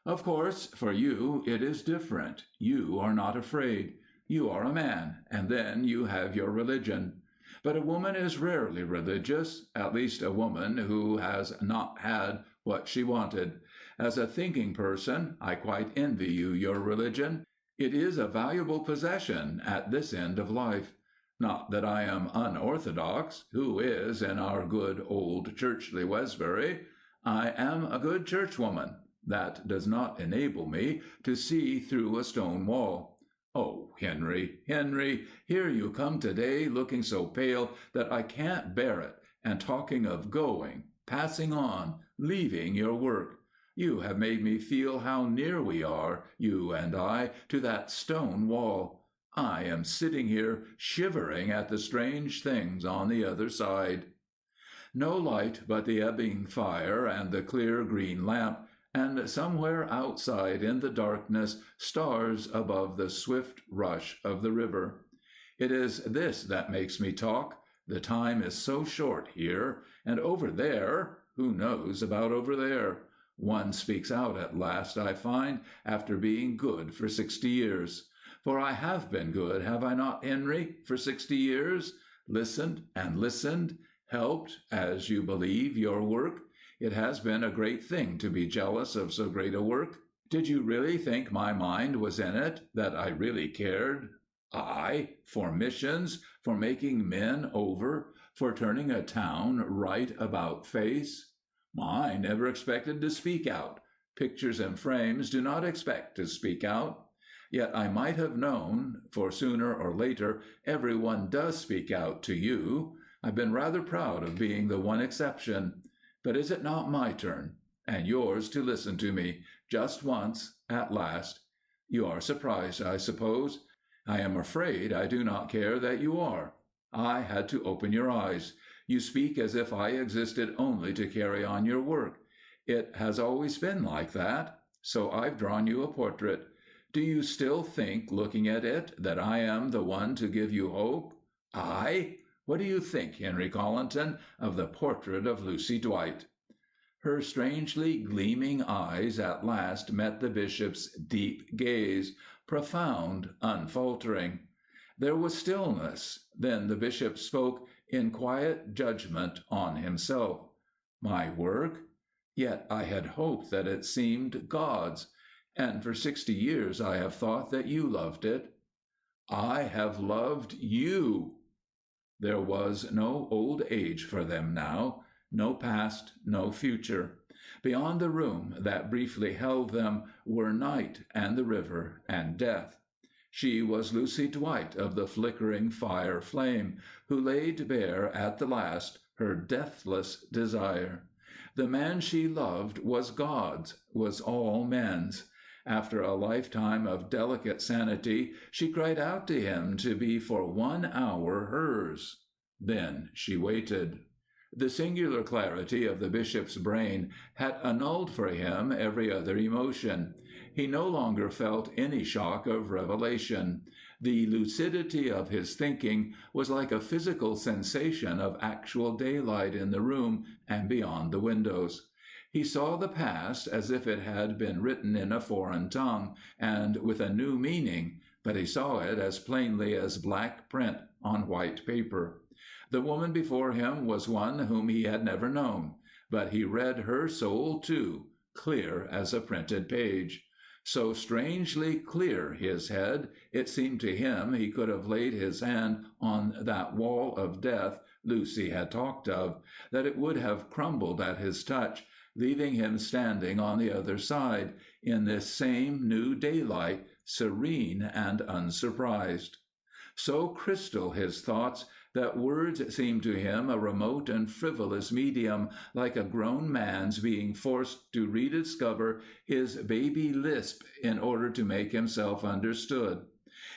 Of course, for you it is different. You are not afraid. You are a man, and then you have your religion. But a woman is rarely religious, at least a woman who has not had what she wanted. As a thinking person, I quite envy you your religion. It is a valuable possession at this end of life. Not that I am unorthodox, who is in our good old churchly Westbury. I am a good churchwoman. That does not enable me to see through a stone wall. Oh, Henry, Henry, here you come today looking so pale that I can't bear it, and talking of going, passing on, leaving your work. You have made me feel how near we are, you and I, to that stone wall. I am sitting here shivering at the strange things on the other side. No light but the ebbing fire and the clear green lamp, and somewhere outside in the darkness stars above the swift rush of the river. It is this that makes me talk. The time is so short here, and over there, who knows about over there? One speaks out at last, I find, after being good for 60 years. For I have been good, have I not, Henry, for 60 years? Listened and listened, helped, as you believe, your work. It has been a great thing to be jealous of so great a work. Did you really think my mind was in it, that I really cared? I, for missions, for making men over, for turning a town right about face? I never expected to speak out. Pictures and frames do not expect to speak out. Yet I might have known, for sooner or later everyone does speak out to you. I've been rather proud of being the one exception. But is it not my turn, and yours to listen to me, just once, at last? You are surprised, I suppose. I am afraid I do not care that you are. I had to open your eyes. You speak as if I existed only to carry on your work. It has always been like that. So I've drawn you a portrait. Do you still think, looking at it, that I am the one to give you hope? I? What do you think, Henry Collinton, of the portrait of Lucy Dwight?" Her strangely gleaming eyes at last met the bishop's deep gaze, profound, unfaltering. There was stillness. Then the bishop spoke in quiet judgment on himself. "My work? Yet I had hoped that it seemed God's, and for 60 years I have thought that you loved it." "I have loved you." There was no old age for them now, no past, no future. Beyond the room that briefly held them were night and the river and death. She was Lucy Dwight of the flickering fire flame, who laid bare at the last her deathless desire. The man she loved was God's, was all men's. After a lifetime of delicate sanity, she cried out to him to be for 1 hour hers. Then she waited. The singular clarity of the bishop's brain had annulled for him every other emotion. He no longer felt any shock of revelation. The lucidity of his thinking was like a physical sensation of actual daylight in the room and beyond the windows. He saw the past as if it had been written in a foreign tongue and with a new meaning, but he saw it as plainly as black print on white paper. The woman before him was one whom he had never known, but he read her soul too, clear as a printed page. So strangely clear his head, it seemed to him he could have laid his hand on that wall of death Lucy had talked of, that it would have crumbled at his touch, leaving him standing on the other side, in this same new daylight, serene and unsurprised. So crystal his thoughts that words seemed to him a remote and frivolous medium, like a grown man's being forced to rediscover his baby lisp in order to make himself understood.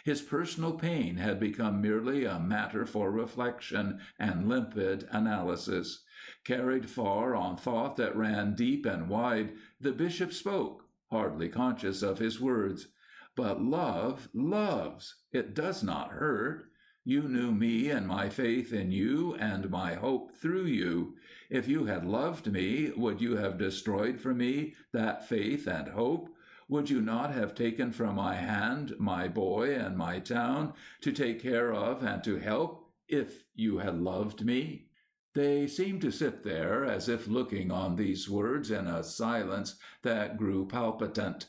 His personal pain had become merely a matter for reflection and limpid analysis. Carried far on thought that ran deep and wide, the bishop spoke, hardly conscious of his words. "But love loves. It does not hurt. You knew me and my faith in you and my hope through you. If you had loved me, would you have destroyed for me that faith and hope? Would you not have taken from my hand my boy and my town to take care of and to help, if you had loved me?" They seemed to sit there as if looking on these words in a silence that grew palpitant.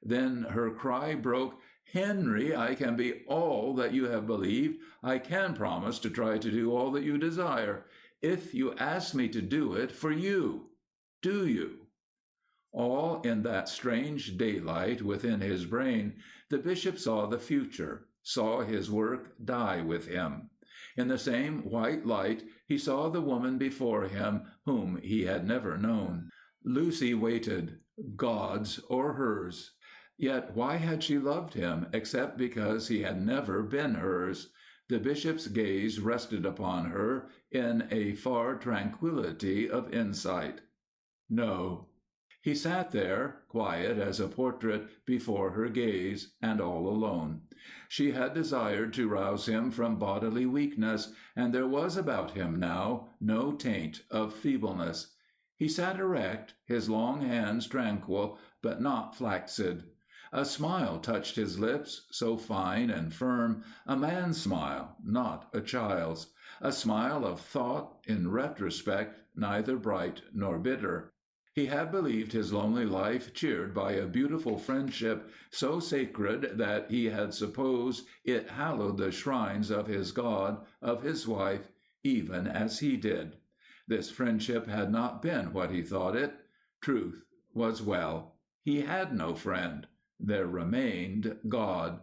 Then her cry broke, "Henry, I can be all that you have believed. I can promise to try to do all that you desire. If you ask me to do it for you, do you?" All in that strange daylight within his brain, the bishop saw the future, saw his work die with him. In the same white light, he saw the woman before him whom he had never known. Lucy waited, God's or hers. Yet why had she loved him except because he had never been hers? The bishop's gaze rested upon her in a far tranquillity of insight. No. He sat there, quiet as a portrait, before her gaze, and all alone. She had desired to rouse him from bodily weakness, and there was about him now no taint of feebleness. He sat erect, his long hands tranquil, but not flaccid. A smile touched his lips, so fine and firm, a man's smile, not a child's. A smile of thought, in retrospect, neither bright nor bitter. He had believed his lonely life cheered by a beautiful friendship so sacred that he had supposed it hallowed the shrines of his God, of his wife, even as he did. This friendship had not been what he thought it. Truth was well. He had no friend. There remained God.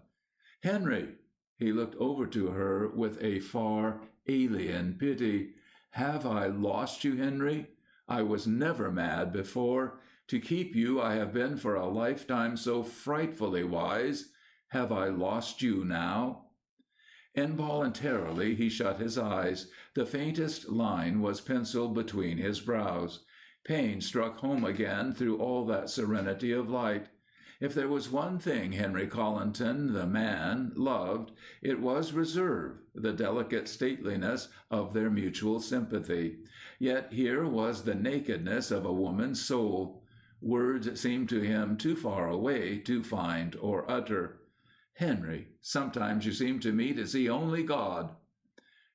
"Henry!" He looked over to her with a far, alien pity. "Have I lost you, Henry? I was never mad before. To keep you I have been for a lifetime so frightfully wise. Have I lost you now?" Involuntarily he shut his eyes. The faintest line was penciled between his brows. Pain struck home again through all that serenity of light. If there was one thing Henry Collinton, the man, loved, it was reserve, the delicate stateliness of their mutual sympathy. Yet here was the nakedness of a woman's soul. Words seemed to him too far away to find or utter. "Henry, sometimes you seem to me to see only God."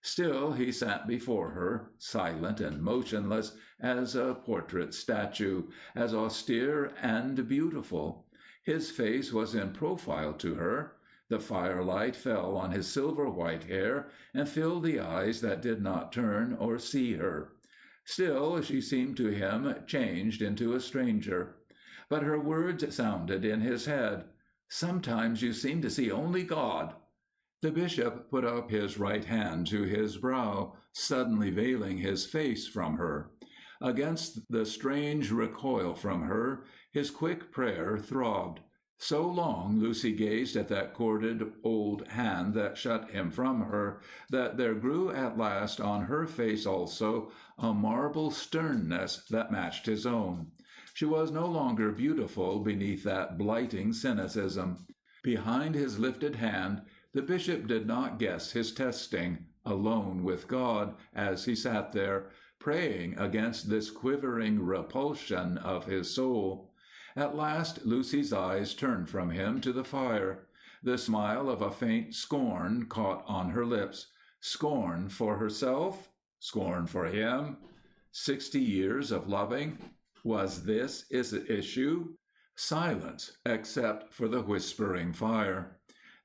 Still he sat before her, silent and motionless as a portrait statue, as austere and beautiful. His face was in profile to her. The firelight fell on his silver-white hair and filled the eyes that did not turn or see her. Still she seemed to him changed into a stranger. But her words sounded in his head. "Sometimes you seem to see only God." The bishop put up his right hand to his brow, suddenly veiling his face from her. Against the strange recoil from her, his quick prayer throbbed. So long Lucy gazed at that corded old hand that shut him from her, that there grew at last on her face also a marble sternness that matched his own. She was no longer beautiful beneath that blighting cynicism. Behind his lifted hand, the bishop did not guess his testing, alone with God, as he sat there, praying against this quivering repulsion of his soul. At last Lucy's eyes turned from him to the fire. The smile of a faint scorn caught on her lips. Scorn for herself? Scorn for him? 60 years of loving? Was this its issue? Silence, except for the whispering fire.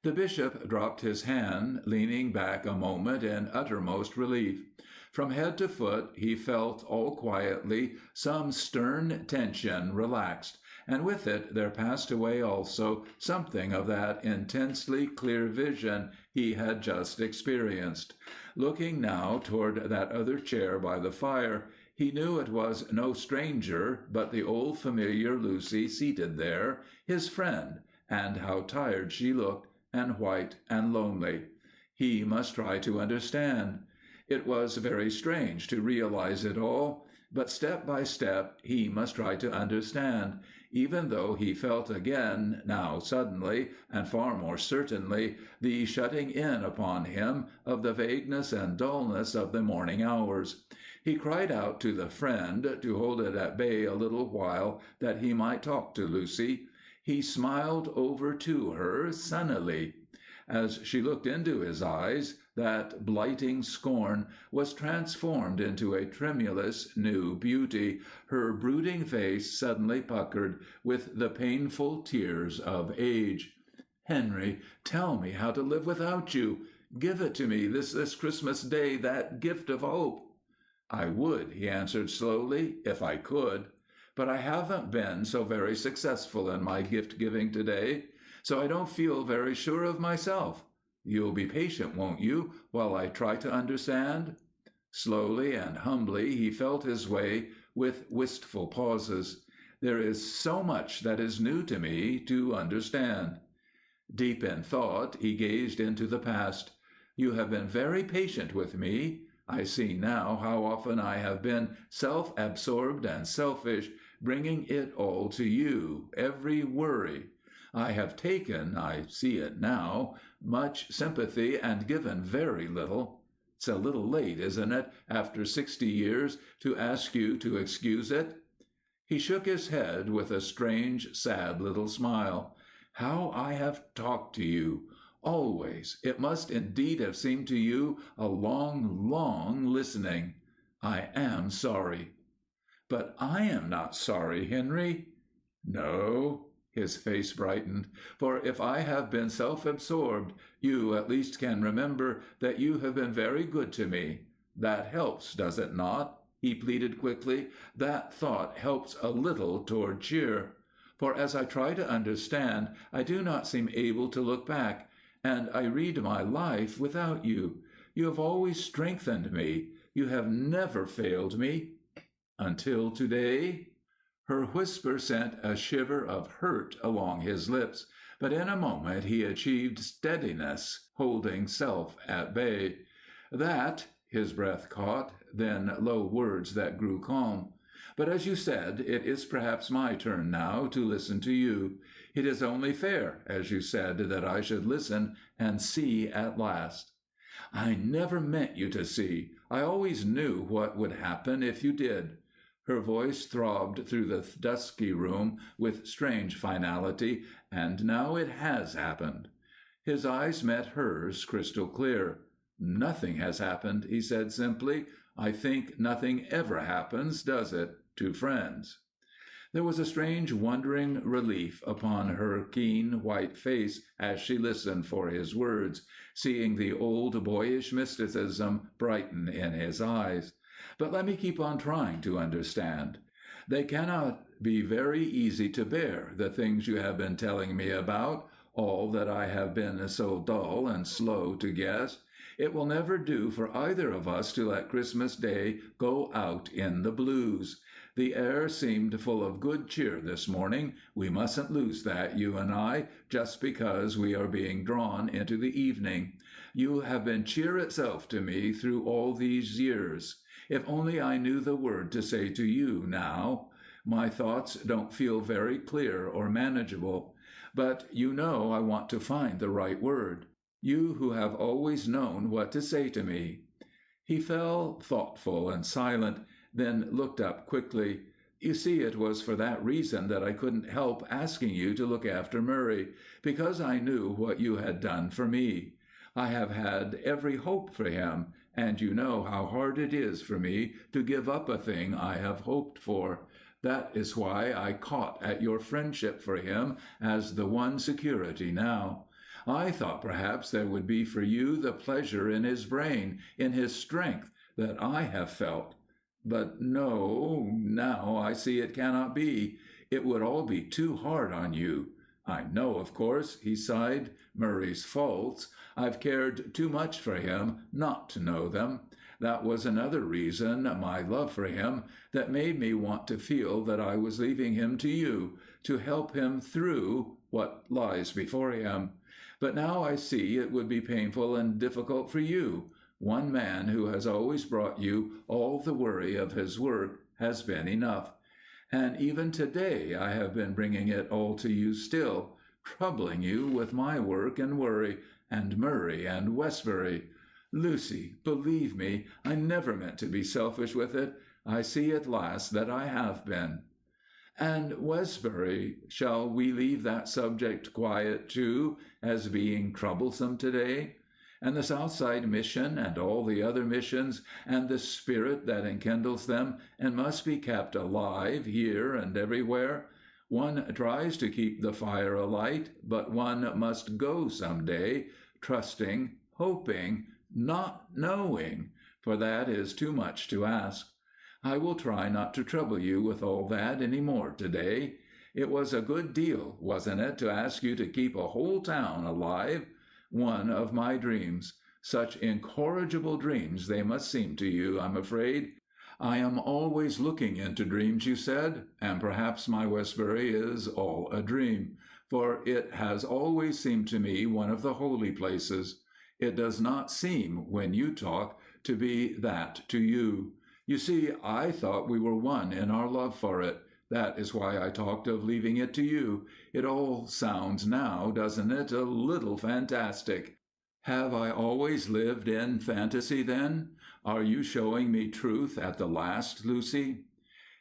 The bishop dropped his hand, leaning back a moment in uttermost relief. From head to foot he felt all quietly some stern tension relaxed, and with it there passed away also something of that intensely clear vision he had just experienced. Looking now toward that other chair by the fire, he knew it was no stranger, but the old familiar Lucy seated there, his friend, and how tired she looked, and white and lonely. He must try to understand. It was very strange to realize it all, but step by step he must try to understand, even though he felt again, now suddenly, and far more certainly, the shutting in upon him of the vagueness and dullness of the morning hours. He cried out to the friend to hold it at bay a little while that he might talk to Lucy. He smiled over to her sunnily. As she looked into his eyes, that blighting scorn was transformed into a tremulous new beauty, her brooding face suddenly puckered with the painful tears of age. "Henry, tell me how to live without you. Give it to me this Christmas Day, that gift of hope." "I would," he answered slowly, "if I could. But I haven't been so very successful in my gift-giving today, so I don't feel very sure of myself. You'll be patient, won't you, while I try to understand?" Slowly and humbly he felt his way, with wistful pauses. "There is so much that is new to me to understand." Deep in thought he gazed into the past. "You have been very patient with me. I see now how often I have been self-absorbed and selfish, bringing it all to you, every worry. I have taken, I see it now, much sympathy and given very little. It's a little late, isn't it, after 60 years, to ask you to excuse it?" He shook his head with a strange, sad little smile. "How I have talked to you! Always. It must indeed have seemed to you a long, long listening. I am sorry." "But I am not sorry, Henry." "No?" His face brightened. "For if I have been self-absorbed, you at least can remember that you have been very good to me. That helps, does it not?" he pleaded quickly. "That thought helps a little toward cheer. For as I try to understand, I do not seem able to look back, and I read my life without you. You have always strengthened me. You have never failed me." "Until today?" Her whisper sent a shiver of hurt along his lips, but in a moment he achieved steadiness, holding self at bay. "That—" his breath caught, then low words that grew calm. But as you said, it is perhaps my turn now to listen to you. It is only fair, as you said, that I should listen and see at last." "I never meant you to see. I always knew what would happen if you did." Her voice throbbed through the dusky room with strange finality, and now it has happened. His eyes met hers crystal clear. "Nothing has happened," he said simply. "I think nothing ever happens, does it, to friends?" There was a strange wondering relief upon her keen white face as she listened for his words, seeing the old boyish mysticism brighten in his eyes. "But let me keep on trying to understand. They cannot be very easy to bear, the things you have been telling me about, all that I have been so dull and slow to guess. It will never do for either of us to let Christmas Day go out in the blues. The air seemed full of good cheer this morning. We mustn't lose that, you and I, just because we are being drawn into the evening. You have been cheer itself to me through all these years. If only I knew the word to say to you now. My thoughts don't feel very clear or manageable. But you know I want to find the right word. You who have always known what to say to me." He fell thoughtful and silent, then looked up quickly. "You see, it was for that reason that I couldn't help asking you to look after Murray, because I knew what you had done for me. I have had every hope for him, and you know how hard it is for me to give up a thing I have hoped for. That is why I caught at your friendship for him as the one security now. I thought perhaps there would be for you the pleasure in his brain, in his strength, that I have felt. But no, now I see it cannot be. It would all be too hard on you. I know, of course," he sighed, "Murray's faults. I've cared too much for him not to know them. That was another reason, my love for him, that made me want to feel that I was leaving him to you, to help him through what lies before him. But now I see it would be painful and difficult for you. One man who has always brought you all the worry of his work has been enough. And even today I have been bringing it all to you still, troubling you with my work and worry, and Murray and Westbury. Lucy, believe me, I never meant to be selfish with it. I see at last that I have been." "And Westbury, shall we leave that subject quiet, too, as being troublesome today? And the Southside Mission, and all the other missions, and the spirit that enkindles them, and must be kept alive here and everywhere? One tries to keep the fire alight, but one must go some day, trusting, hoping, not knowing, for that is too much to ask. I will try not to trouble you with all that any more today. It was a good deal, wasn't it, to ask you to keep a whole town alive? One of my dreams. Such incorrigible dreams they must seem to you, I'm afraid. I am always looking into dreams, you said, and perhaps my Westbury is all a dream, for it has always seemed to me one of the holy places. It does not seem, when you talk, to be that to you. You see, I thought we were one in our love for it. That is why I talked of leaving it to you. It all sounds now, doesn't it, a little fantastic? Have I always lived in fantasy, then? Are you showing me truth at the last, Lucy?"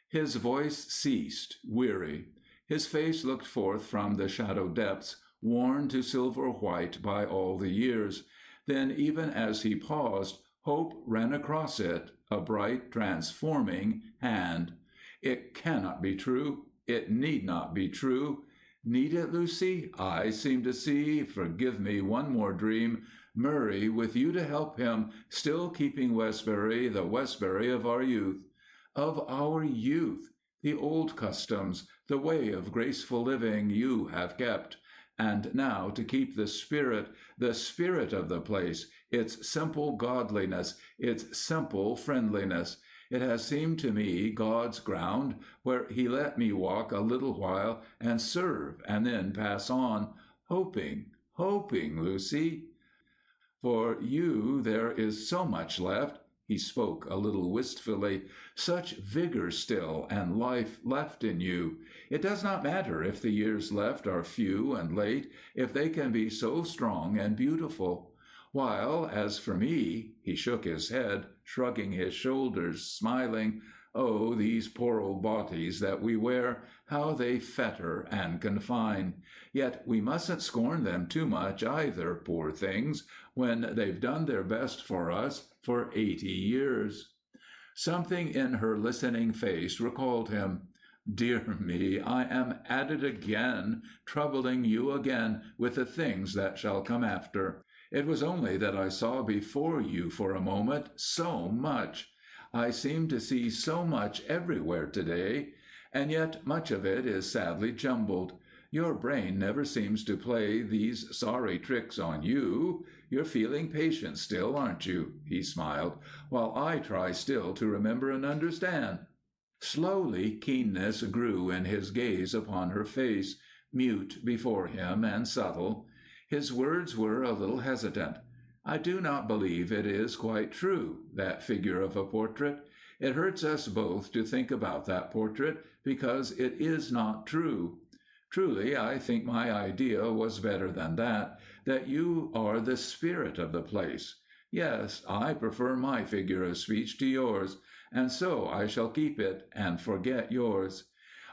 His voice ceased, weary. His face looked forth from the shadow depths, worn to silver white by all the years. Then, even as he paused, hope ran across it, a bright, transforming hand. "It cannot be true. It need not be true. Need it, Lucy? I seem to see, forgive me one more dream, Murray with you to help him, still keeping Westbury the Westbury of our youth. Of our youth. The old customs, the way of graceful living you have kept. And now to keep the spirit of the place, its simple godliness, its simple friendliness. It has seemed to me God's ground, where he let me walk a little while and serve and then pass on, hoping, Lucy. For you there is so much left. He spoke a little wistfully. "Such vigor still and life left in you. It does not matter if the years left are few and late, if they can be so strong and beautiful. While, as for me," he shook his head, shrugging his shoulders, smiling, "oh, these poor old bodies that we wear, how they fetter and confine! Yet we mustn't scorn them too much either, poor things, when they've done their best for us for 80 years." Something in her listening face recalled him. "Dear me, I am at it again, troubling you again with the things that shall come after. It was only that I saw before you for a moment so much. I seem to see so much everywhere today, and yet much of it is sadly jumbled. Your brain never seems to play these sorry tricks on you. You're feeling patient still, aren't you?" he smiled, "while I try still to remember and understand." Slowly keenness grew in his gaze upon her face, mute before him and subtle. His words were a little hesitant. "I do not believe it is quite true, that figure of a portrait. It hurts us both to think about that portrait, because it is not true. Truly, I think my idea was better than that you are the spirit of the place. Yes, I prefer my figure of speech to yours, and so I shall keep it and forget yours.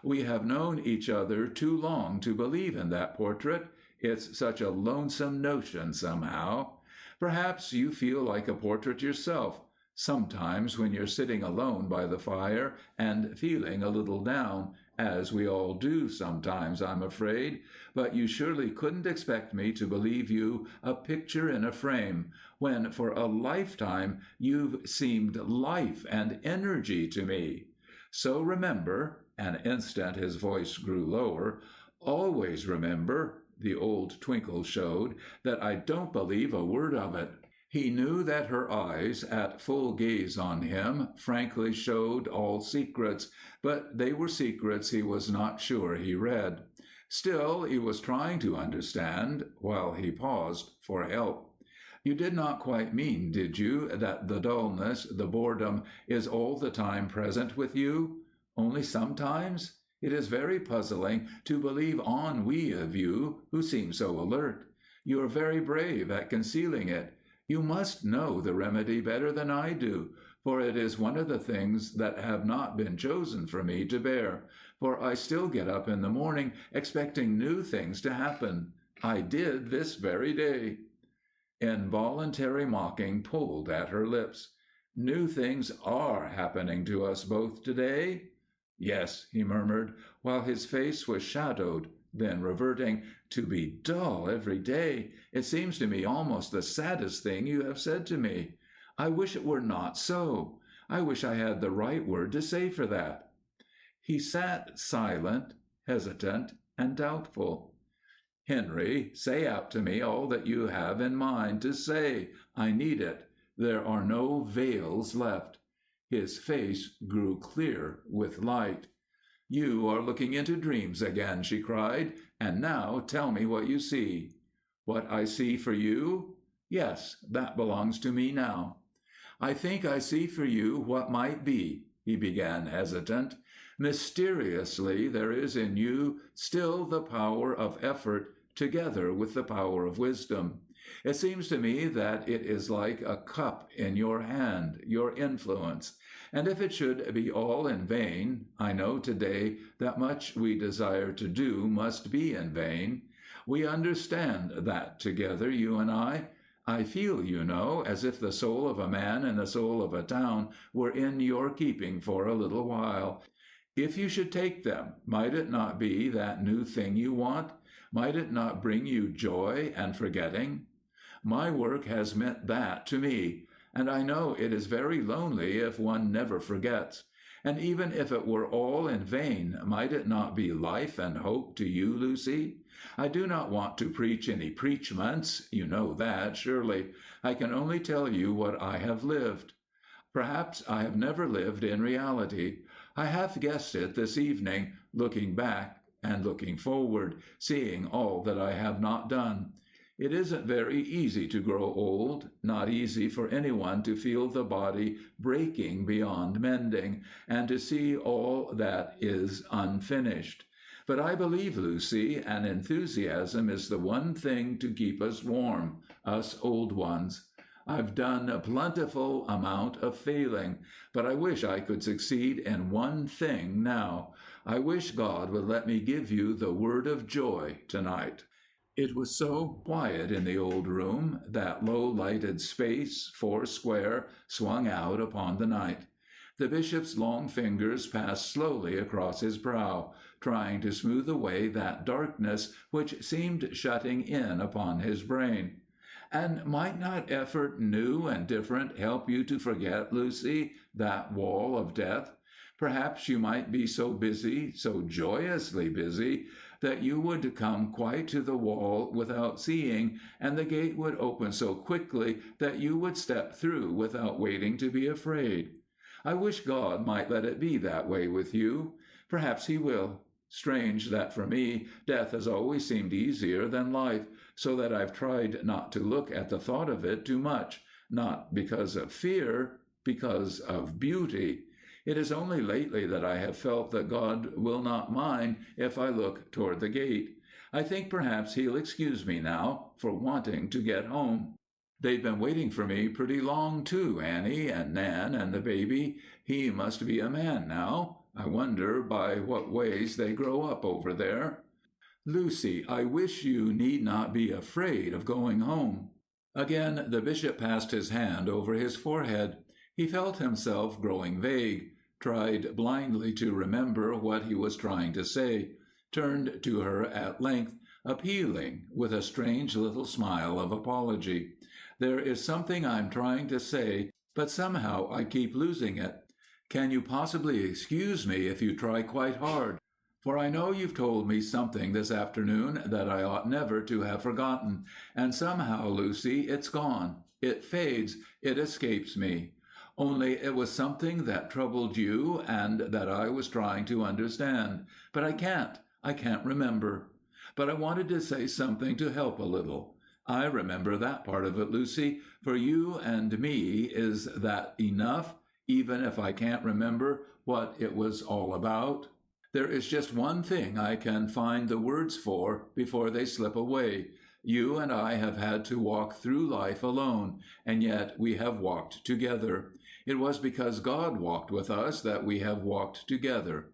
We have known each other too long to believe in that portrait. It's such a lonesome notion, somehow. Perhaps you feel like a portrait yourself, sometimes when you're sitting alone by the fire and feeling a little down, as we all do sometimes, I'm afraid, but you surely couldn't expect me to believe you a picture in a frame, when for a lifetime you've seemed life and energy to me. So remember," an instant his voice grew lower, "always remember," the old twinkle showed, "that I don't believe a word of it." He knew that her eyes, at full gaze on him, frankly showed all secrets, but they were secrets he was not sure he read. Still, he was trying to understand, while he paused for help. "You did not quite mean, did you, that the dullness, the boredom, is all the time present with you? Only sometimes? It is very puzzling to believe ennui of you, who seem so alert. You are very brave at concealing it. You must know the remedy better than I do, for it is one of the things that have not been chosen for me to bear, for I still get up in the morning expecting new things to happen. I did this very day." Involuntary mocking pulled at her lips. "New things are happening to us both today?" "Yes," he murmured, while his face was shadowed. Then reverting, "To be dull every day, it seems to me almost the saddest thing you have said to me. I wish it were not so. I wish I had the right word to say for that." He sat silent, hesitant, and doubtful. "Henry, say out to me all that you have in mind to say. I need it. There are no veils left." His face grew clear with light. "You are looking into dreams again," she cried. "And now tell me what you see." "What I see for you? Yes, that belongs to me now." "I think I see for you what might be," he began, hesitant. "Mysteriously there is in you still the power of effort together with the power of wisdom. It seems to me that it is like a cup in your hand, your influence. And if it should be all in vain, I know today that much we desire to do must be in vain. We understand that together, you and I. I feel, you know, as if the soul of a man and the soul of a town were in your keeping for a little while. If you should take them, might it not be that new thing you want? Might it not bring you joy and forgetting? My work has meant that to me, and I know it is very lonely if one never forgets. And even if it were all in vain, might it not be life and hope to you, Lucy? I do not want to preach any preachments. You know that, surely. I can only tell you what I have lived. Perhaps I have never lived in reality. I half guessed it this evening, looking back and looking forward, seeing all that I have not done. It isn't very easy to grow old, not easy for anyone to feel the body breaking beyond mending, and to see all that is unfinished. But I believe, Lucy, an enthusiasm is the one thing to keep us warm, us old ones. I've done a plentiful amount of failing, but I wish I could succeed in one thing now. I wish God would let me give you the word of joy tonight. It was so quiet in the old room, that low-lighted space, 4 square, swung out upon the night. The bishop's long fingers passed slowly across his brow, trying to smooth away that darkness which seemed shutting in upon his brain. And might not effort new and different help you to forget, Lucy, that wall of death? Perhaps you might be so busy, so joyously busy, that you would come quite to the wall without seeing, and the gate would open so quickly that you would step through without waiting to be afraid. I wish God might let it be that way with you. Perhaps He will. Strange that for me, death has always seemed easier than life, so that I've tried not to look at the thought of it too much, not because of fear, because of beauty. It is only lately that I have felt that God will not mind if I look toward the gate. I think perhaps He'll excuse me now for wanting to get home. They've been waiting for me pretty long, too, Annie and Nan and the baby. He must be a man now. I wonder by what ways they grow up over there. Lucy, I wish you need not be afraid of going home. Again the bishop passed his hand over his forehead. He felt himself growing vague, tried blindly to remember what he was trying to say, turned to her at length, appealing, with a strange little smile of apology. There is something I'm trying to say, but somehow I keep losing it. Can you possibly excuse me if you try quite hard? For I know you've told me something this afternoon that I ought never to have forgotten, and somehow, Lucy, it's gone. It fades, it escapes me. Only it was something that troubled you and that I was trying to understand. But I can't remember. But I wanted to say something to help a little. I remember that part of it, Lucy. For you and me, is that enough, even if I can't remember what it was all about? There is just one thing I can find the words for before they slip away. You and I have had to walk through life alone, and yet we have walked together. It was because God walked with us that we have walked together.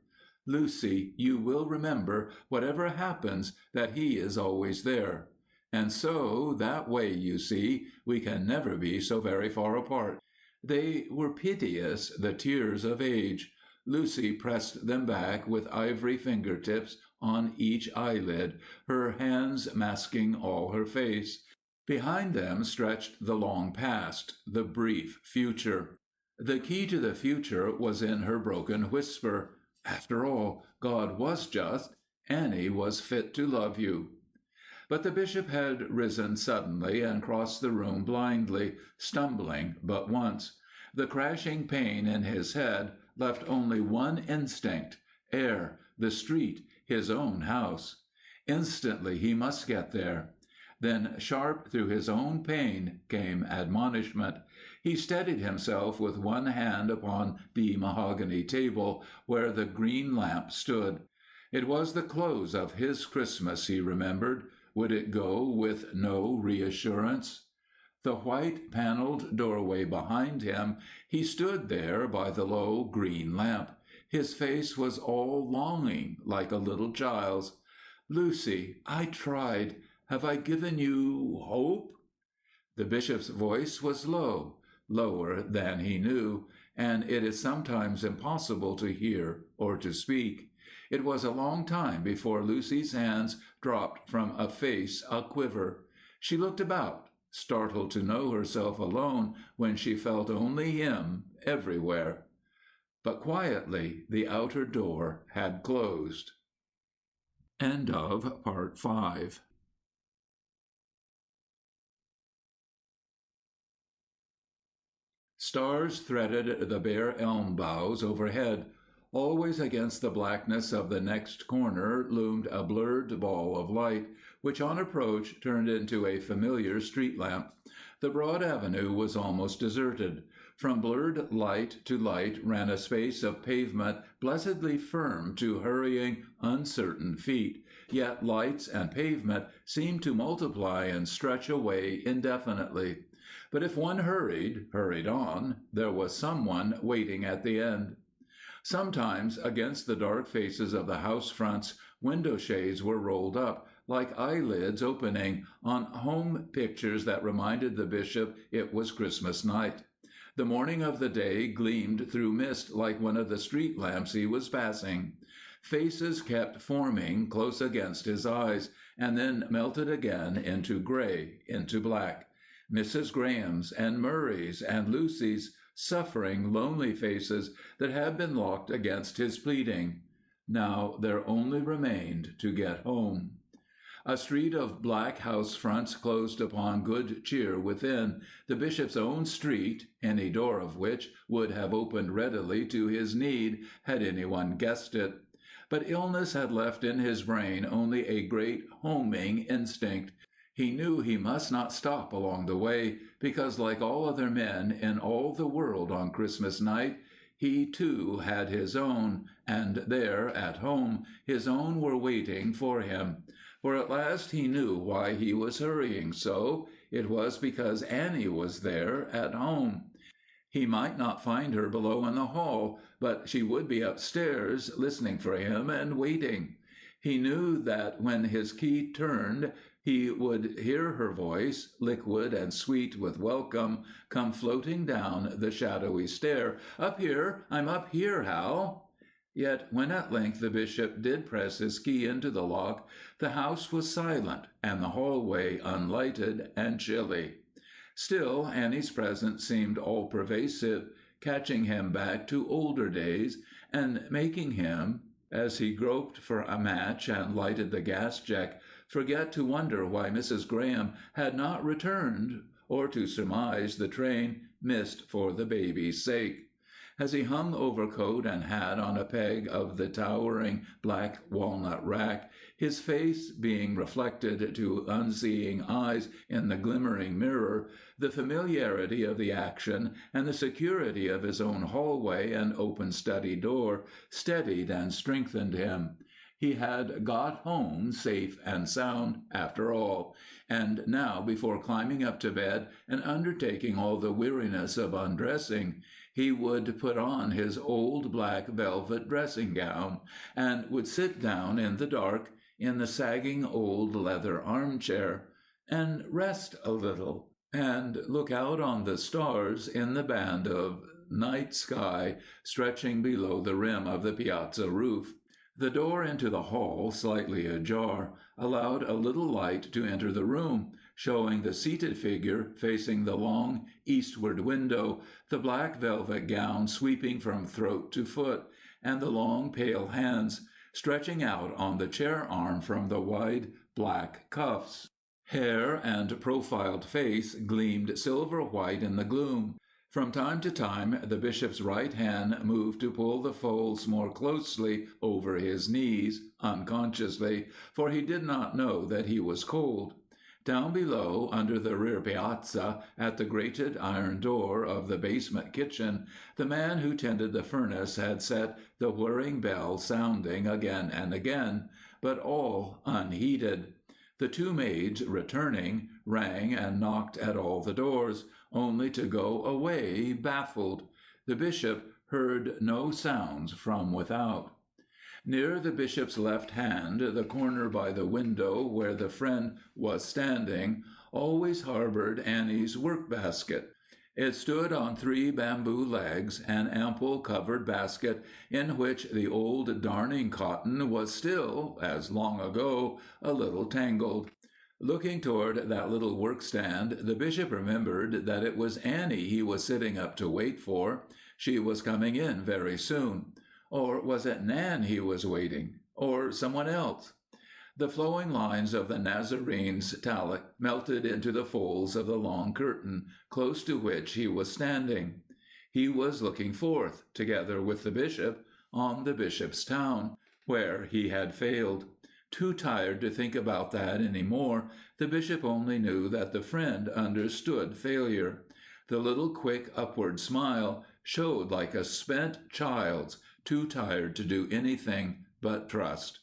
Lucy, you will remember, whatever happens, that He is always there. And so, that way, you see, we can never be so very far apart. They were piteous, the tears of age. Lucy pressed them back with ivory fingertips on each eyelid, her hands masking all her face. Behind them stretched the long past, the brief future. The key to the future was in her broken whisper. After all, God was just. Annie was fit to love you. But the bishop had risen suddenly and crossed the room blindly, stumbling but once. The crashing pain in his head left only one instinct: air, the street, his own house. Instantly he must get there. Then, sharp through his own pain, came admonishment. He steadied himself with one hand upon the mahogany table where the green lamp stood. It was the close of his Christmas, he remembered. Would it go with no reassurance? The white paneled doorway behind him, he stood there by the low green lamp. His face was all longing, like a little child's. Lucy, I tried. Have I given you hope? The bishop's voice was low, lower than he knew, and it is sometimes impossible to hear or to speak. It was a long time before Lucy's hands dropped from a face a-quiver. She looked about, startled to know herself alone when she felt only him everywhere. But quietly the outer door had closed. End of Part 5. Stars threaded the bare elm boughs overhead. Always against the blackness of the next corner loomed a blurred ball of light, which on approach turned into a familiar street lamp. The broad avenue was almost deserted. From blurred light to light ran a space of pavement blessedly firm to hurrying, uncertain feet, yet lights and pavement seemed to multiply and stretch away indefinitely. But if one hurried on, there was someone waiting at the end. Sometimes, against the dark faces of the house fronts, window shades were rolled up, like eyelids opening, on home pictures that reminded the bishop it was Christmas night. The morning of the day gleamed through mist like one of the street lamps he was passing. Faces kept forming close against his eyes, and then melted again into gray, into black. Mrs. Graham's and Murray's and Lucy's, suffering, lonely faces that had been locked against his pleading. Now there only remained to get home. A street of black house fronts closed upon good cheer within, the bishop's own street, any door of which would have opened readily to his need had anyone guessed it. But illness had left in his brain only a great homing instinct. He knew he must not stop along the way, because like all other men in all the world on Christmas night, he too had his own, and there, at home, his own were waiting for him. For at last he knew why he was hurrying so. It was because Annie was there, at home. He might not find her below in the hall, but she would be upstairs, listening for him and waiting. He knew that when his key turned, he would hear her voice, liquid and sweet with welcome, come floating down the shadowy stair. "Up here! I'm up here, Hal!" Yet when at length the bishop did press his key into the lock, the house was silent and the hallway unlighted and chilly. Still Annie's presence seemed all-pervasive, catching him back to older days, and making him, as he groped for a match and lighted the gas-jet, forget to wonder why Mrs. Graham had not returned, or to surmise the train missed for the baby's sake. As he hung overcoat and hat on a peg of the towering black walnut rack, his face being reflected to unseeing eyes in the glimmering mirror, the familiarity of the action and the security of his own hallway and open study door steadied and strengthened him. He had got home safe and sound, after all, and now before climbing up to bed and undertaking all the weariness of undressing, he would put on his old black velvet dressing-gown, and would sit down in the dark, in the sagging old leather armchair, and rest a little, and look out on the stars in the band of night sky stretching below the rim of the piazza roof. The door into the hall, slightly ajar, allowed a little light to enter the room, showing the seated figure facing the long eastward window, the black velvet gown sweeping from throat to foot, and the long pale hands stretching out on the chair arm from the wide black cuffs. Hair and profiled face gleamed silver-white in the gloom. From time to time the bishop's right hand moved to pull the folds more closely over his knees, unconsciously, for he did not know that he was cold. Down below, under the rear piazza, at the grated iron door of the basement kitchen, the man who tended the furnace had set the whirring bell sounding again and again, but all unheeded. The two maids, returning, rang and knocked at all the doors, only to go away baffled. The bishop heard no sounds from without. Near the bishop's left hand, the corner by the window where the friend was standing, always harbored Annie's work-basket. It stood on 3 bamboo legs, an ample covered basket in which the old darning cotton was still, as long ago, a little tangled. Looking toward that little workstand, the bishop remembered that it was Annie he was sitting up to wait for. She was coming in very soon. Or was it Nan he was waiting? Or someone else? The flowing lines of the Nazarene's talc melted into the folds of the long curtain, close to which he was standing. He was looking forth, together with the bishop, on the bishop's town, where he had failed. Too tired to think about that any more, the bishop only knew that the friend understood failure. The little quick upward smile showed like a spent child's, too tired to do anything but trust.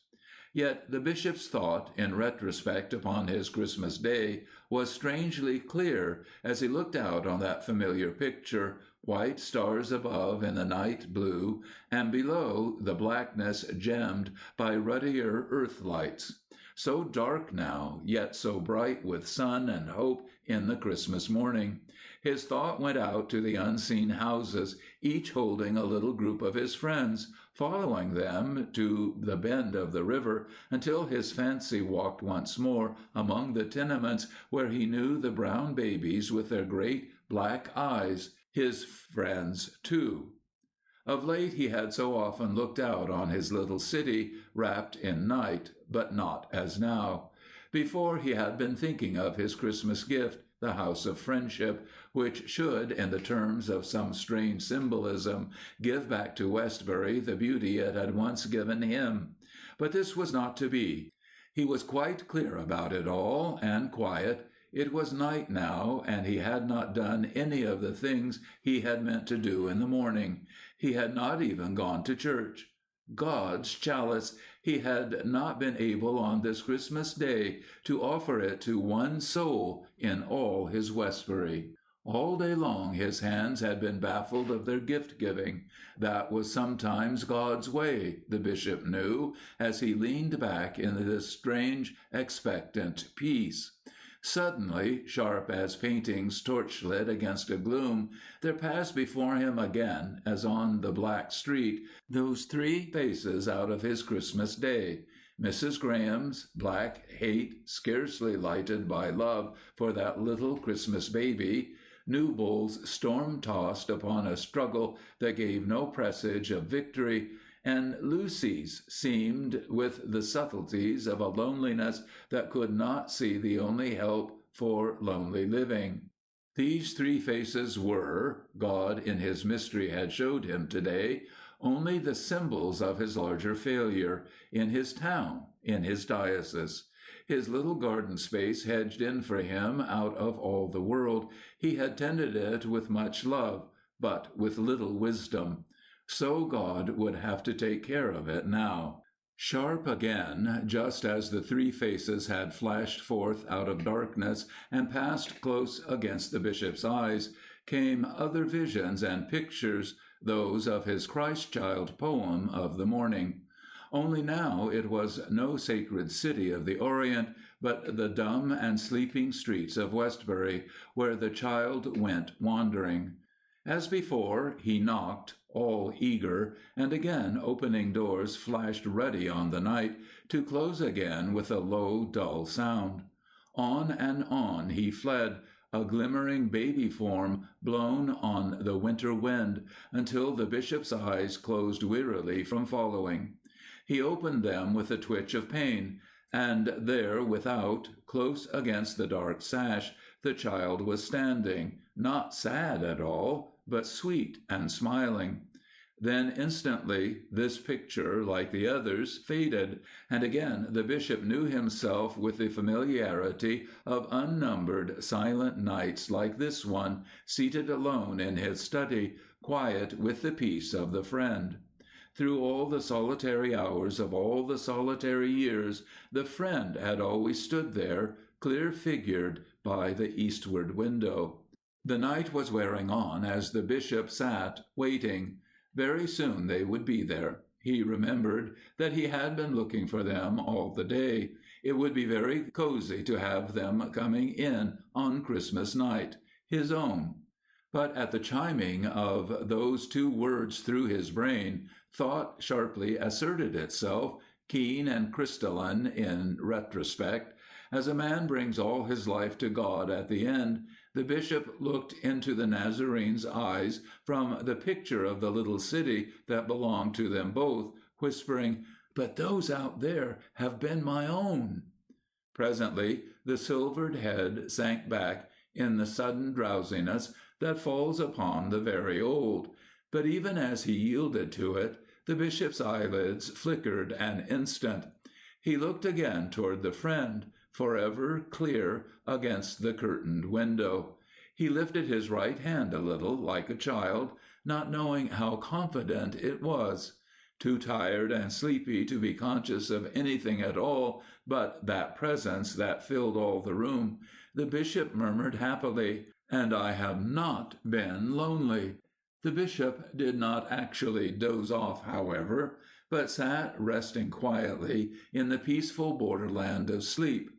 Yet the bishop's thought, in retrospect upon his Christmas day, was strangely clear as he looked out on that familiar picture, white stars above in the night blue, and below the blackness gemmed by ruddier earth lights. So dark now, yet so bright with sun and hope in the Christmas morning. His thought went out to the unseen houses, each holding a little group of his friends, following them to the bend of the river until his fancy walked once more among the tenements where he knew the brown babies with their great black eyes, his friends too. Of late he had so often looked out on his little city, wrapped in night, but not as now. Before he had been thinking of his Christmas gift, the house of friendship, which should, in the terms of some strange symbolism, give back to Westbury the beauty it had once given him. But this was not to be. He was quite clear about it all, and quiet. It was night now, and he had not done any of the things he had meant to do in the morning. He had not even gone to church. God's chalice! He had not been able on this Christmas day to offer it to one soul in all his Westbury. All day long his hands had been baffled of their gift-giving. That was sometimes God's way, the bishop knew, as he leaned back in this strange, expectant peace. Suddenly, sharp as paintings torchlit against a gloom, there passed before him again, as on the black street, those three faces out of his Christmas day. Mrs. Graham's black hate, scarcely lighted by love for that little Christmas baby, Newbold's storm-tossed upon a struggle that gave no presage of victory, and Lucy's seamed with the subtleties of a loneliness that could not see the only help for lonely living. These three faces were, God in his mystery had showed him today, only the symbols of his larger failure, in his town, in his diocese. His little garden space hedged in for him out of all the world, he had tended it with much love, but with little wisdom. So God would have to take care of it now. Sharp again, just as the three faces had flashed forth out of darkness and passed close against the bishop's eyes, came other visions and pictures, those of his Christ-child poem of the morning. Only now it was no sacred city of the Orient, but the dumb and sleeping streets of Westbury, where the child went wandering. As before, he knocked, all eager, and again opening doors flashed ruddy on the night, to close again with a low, dull sound. On and on he fled, a glimmering baby form blown on the winter wind, until the bishop's eyes closed wearily from following. He opened them with a twitch of pain, and there without, close against the dark sash, the child was standing, not sad at all, but sweet and smiling. Then instantly this picture, like the others, faded, and again the bishop knew himself with the familiarity of unnumbered silent nights like this one, seated alone in his study, quiet with the peace of the friend. Through all the solitary hours of all the solitary years, the friend had always stood there, clear-figured by the eastward window. The night was wearing on as the bishop sat, waiting. Very soon they would be there. He remembered that he had been looking for them all the day. It would be very cozy to have them coming in on Christmas night, his own. But at the chiming of those two words through his brain, thought sharply asserted itself, keen and crystalline in retrospect. As a man brings all his life to God at the end, the bishop looked into the Nazarene's eyes from the picture of the little city that belonged to them both, whispering, "But those out there have been my own." Presently the silvered head sank back in the sudden drowsiness that falls upon the very old. But even as he yielded to it, The bishop's eyelids flickered an instant. He looked again toward the friend, forever clear against the curtained window. He lifted his right hand a little, like a child, not knowing how confident it was. Too tired and sleepy to be conscious of anything at all but that presence that filled all the room, the bishop murmured happily, "And I have not been lonely." The bishop did not actually doze off, however, but sat resting quietly in the peaceful borderland of sleep.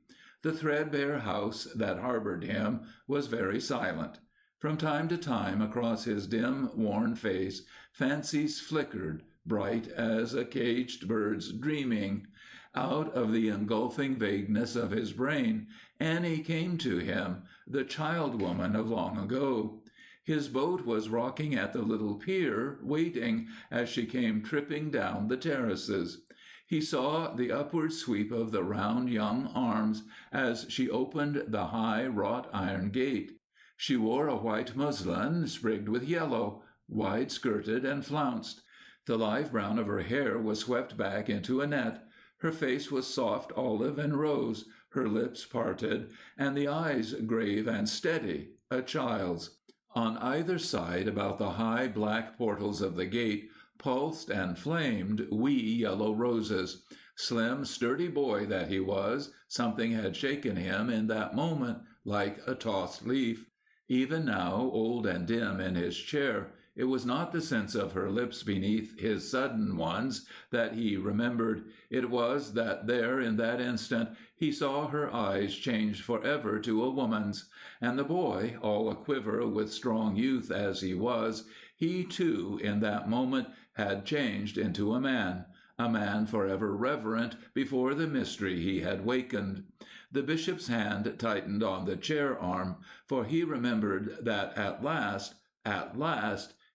The threadbare house that harbored him was very silent. From time to time across his dim, worn face, fancies flickered, bright as a caged bird's dreaming. Out of the engulfing vagueness of his brain, Annie came to him, the child woman of long ago. His boat was rocking at the little pier, waiting, as she came tripping down the terraces. He saw the upward sweep of the round young arms as she opened the high wrought-iron gate. She wore a white muslin sprigged with yellow, wide-skirted and flounced. The live brown of her hair was swept back into a net. Her face was soft olive and rose, her lips parted, and the eyes grave and steady, a child's. On either side, about the high black portals of the gate, pulsed and flamed wee yellow roses. Slim, sturdy boy that he was, something had shaken him in that moment like a tossed leaf. Even now, old and dim in his chair, it was not the sense of her lips beneath his sudden ones that he remembered. It was that there, in that instant, he saw her eyes change forever to a woman's. And the boy, all a-quiver with strong youth as he was, he, too, in that moment had changed into a man forever reverent before the mystery he had wakened. The bishop's hand tightened on the chair-arm, for he remembered that at last,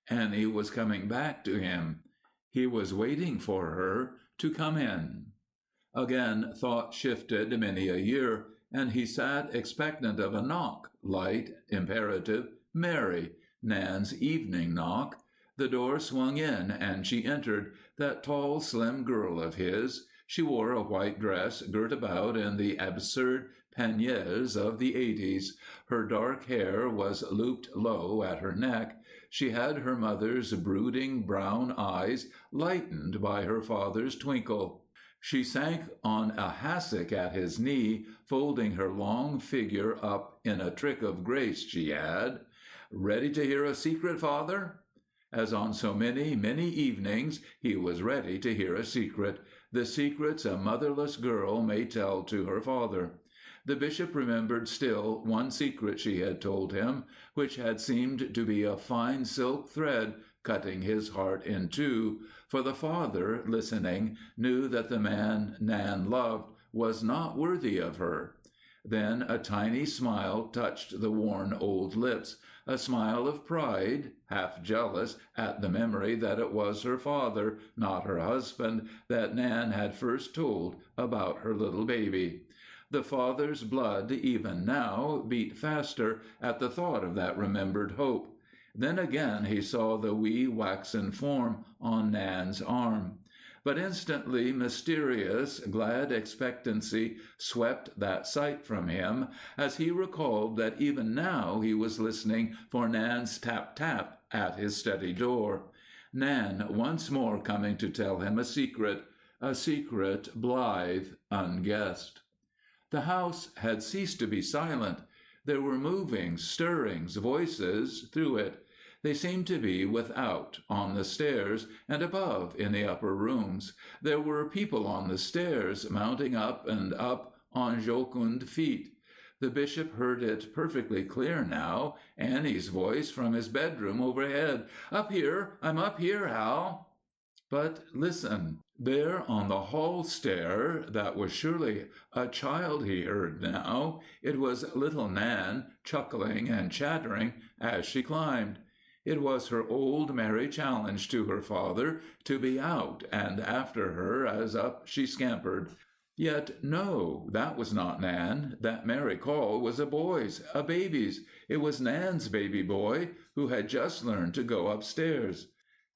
Annie was coming back to him. He was waiting for her to come in. Again thought shifted many a year, and he sat expectant of a knock, light, imperative, merry, Nan's evening knock. The door swung in, and she entered, that tall, slim girl of his. She wore a white dress girt about in the absurd panniers of the 80s. Her dark hair was looped low at her neck. She had her mother's brooding brown eyes, lightened by her father's twinkle. She sank on a hassock at his knee, folding her long figure up in a trick of grace she had. "Ready to hear a secret, father?" As on so many, many evenings, he was ready to hear a secret, the secrets a motherless girl may tell to her father. The bishop remembered still one secret she had told him, which had seemed to be a fine silk thread cutting his heart in two, for the father, listening, knew that the man Nan loved was not worthy of her. Then a tiny smile touched the worn old lips, a smile of pride, half jealous at the memory that it was her father, not her husband, that Nan had first told about her little baby. The father's blood, even now, beat faster at the thought of that remembered hope. Then again he saw the wee waxen form on Nan's arm. But instantly mysterious, glad expectancy swept that sight from him as he recalled that even now he was listening for Nan's tap-tap at his study door. Nan once more coming to tell him a secret blithe, unguessed. The house had ceased to be silent. There were movings, stirrings, voices through it. They seemed to be without, on the stairs, and above, in the upper rooms. There were people on the stairs, mounting up and up on jocund feet. The bishop heard it perfectly clear now, Annie's voice from his bedroom overhead. "Up here! I'm up here, Hal!" But listen. There on the hall stair, that was surely a child he heard now. It was little Nan, chuckling and chattering as she climbed. It was her old merry challenge to her father to be out and after her as up she scampered. Yet no, that was not Nan. That merry call was a boy's, a baby's. It was Nan's baby boy, who had just learned to go upstairs.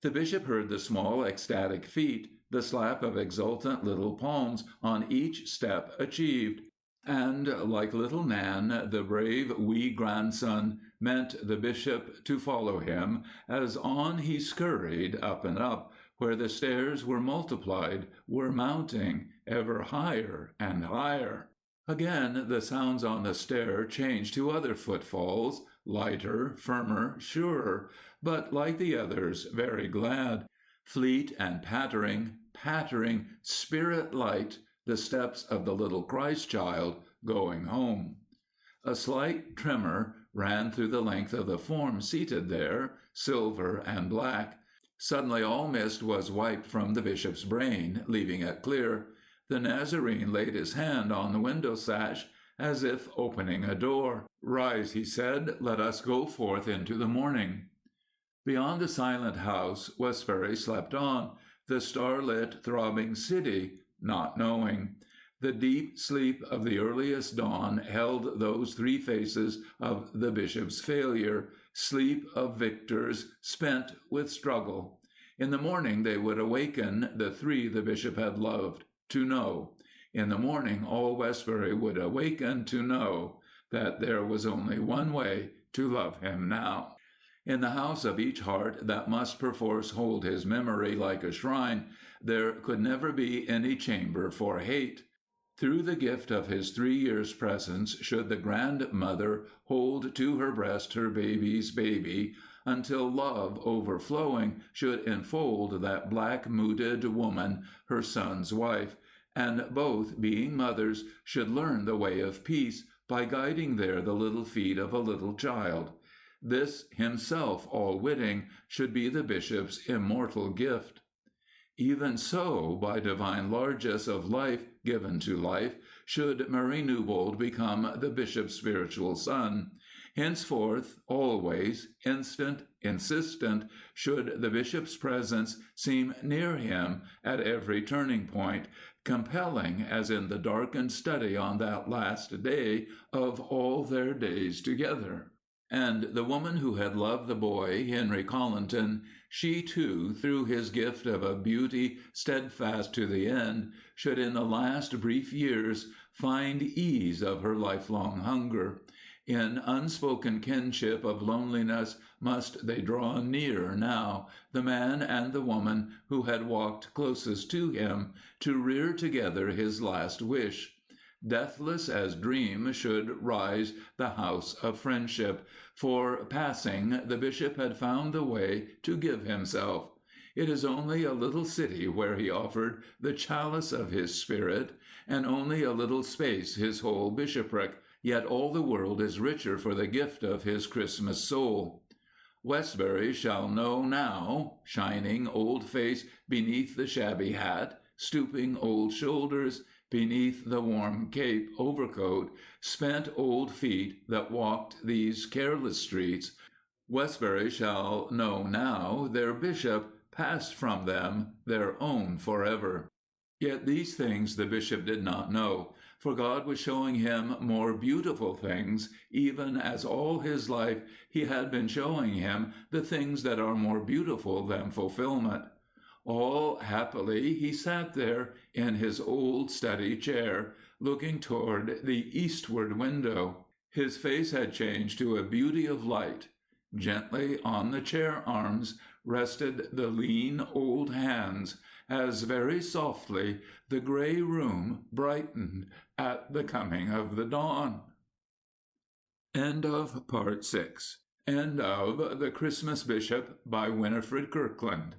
The bishop heard the small ecstatic feat, the slap of exultant little palms on each step achieved. And, like little Nan, the brave wee grandson meant the bishop to follow him, as on he scurried up and up, where the stairs were multiplied, were mounting, ever higher and higher. Again the sounds on the stair changed to other footfalls, lighter, firmer, surer, but, like the others, very glad. Fleet and pattering, pattering, spirit light, the steps of the little Christ-child going home. A slight tremor ran through the length of the form seated there, silver and black. Suddenly all mist was wiped from the bishop's brain, leaving it clear. The Nazarene laid his hand on the window sash, as if opening a door. "Rise," he said, "let us go forth into the morning." Beyond the silent house, Westbury slept on, the starlit, throbbing city, not knowing. The deep sleep of the earliest dawn held those three faces of the bishop's failure, sleep of victors, spent with struggle. In the morning they would awaken, the three the bishop had loved, to know. In the morning all Westbury would awaken to know that there was only one way to love him now. In the house of each heart that must perforce hold his memory like a shrine, there could never be any chamber for hate. Through the gift of his 3 years' presence should the grandmother hold to her breast her baby's baby, until love, overflowing, should enfold that black-mooded woman, her son's wife, and both, being mothers, should learn the way of peace by guiding there the little feet of a little child. This, himself all-witting, should be the bishop's immortal gift. Even so, by divine largesse of life given to life, should Marie Newbold become the bishop's spiritual son. Henceforth, always, instant, insistent, should the bishop's presence seem near him at every turning point, compelling as in the darkened study on that last day of all their days together. And the woman who had loved the boy, Henry Collinton, she too, through his gift of a beauty steadfast to the end, should in the last brief years find ease of her lifelong hunger. In unspoken kinship of loneliness must they draw near now, the man and the woman who had walked closest to him, to rear together his last wish. Deathless as dream should rise the house of friendship, for, passing, the bishop had found the way to give himself. It is only a little city where he offered the chalice of his spirit, and only a little space his whole bishopric, yet all the world is richer for the gift of his Christmas soul. Westbury shall know now, shining old face beneath the shabby hat, stooping old shoulders, beneath the warm cape overcoat, spent old feet that walked these careless streets. Westbury shall know now their bishop passed from them, their own forever. Yet these things the bishop did not know, for God was showing him more beautiful things, even as all his life he had been showing him the things that are more beautiful than fulfillment. All happily he sat there in his old study chair, looking toward the eastward window. His face had changed to a beauty of light. Gently on the chair arms rested the lean old hands, as very softly the gray room brightened at the coming of the dawn. End of Part 6. End of The Christmas Bishop by Winifred Kirkland.